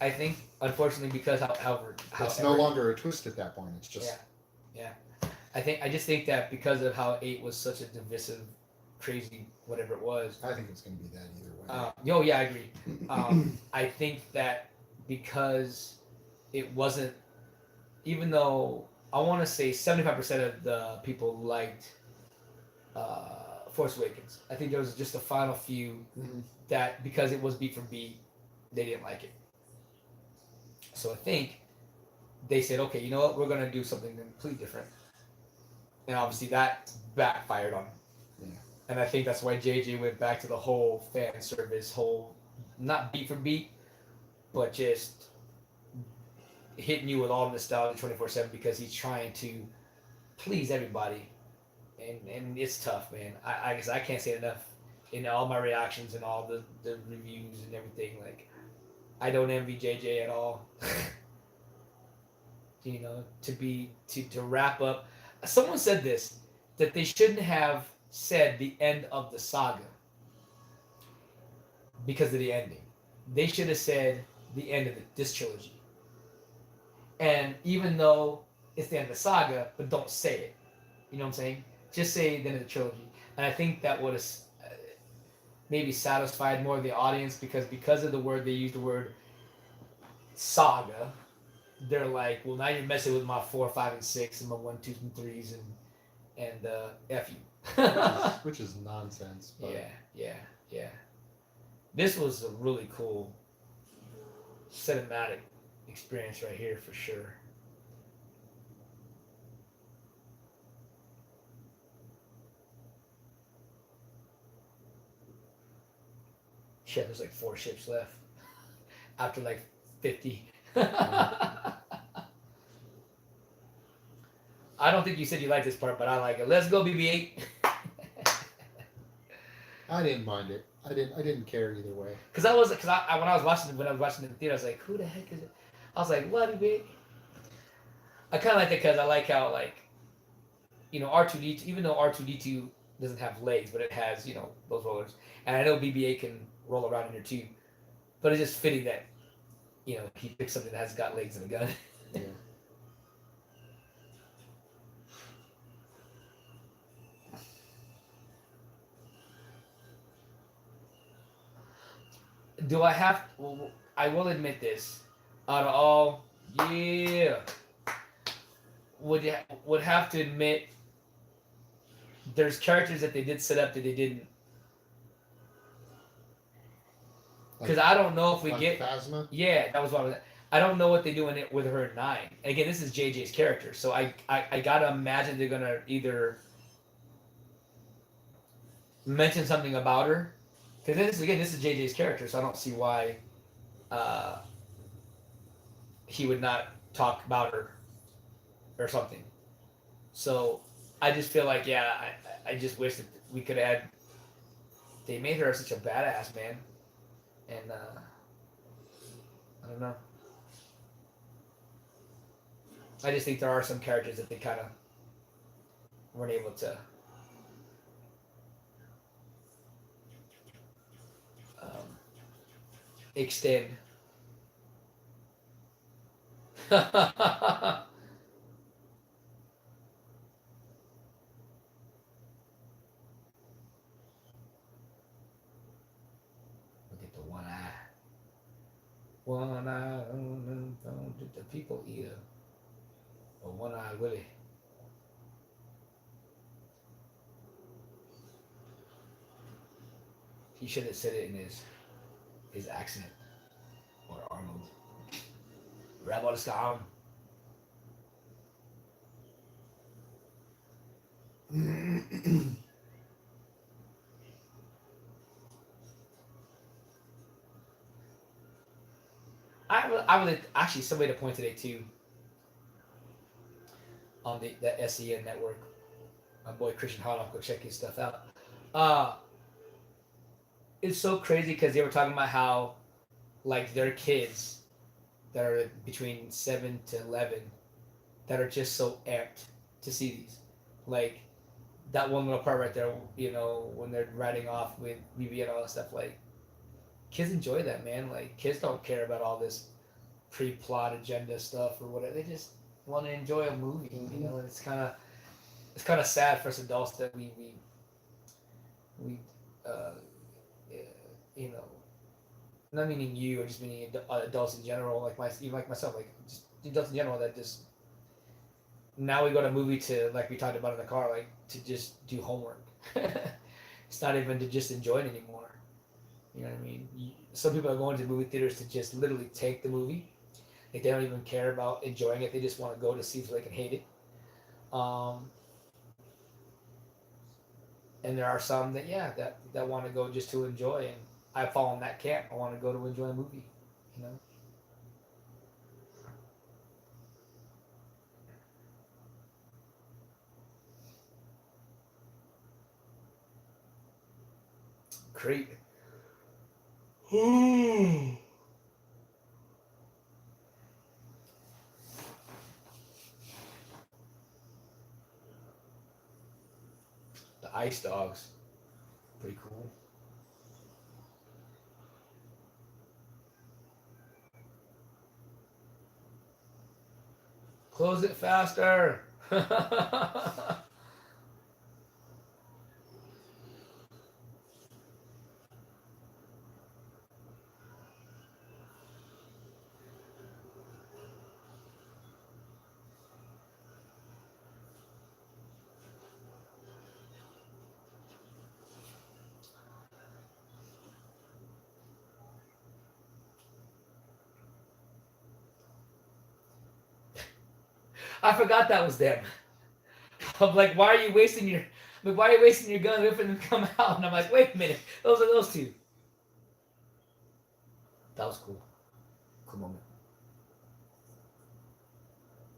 unfortunately because it's no longer a twist at that point. It's just yeah. I just think that because of how 8 was such a divisive, crazy whatever it was. I think it's going to be that either way. Yeah, I agree. I think that because it wasn't, even though I want to say 75% of the people liked Force Awakens. I think there was just a final few that because it was beat for beat, they didn't like it. So I think they said, okay, you know what, we're gonna do something completely different. And obviously that backfired on them. Yeah. And I think that's why JJ went back to the whole fan service, whole not beat for beat, but just hitting you with all nostalgia 24/7 because he's trying to please everybody. And it's tough, man. I guess I can't say enough in all my reactions and all the reviews and everything. Like, I don't envy JJ at all. You know, to wrap up. Someone said this, that they shouldn't have said the end of the saga because of the ending. They should have said the end of this trilogy. And even though it's the end of the saga, but don't say it. You know what I'm saying? Just say the end of the trilogy. And I think that would have maybe satisfied more of the audience because of the word they used the word saga. They're like, well, now you're messing with my 4, 5, and 6, and my 1, 2, and 3s, and f you. which is nonsense. But. Yeah. This was a really cool cinematic experience right here for sure. Shit, there's like 4 ships left after like 50. I don't think you said you liked this part, but I like it. Let's go, BB-8. I didn't mind it. I didn't care either way. Because when I was watching it in the theater, I was like, who the heck is it? I was like, what, BB-8? I kind of like it because I like how, like, you know, R2D2, even though R2D2 doesn't have legs, but it has, you know, those rollers. And I know BB-8 can roll around in there too. But it's just fitting that, you know, he picks something that has got legs and a gun. Yeah. Do I have? Well, I will admit this. Out of all, yeah, would have to admit there's characters that they did set up that they didn't. Because I don't know if we like get. Phasma? Yeah, that was what I was. I don't know what they do in it with her at 9. And again, this is JJ's character, so I gotta imagine they're gonna either mention something about her. Because this is JJ's character, so I don't see why he would not talk about her or something. So I just feel like, yeah, I just wish that we could have had. They made her such a badass, man, and I don't know. I just think there are some characters that they kind of weren't able to extend. Look at the one eye. One eye, the people eater. Or one eye Willie. He should have said it in his accent. Or Arnold. Rabbi the Sky. I would actually somebody to point today too on the SEN network. My boy Christian Harloff, go check his stuff out. It's so crazy because they were talking about how like their kids that are between 7 to 11 that are just so amped to see these. Like that one little part right there, you know, when they're riding off with BB and all that stuff, like kids enjoy that, man. Like kids don't care about all this pre-plot agenda stuff or whatever. They just want to enjoy a movie, you know. And it's kind of sad for us adults that we you know, not meaning you, or just meaning adults in general, like even like myself, like just adults in general that just now we go to a movie to, like we talked about in the car, like to just do homework. It's not even to just enjoy it anymore. You know what I mean? Some people are going to movie theaters to just literally take the movie. Like they don't even care about enjoying it. They just want to go to see if they can hate it. And there are some that that want to go just to enjoy, and I fall in that camp. I want to go to enjoy a movie, you know. Great. ice dogs. Pretty cool. Close it faster. I forgot that was them. I'm like, why are you wasting your gun waiting for them to come out? And I'm like, wait a minute, those are those two. That was cool. Cool moment.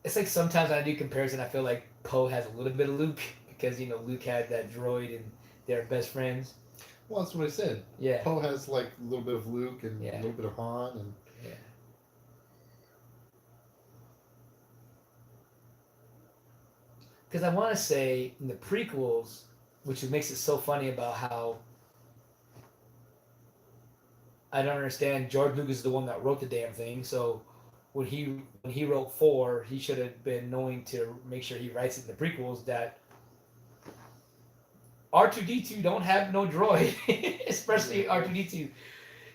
It's like sometimes when I do comparison, I feel like Poe has a little bit of Luke because Luke had that droid and they're best friends. Well, that's what I said. Yeah. Poe has like a little bit of Luke and Yeah. a little bit of Han and. Yeah. Because I want to say in the prequels, which makes it so funny about how I don't understand. George Lucas is the one that wrote the damn thing, so when he wrote 4, he should have been knowing to make sure he writes it in the prequels that R2D2 don't have no droid, especially R2D2.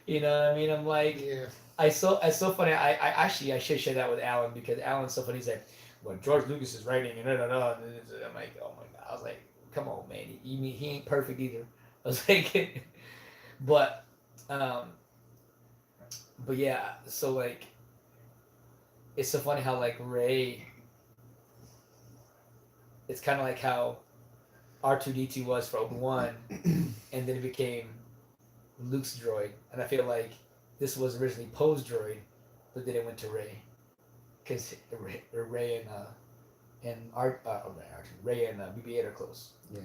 You know what I mean? I'm like, yeah. It's so funny. I should share that with Alan because Alan's so funny. He's like, well, George Lucas is writing and I'm like, oh my god. I was like, come on, man. He ain't perfect either. I was like, but yeah. So like, it's so funny how like Rey. It's kind of like how R2D2 was for Obi-Wan, and then it became Luke's droid, and I feel like this was originally Poe's droid, but then it went to Rey, because Rey and BB-8 are close. Yeah.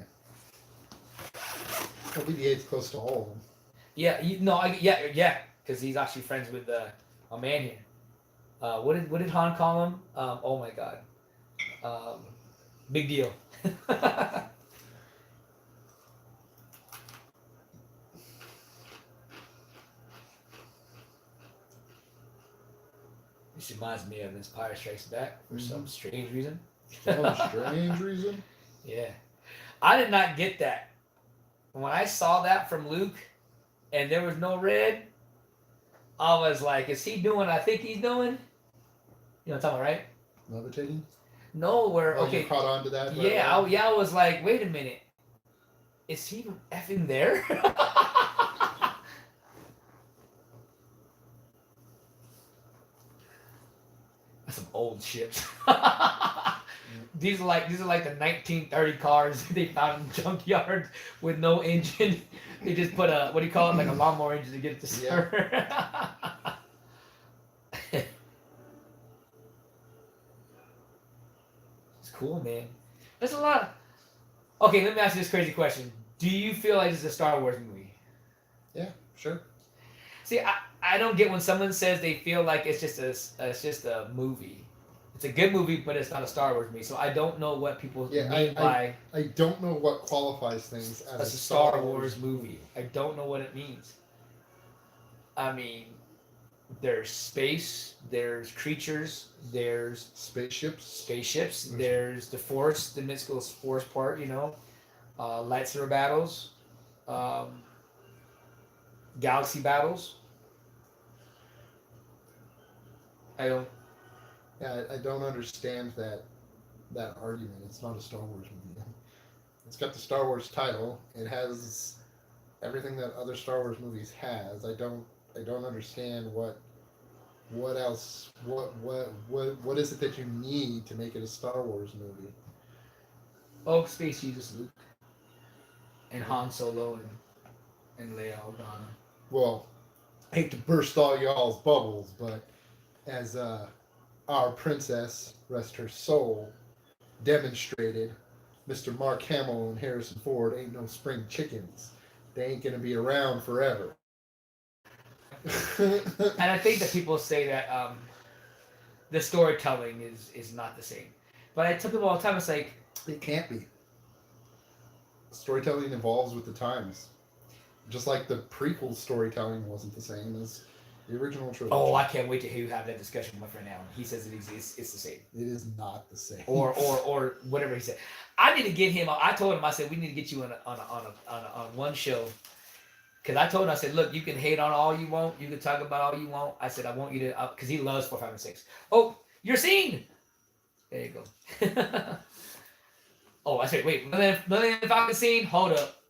Well, BB-8's close to all of them. Yeah, because he's actually friends with a man here. What did Han call him? Oh my god. Big deal. This reminds me of Empire Strikes Back for some strange reason. Strange reason? Yeah. I did not get that. When I saw that from Luke and there was no red, I was like, is he doing what I think he's doing? You know what I'm talking about, right? Levitating? No, okay. You caught on to that? Yeah, I was like, wait a minute. Is he effing there? Some old ships. These are like the 1930 cars they found in junkyards with no engine. They just put a what do you call it, like a lawnmower engine to get it to start. Yeah. It's cool, man. There's a lot. Okay, let me ask you this crazy question. Do you feel like this is a Star Wars movie? Yeah, sure. See, I don't get when someone says they feel like it's just a movie. It's a good movie, but it's not a Star Wars movie. So I don't know what people mean by. I don't know what qualifies things as a Star Wars movie. I don't know what it means. I mean, there's space, there's creatures, there's spaceships. There's the Force, the mystical Force part. Lightsaber battles, galaxy battles. I don't understand that argument. It's not a Star Wars movie. It's got the Star Wars title. It has everything that other Star Wars movies has. I don't understand what else what is it that you need to make it a Star Wars movie? Oh, Space Jesus, Luke, and Han Solo and Leia Organa. Well, I hate to burst all y'all's bubbles, but as our princess, rest her soul, demonstrated, Mr. Mark Hamill and Harrison Ford ain't no spring chickens. They ain't gonna be around forever. And I think that people say that the storytelling is not the same. But I tell people all the time, it's like it can't be. storytelling evolves with the times. Just like the prequel storytelling wasn't the same as the original trilogy. Oh, I can't wait to hear you have that discussion with my friend Alan. He says it's the same. It is not the same. Or whatever he said. I need to get him. I told him. I said we need to get you on one show. Because I told him, I said, look, you can hate on all you want. You can talk about all you want. I said, I want you to, because he loves 4, 5, and 6. Oh, you're seen. There you go. Oh, I said, wait, Million Falcon scene? Hold up.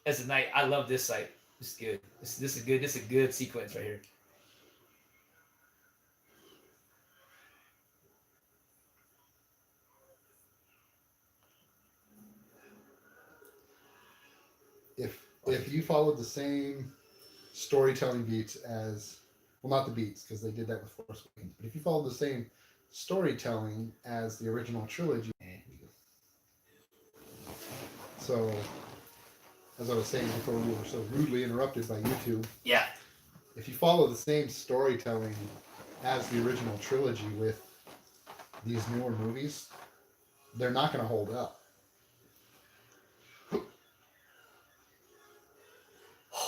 That's a night. I love this site. This is good. This is good. This is a good sequence right here. If you followed the same storytelling beats as, well, not the beats because they did that with Force Awakens, but if you followed the same storytelling as the original trilogy, so as I was saying before we were so rudely interrupted by YouTube, yeah, if you follow the same storytelling as the original trilogy with these newer movies, they're not going to hold up.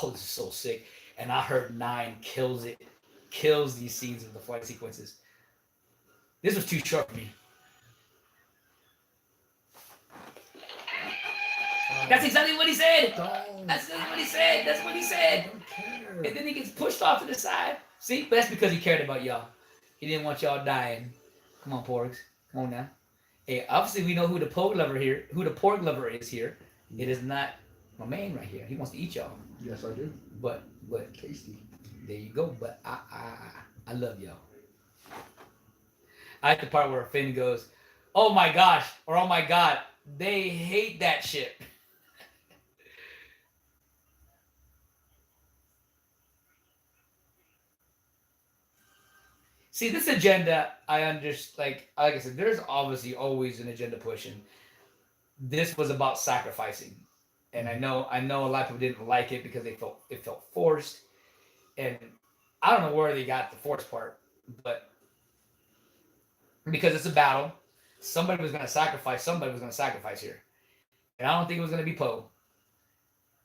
Oh, this is so sick. And I heard 9 kills these scenes of the flight sequences. This was too short for me. That's exactly what he said. That's exactly what he said. That's what he said. And then he gets pushed off to the side. See, but that's because he cared about y'all. He didn't want y'all dying. Come on, porgs. Come on now. Hey, obviously we know who the porg lover here, who the porg lover is here. It is not my man right here. He wants to eat y'all. Yes, I do. But Tasty. there you go. But I love y'all. I like the part where Finn goes, "Oh my gosh," or "Oh my god," they hate that shit. See, this agenda, I understand. Like I said, there's obviously always an agenda pushing. This was about sacrificing, and I know a lot of people didn't like it because it felt forced, and I don't know where they got the forced part, but because it's a battle, somebody was going to sacrifice. Somebody was going to sacrifice here, and I don't think it was going to be Poe.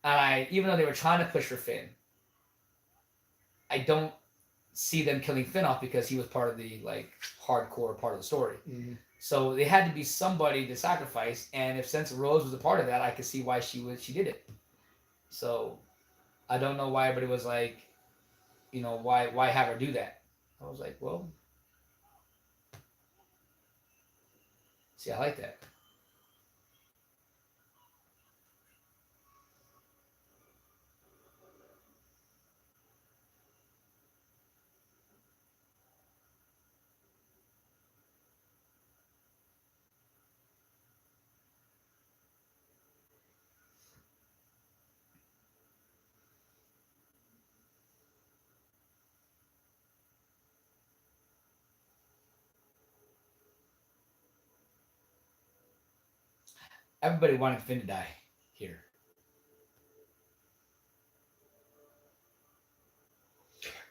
And even though they were trying to push for Finn, I don't see them killing Finn off because he was part of the hardcore part of the story. Mm-hmm. So they had to be somebody to sacrifice, and if since Rose was a part of that, I could see why she did it. So I don't know why everybody was like, why have her do that? I was like, well, see, I like that. Everybody wanted Finn to die here.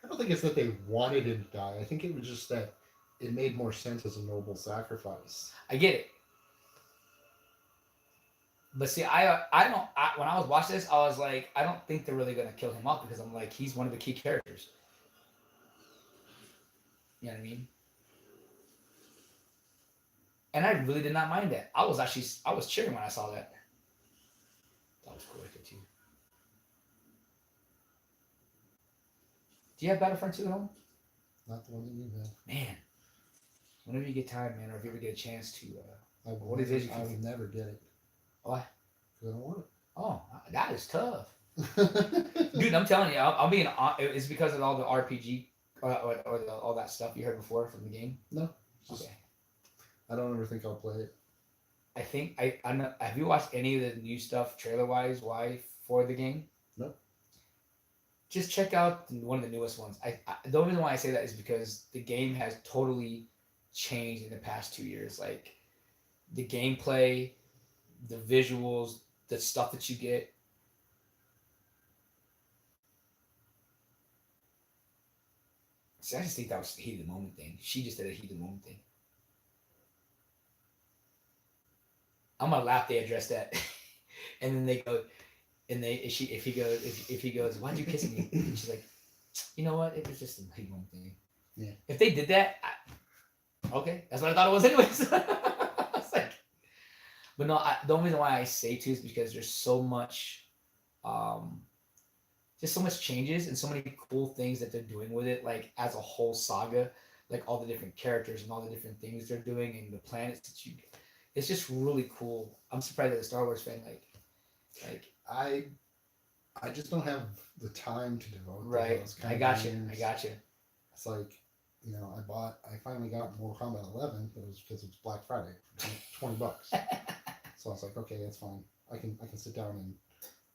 I don't think it's that they wanted him to die. I think it was just that it made more sense as a noble sacrifice. I get it. But see, when I was watching this, I was like, I don't think they're really going to kill him off because I'm like, he's one of the key characters. You know what I mean? And I really did not mind that. I was cheering when I saw that. That was cool too. Do you have Battlefront 2 at home? Not the one that you have. Man, whenever you get time, man, or if you ever get a chance to, I would never get it. Why? Because I don't want it. Oh, that is tough. Dude, I'm telling you, I'll be it's because of all the RPG all that stuff you heard before from the game? No. Okay. I don't ever think I'll play it. I think I'm not, have you watched any of the new stuff trailer wise for the game? No. Just check out one of the newest ones. The only reason why I say that is because the game has totally changed in the past 2 years. Like the gameplay, the visuals, the stuff that you get. See, I just think that was a heat of the moment thing. She just did a heat of the moment thing. I'm gonna laugh they addressed that. And then they go, and if he goes, why'd you kiss me? And she's like, you know what? It was just a honeymoon thing. Yeah. If they did that, okay, that's what I thought it was anyways. It's like, but no, the only reason why I say too is because there's so much, just so much changes and so many cool things that they're doing with it, like as a whole saga, like all the different characters and all the different things they're doing and the planets that you. It's just really cool. I'm surprised that a Star Wars fan like. I just don't have the time to devote to Right. those kind I of got you. games. I got you. It's like, I finally got Mortal Kombat 11, but it was because it was Black Friday, for $20. So I was like, okay, that's fine. I can sit down and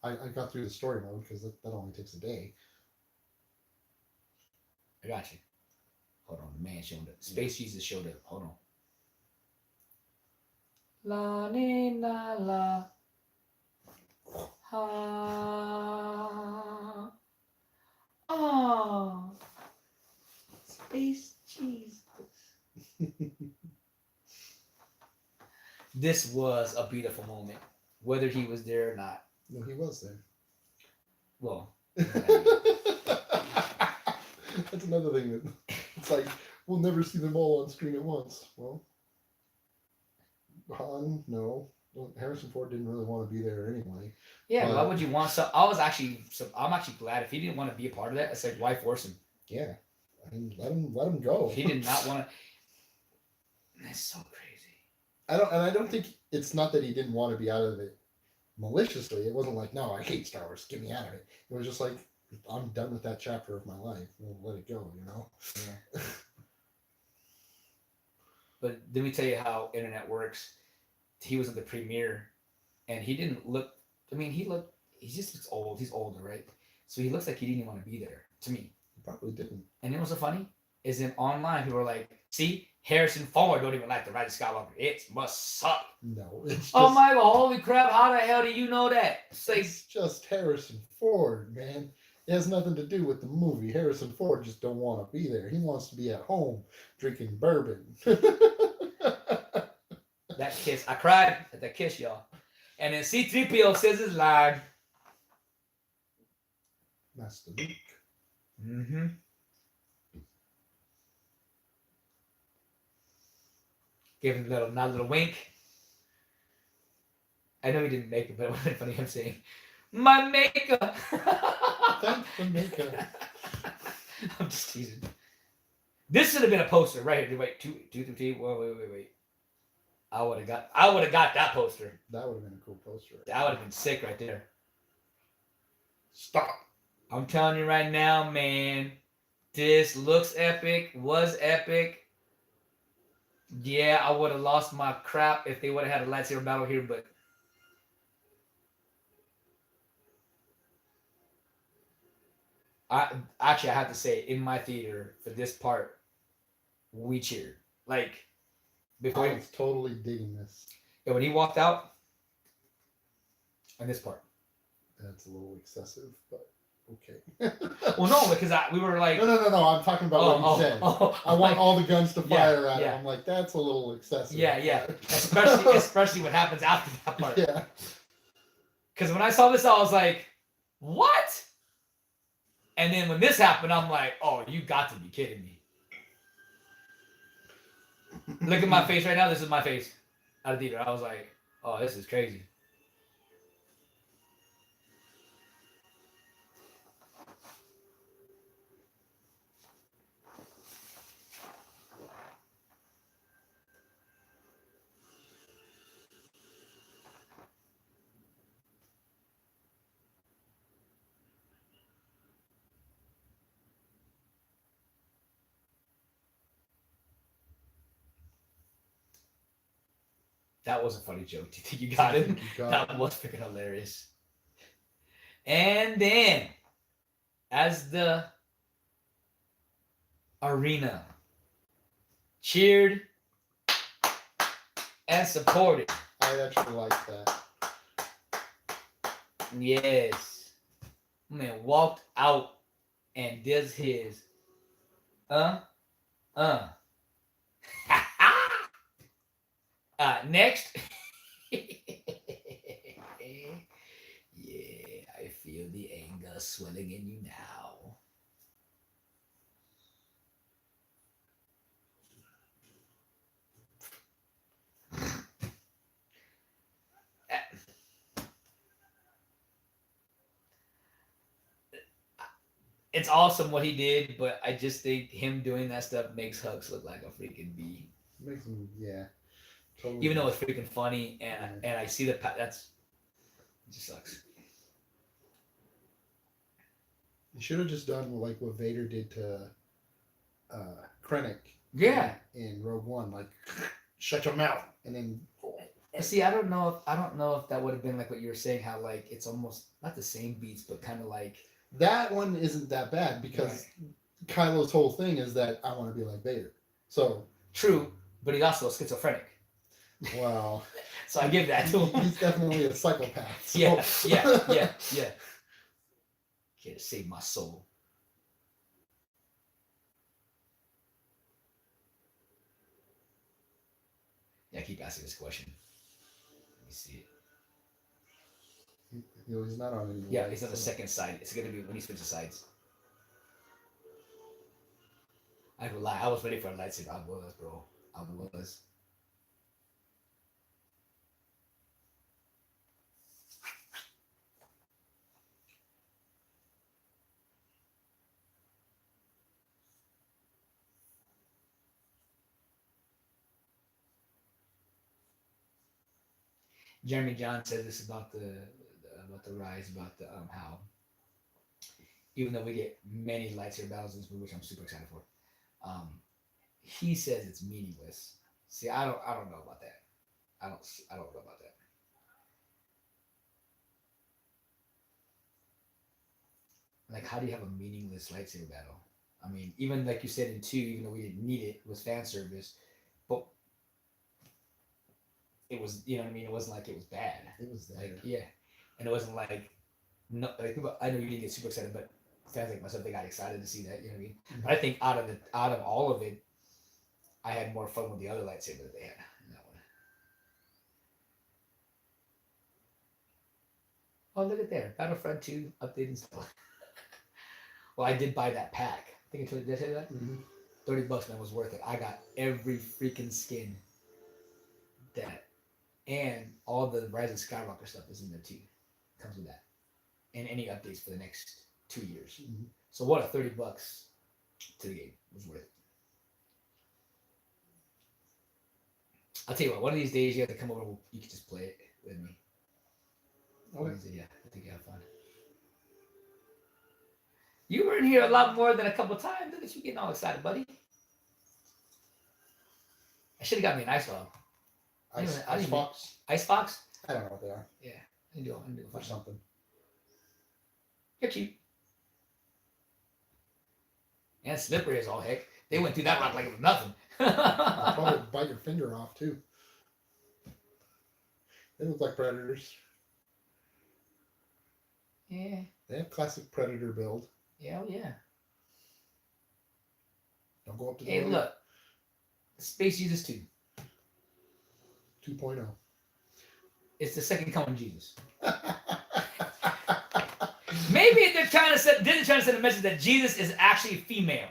I got through the story mode because that only takes a day. I got you. Hold on, the man showed up. Space Jesus showed up. Hold on. La ni la la. Ha. Oh. Space Jesus. This was a beautiful moment, whether he was there or not. No, he was there. Well, that's another thing that it's like we'll never see them all on screen at once. Well, Han, no. Well, Harrison Ford didn't really want to be there anyway. Yeah, why would you want so? I'm actually glad if he didn't want to be a part of that. It's like, why force him? Yeah, I mean, let him go. He did not want to. That's so crazy. I don't think it's not that he didn't want to be out of it maliciously. It wasn't like, no, I hate Star Wars, get me out of it. It was just like, I'm done with that chapter of my life. We'll let it go, Yeah. But let me tell you how internet works. He was at the premiere, and he didn't look. I mean, he just looks old. He's older, right? So he looks like he didn't even want to be there. To me, he probably didn't. And you know what's so funny? Is in online people are like, see, Harrison Ford don't even like the Rise of Skywalker. It must suck. No, it's just, oh my god, holy crap! How the hell do you know that? It's just Harrison Ford, man. It has nothing to do with the movie. Harrison Ford just don't want to be there. He wants to be at home drinking bourbon. That kiss, I cried at that kiss, y'all. And then C-3PO says his line. Master Luke. Mm-hmm. Gave him a little wink. I know he didn't make it, but it would have been funny him saying, "My maker." Thanks for maker. I'm just teasing. This should have been a poster right here. Wait, two, three. Wait. I would have got that poster. That would have been a cool poster. That would have been sick right there. Stop. I'm telling you right now, man. This looks epic. Was epic. Yeah, I would have lost my crap if they would have had a lightsaber battle here, but I have to say, in my theater for this part, we cheered. Like before I was totally digging this. Yeah, when he walked out, and this part. That's a little excessive, but okay. Well, no, because we were like, no. I'm talking about what you said. I want all the guns to fire at him. I'm like, that's a little excessive. Yeah. Especially what happens after that part. Yeah. Because when I saw this, I was like, what? And then when this happened, I'm like, oh, you got to be kidding me. Look at my face right now. This is my face out of theater. I was like, oh, this is crazy. That was a funny joke. Do you think you got it? That was freaking hilarious. And then, as the arena cheered and supported. I actually like that. Yes. Man walked out and does his next. a swelling in you now. It's awesome what he did, but I just think him doing that stuff makes Hux look like a freaking bee. Makes him, yeah. Totally. Even though it's freaking funny, and I see the that's it just sucks. You should have just done like what Vader did to Krennic. Yeah. In Rogue One, like shut your mouth, and then. See, I don't know if that would have been like what you were saying, how like it's almost not the same beats, but kind of like that one isn't that bad because Kylo's whole thing is that I want to be like Vader. So true, but he's also schizophrenic. Well, so I give that to him. He's definitely a psychopath. So. Yeah. Here to save my soul. Yeah, keep asking this question. Let me see it. He's not on any. Yeah, he's on the second side. It's gonna be when he switches sides. I could lie. I was ready for a lightsaber. I was, bro. I was. Jeremy John says this about the rise, about the how even though we get many lightsaber battles in this movie, which I'm super excited for, he says it's meaningless. See, I don't know about that. I don't know about that. Like, how do you have a meaningless lightsaber battle? I mean, even like you said in 2, even though we didn't need it, it was fan service, but it was, you know what I mean? It wasn't like it was bad. It was there. Like, yeah. And it wasn't like, no, like people, I know you didn't get super excited, but fans like myself, they got excited to see that, you know what I mean? Mm-hmm. But I think out of all of it, I had more fun with the other lightsaber that they had in that one. Oh, look at there. Battlefront 2 updated stuff. Well, I did buy that pack. I think did I tell you that? Mm-hmm. $30, man, was worth it. I got every freaking skin that, and all the Rise of Skywalker stuff is in there too. Comes with that, and any updates for the next 2 years. Mm-hmm. So what, a $30 to the game was worth it. I'll tell you what. One of these days you have to come over. You can just play it with me. Okay. Yeah, I think you have fun. You were in here a lot more than a couple times. Look at you getting all excited, buddy. I should have got me an ice log. Ice Fox? Ice Fox? I don't know what they are. Yeah, I do for something. You're cheap. And slippery as all heck. They went through that rock like it was nothing. I'll probably bite your finger off too. They look like predators. Yeah. They have classic predator build. Yeah, yeah. Don't go up to the Hey, look. Space Jesus 2. 2.0. It's the second coming of Jesus. Maybe they're trying to send a message that Jesus is actually female.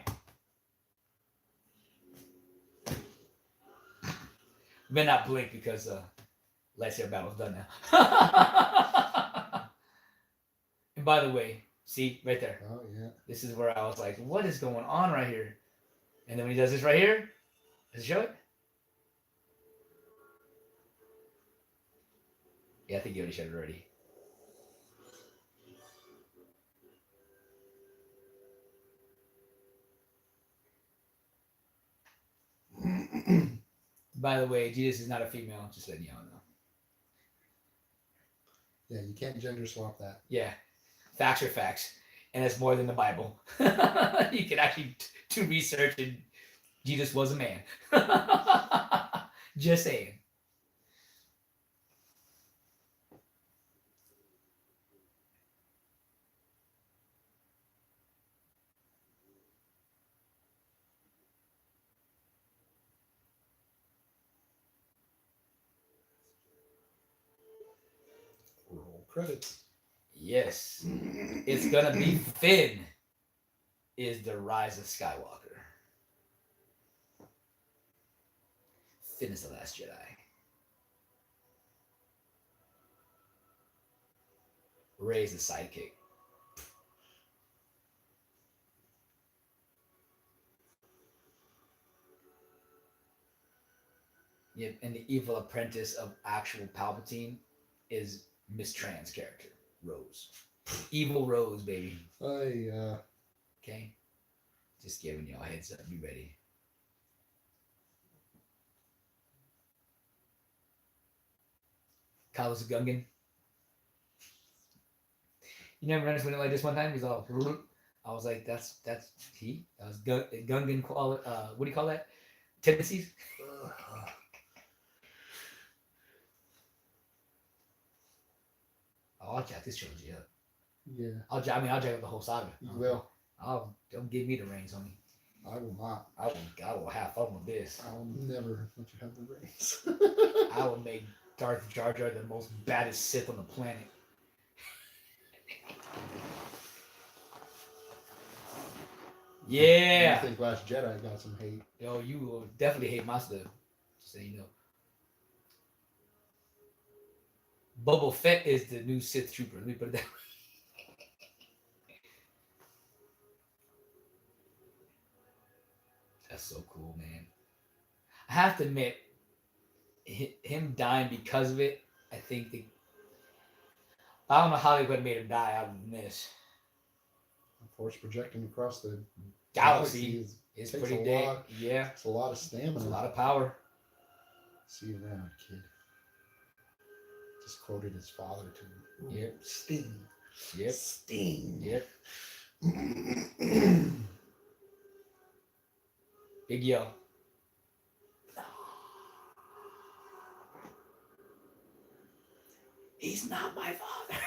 Better not blink because lightsaber battle's done now. And by the way, see right there. Oh yeah. This is where I was like, what is going on right here? And then when he does this right here, does it show it? Yeah, I think you already showed it already. By the way, Jesus is not a female, just letting y'all know. Yeah, you can't gender swap that. Yeah, facts are facts. And it's more than the Bible. You can actually do research and Jesus was a man. Just saying. Roll credits. Yes. It's gonna be Finn is the Rise of Skywalker. Finn is the Last Jedi. Rey's the sidekick. Yep, and the evil apprentice of actual Palpatine is Miss Tran's character, Rose. Evil Rose, baby. Okay? Just giving y'all a heads up. Be ready. Kylo's a Gungan. You never noticed when it like this one time? He's all, I was like, that's he. That was Gungan quality. What do you call that? Tendencies. Oh, I'll jack this trilogy up. Yeah. I'll jack up the whole saga. You will. Don't give me the reins, homie. I will not. I will have fun with this. I will never let you have the reins. I will make Darth Jar Jar the most baddest Sith on the planet. Yeah. I think Last Jedi got some hate. Yo, you will definitely hate my stuff. Just so you know. Boba Fett is the new Sith trooper. Let me put it that way. That's so cool, man. I have to admit, him dying because of it, I think I don't know how they would have made him die out of this. Force projecting across the galaxy is pretty dang. Yeah. It's a lot of stamina. It's a lot of power. See you around, kid. Just quoted his father to him. Yep. Sting. Yep. Sting. Yep. Big yo. He's not my father.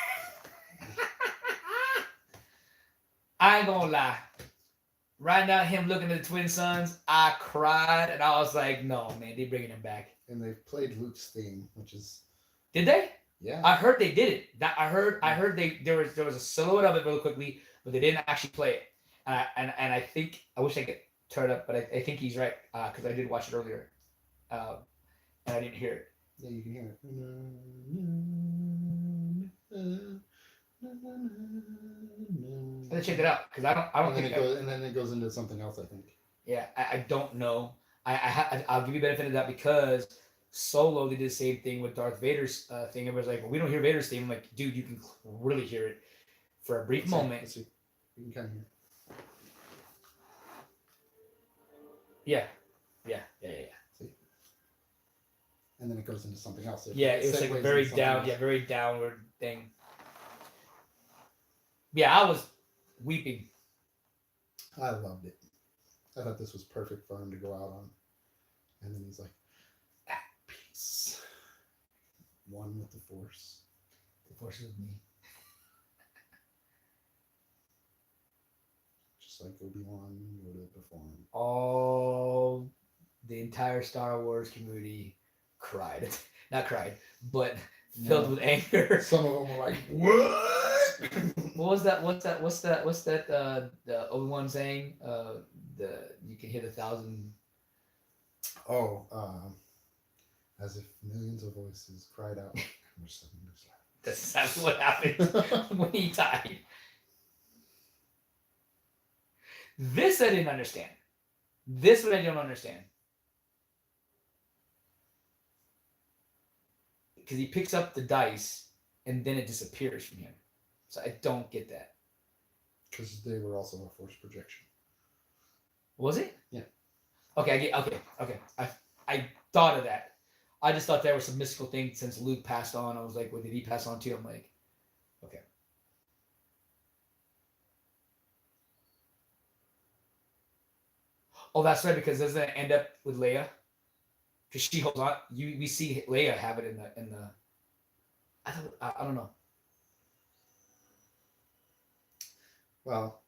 I ain't gonna lie. Right now, him looking at the twin sons, I cried and I was like, no, man, they bringing him back. And they've played Luke's theme, which is. Did they? Yeah. I heard they did it. I heard there was a silhouette of it really quickly, but they didn't actually play it. And I think I wish I could turn it up, but I think he's right because I did watch it earlier, and I didn't hear it. Yeah, you can hear it. I have to check that out because I don't think and then it goes into something else. I think. Yeah, I don't know. I'll give you benefit of that because Solo they did the same thing with Darth Vader's thing. Everybody's like, well, we don't hear Vader's theme. I'm like, dude, you can really hear it for a brief moment. Let's see. You can kind of hear it. Yeah. See? And then it goes into something else. It was like a very very downward thing. Yeah, I was weeping. I loved it. I thought this was perfect for him to go out on. And then he's like, at peace. One with the Force. The Force is with me. Just like Obi-Wan Yoda before him. All the entire Star Wars community cried. Not cried, but filled with anger. Some of them were like, what? What was that? What's that? The Obi-Wan saying? You can hit 1,000. Oh, as if millions of voices cried out. That's exactly what happened when he died. This I didn't understand. This what I don't understand. Because he picks up the dice and then it disappears from him. So I don't get that. Because they were also a Force projection. Was it? Yeah. Okay. I thought of that. I just thought there was some mystical thing since Luke passed on. I was like, well, did he pass on too? I'm like, okay. Oh, that's right, because doesn't it end up with Leia? Because she holds on. We see Leia have it in the. I don't know. Well,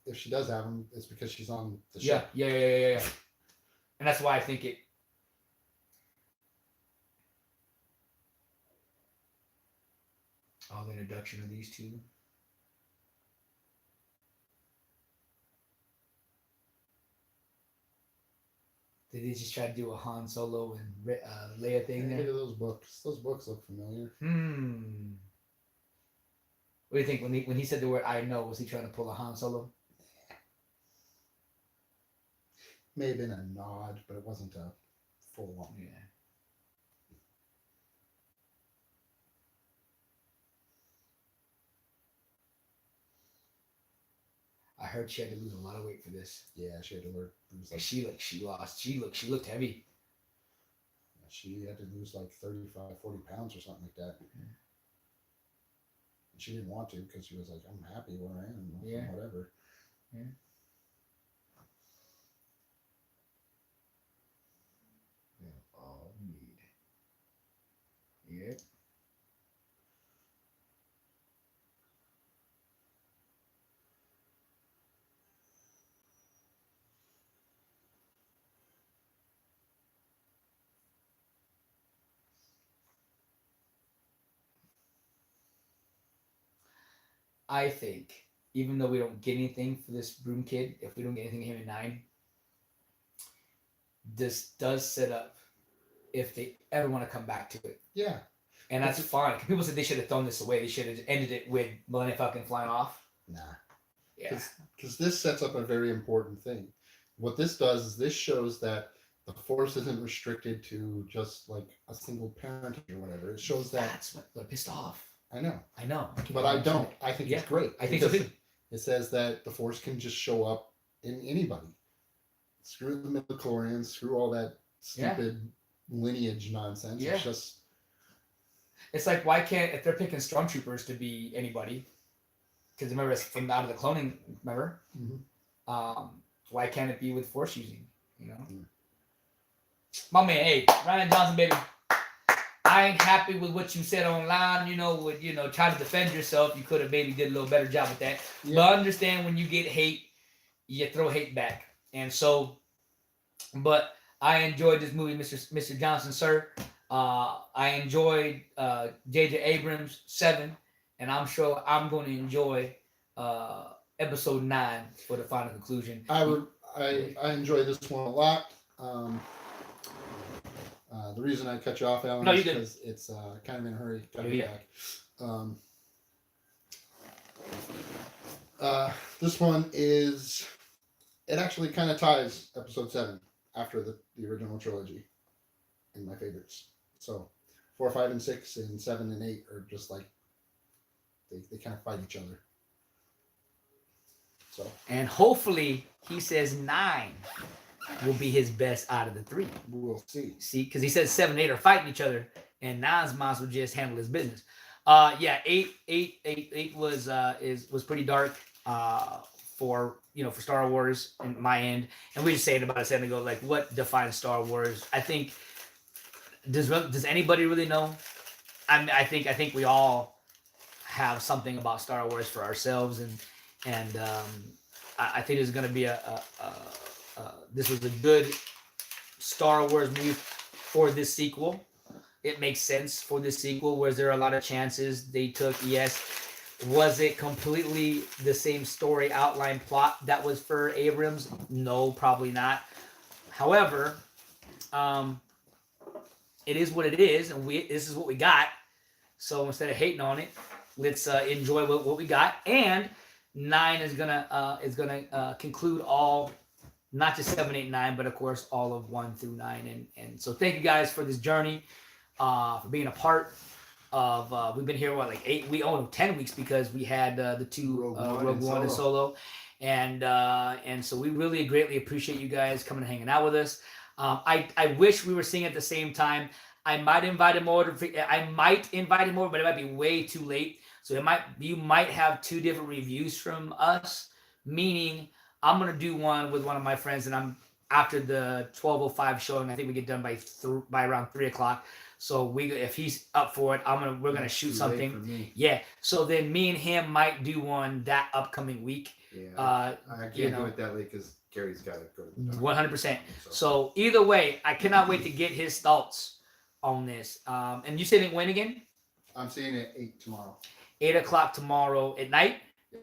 if she does have him, it's because she's on the ship. Yeah. And that's why I think it. Oh, the introduction of these two. Did they just try to do a Han Solo and Leia thing Look there? at those books. Those books look familiar. What do you think when he said the word "I know"? Was he trying to pull a Han Solo? May have been a nod, but it wasn't a full on. Yeah. I heard she had to lose a lot of weight for this. Yeah, she had to lose like She looked heavy. she had to lose like 35, 40 pounds or something like that. Yeah. And she didn't want to because she was like, I'm happy where I am. Yeah. Whatever. Yeah. All we need. Yep. I think, even though we don't get anything for this Broom Kid, if we don't get anything him at 9, this does set up if they ever want to come back to it. Yeah. And that's fine. People said they should have thrown this away. They should have ended it with Millennium Falcon flying off. Nah. Yeah. Because this sets up a very important thing. What this does is this shows that the Force isn't restricted to just like a single parent or whatever. It shows that. That's what they're pissed off. I know. But I don't. I think it's great. I think so too. It says that the Force can just show up in anybody. Screw the midichlorians, screw all that stupid lineage nonsense. Yeah. It's just. It's like, why can't, if they're picking stormtroopers to be anybody, because remember it's from out of the cloning, remember? Mm-hmm. Why can't it be with Force using? You know. Mm. My man, hey, Ryan Johnson, baby. I ain't happy with what you said online. Try to defend yourself. You could have maybe did a little better job with that. Yeah. But understand when you get hate, you throw hate back. And so, but I enjoyed this movie, Mr. Johnson, sir. I enjoyed J.J. Abrams 7, and I'm sure I'm going to enjoy episode 9 for the final conclusion. I enjoy this one a lot. The reason I cut you off, Alan, is because it's kind of in a hurry. Got to back. This one is, it actually kind of ties episode 7 after the original trilogy in my favorites. So 4, 5, and 6, and 7 and 8 are just like, they kind of fight each other. So. And hopefully he says 9 will be his best out of the 3. We'll see. See, because he says 7 and 8 are fighting each other, and 9's moms will just handle his business. 8 was pretty dark for Star Wars in my end, and we just saying about a second ago, like, what defines Star Wars? I think does anybody really know? I think we all have something about Star Wars for ourselves, and I think there's going to be this was a good Star Wars movie for this sequel. It makes sense for this sequel. Was there a lot of chances they took? Yes. Was it completely the same story outline plot that was for Abrams? No, probably not. However, it is what it is, and this is what we got. So instead of hating on it, let's enjoy what we got. And 9 is gonna conclude all. Not just 7, 8, 9, but of course all of 1 through 9. And so thank you guys for this journey, for being a part of. We've been here 10 weeks because we had the 2 Rogue One and Solo, and so we really greatly appreciate you guys coming and hanging out with us. I wish we were seeing at the same time. I might invite him over, but it might be way too late. So you might have 2 different reviews from us, meaning I'm going to do one with one of my friends, and I'm after the 12:05 show, and I think we get done by around 3 o'clock. So if he's up for it, we're going to shoot something. Yeah. So then me and him might do one that upcoming week. Yeah. I can't do it that late because Gary's got to go to the doctor. 100%. So either way, I cannot wait to get his thoughts on this. And you said it when again? I'm seeing it at 8 tomorrow. 8 o'clock tomorrow at night. Yeah.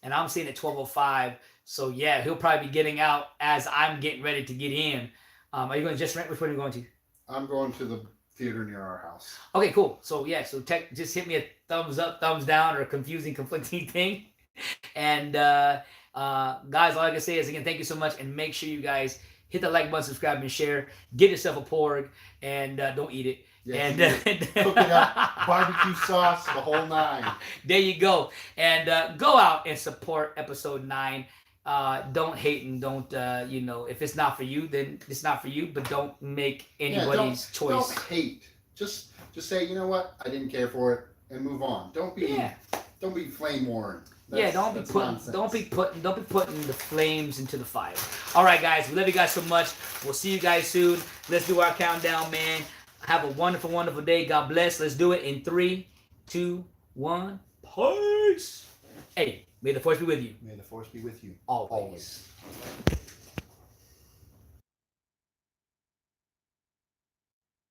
And I'm seeing it 12:05. So yeah, he'll probably be getting out as I'm getting ready to get in. Are you going to just rent? Which one are you going to? I'm going to the theater near our house. Okay, cool. So yeah, so just hit me a thumbs up, thumbs down, or a confusing, conflicting thing. And guys, all I can say is again, thank you so much, and make sure you guys hit the like button, subscribe, and share. Get yourself a porg, and don't eat it. Yes, And cook it up, barbecue sauce, the whole 9. There you go. And go out and support episode 9. Don't hate and don't if it's not for you, then it's not for you. But don't make anybody's choice. Don't hate. Just say, you know what, I didn't care for it, and move on. Don't be flame warring. Don't be putting the flames into the fire. All right, guys, we love you guys so much. We'll see you guys soon. Let's do our countdown, man. Have a wonderful, wonderful day. God bless. Let's do it in 3, 2, 1. Peace. Hey, may the force be with you. May the force be with you. Always.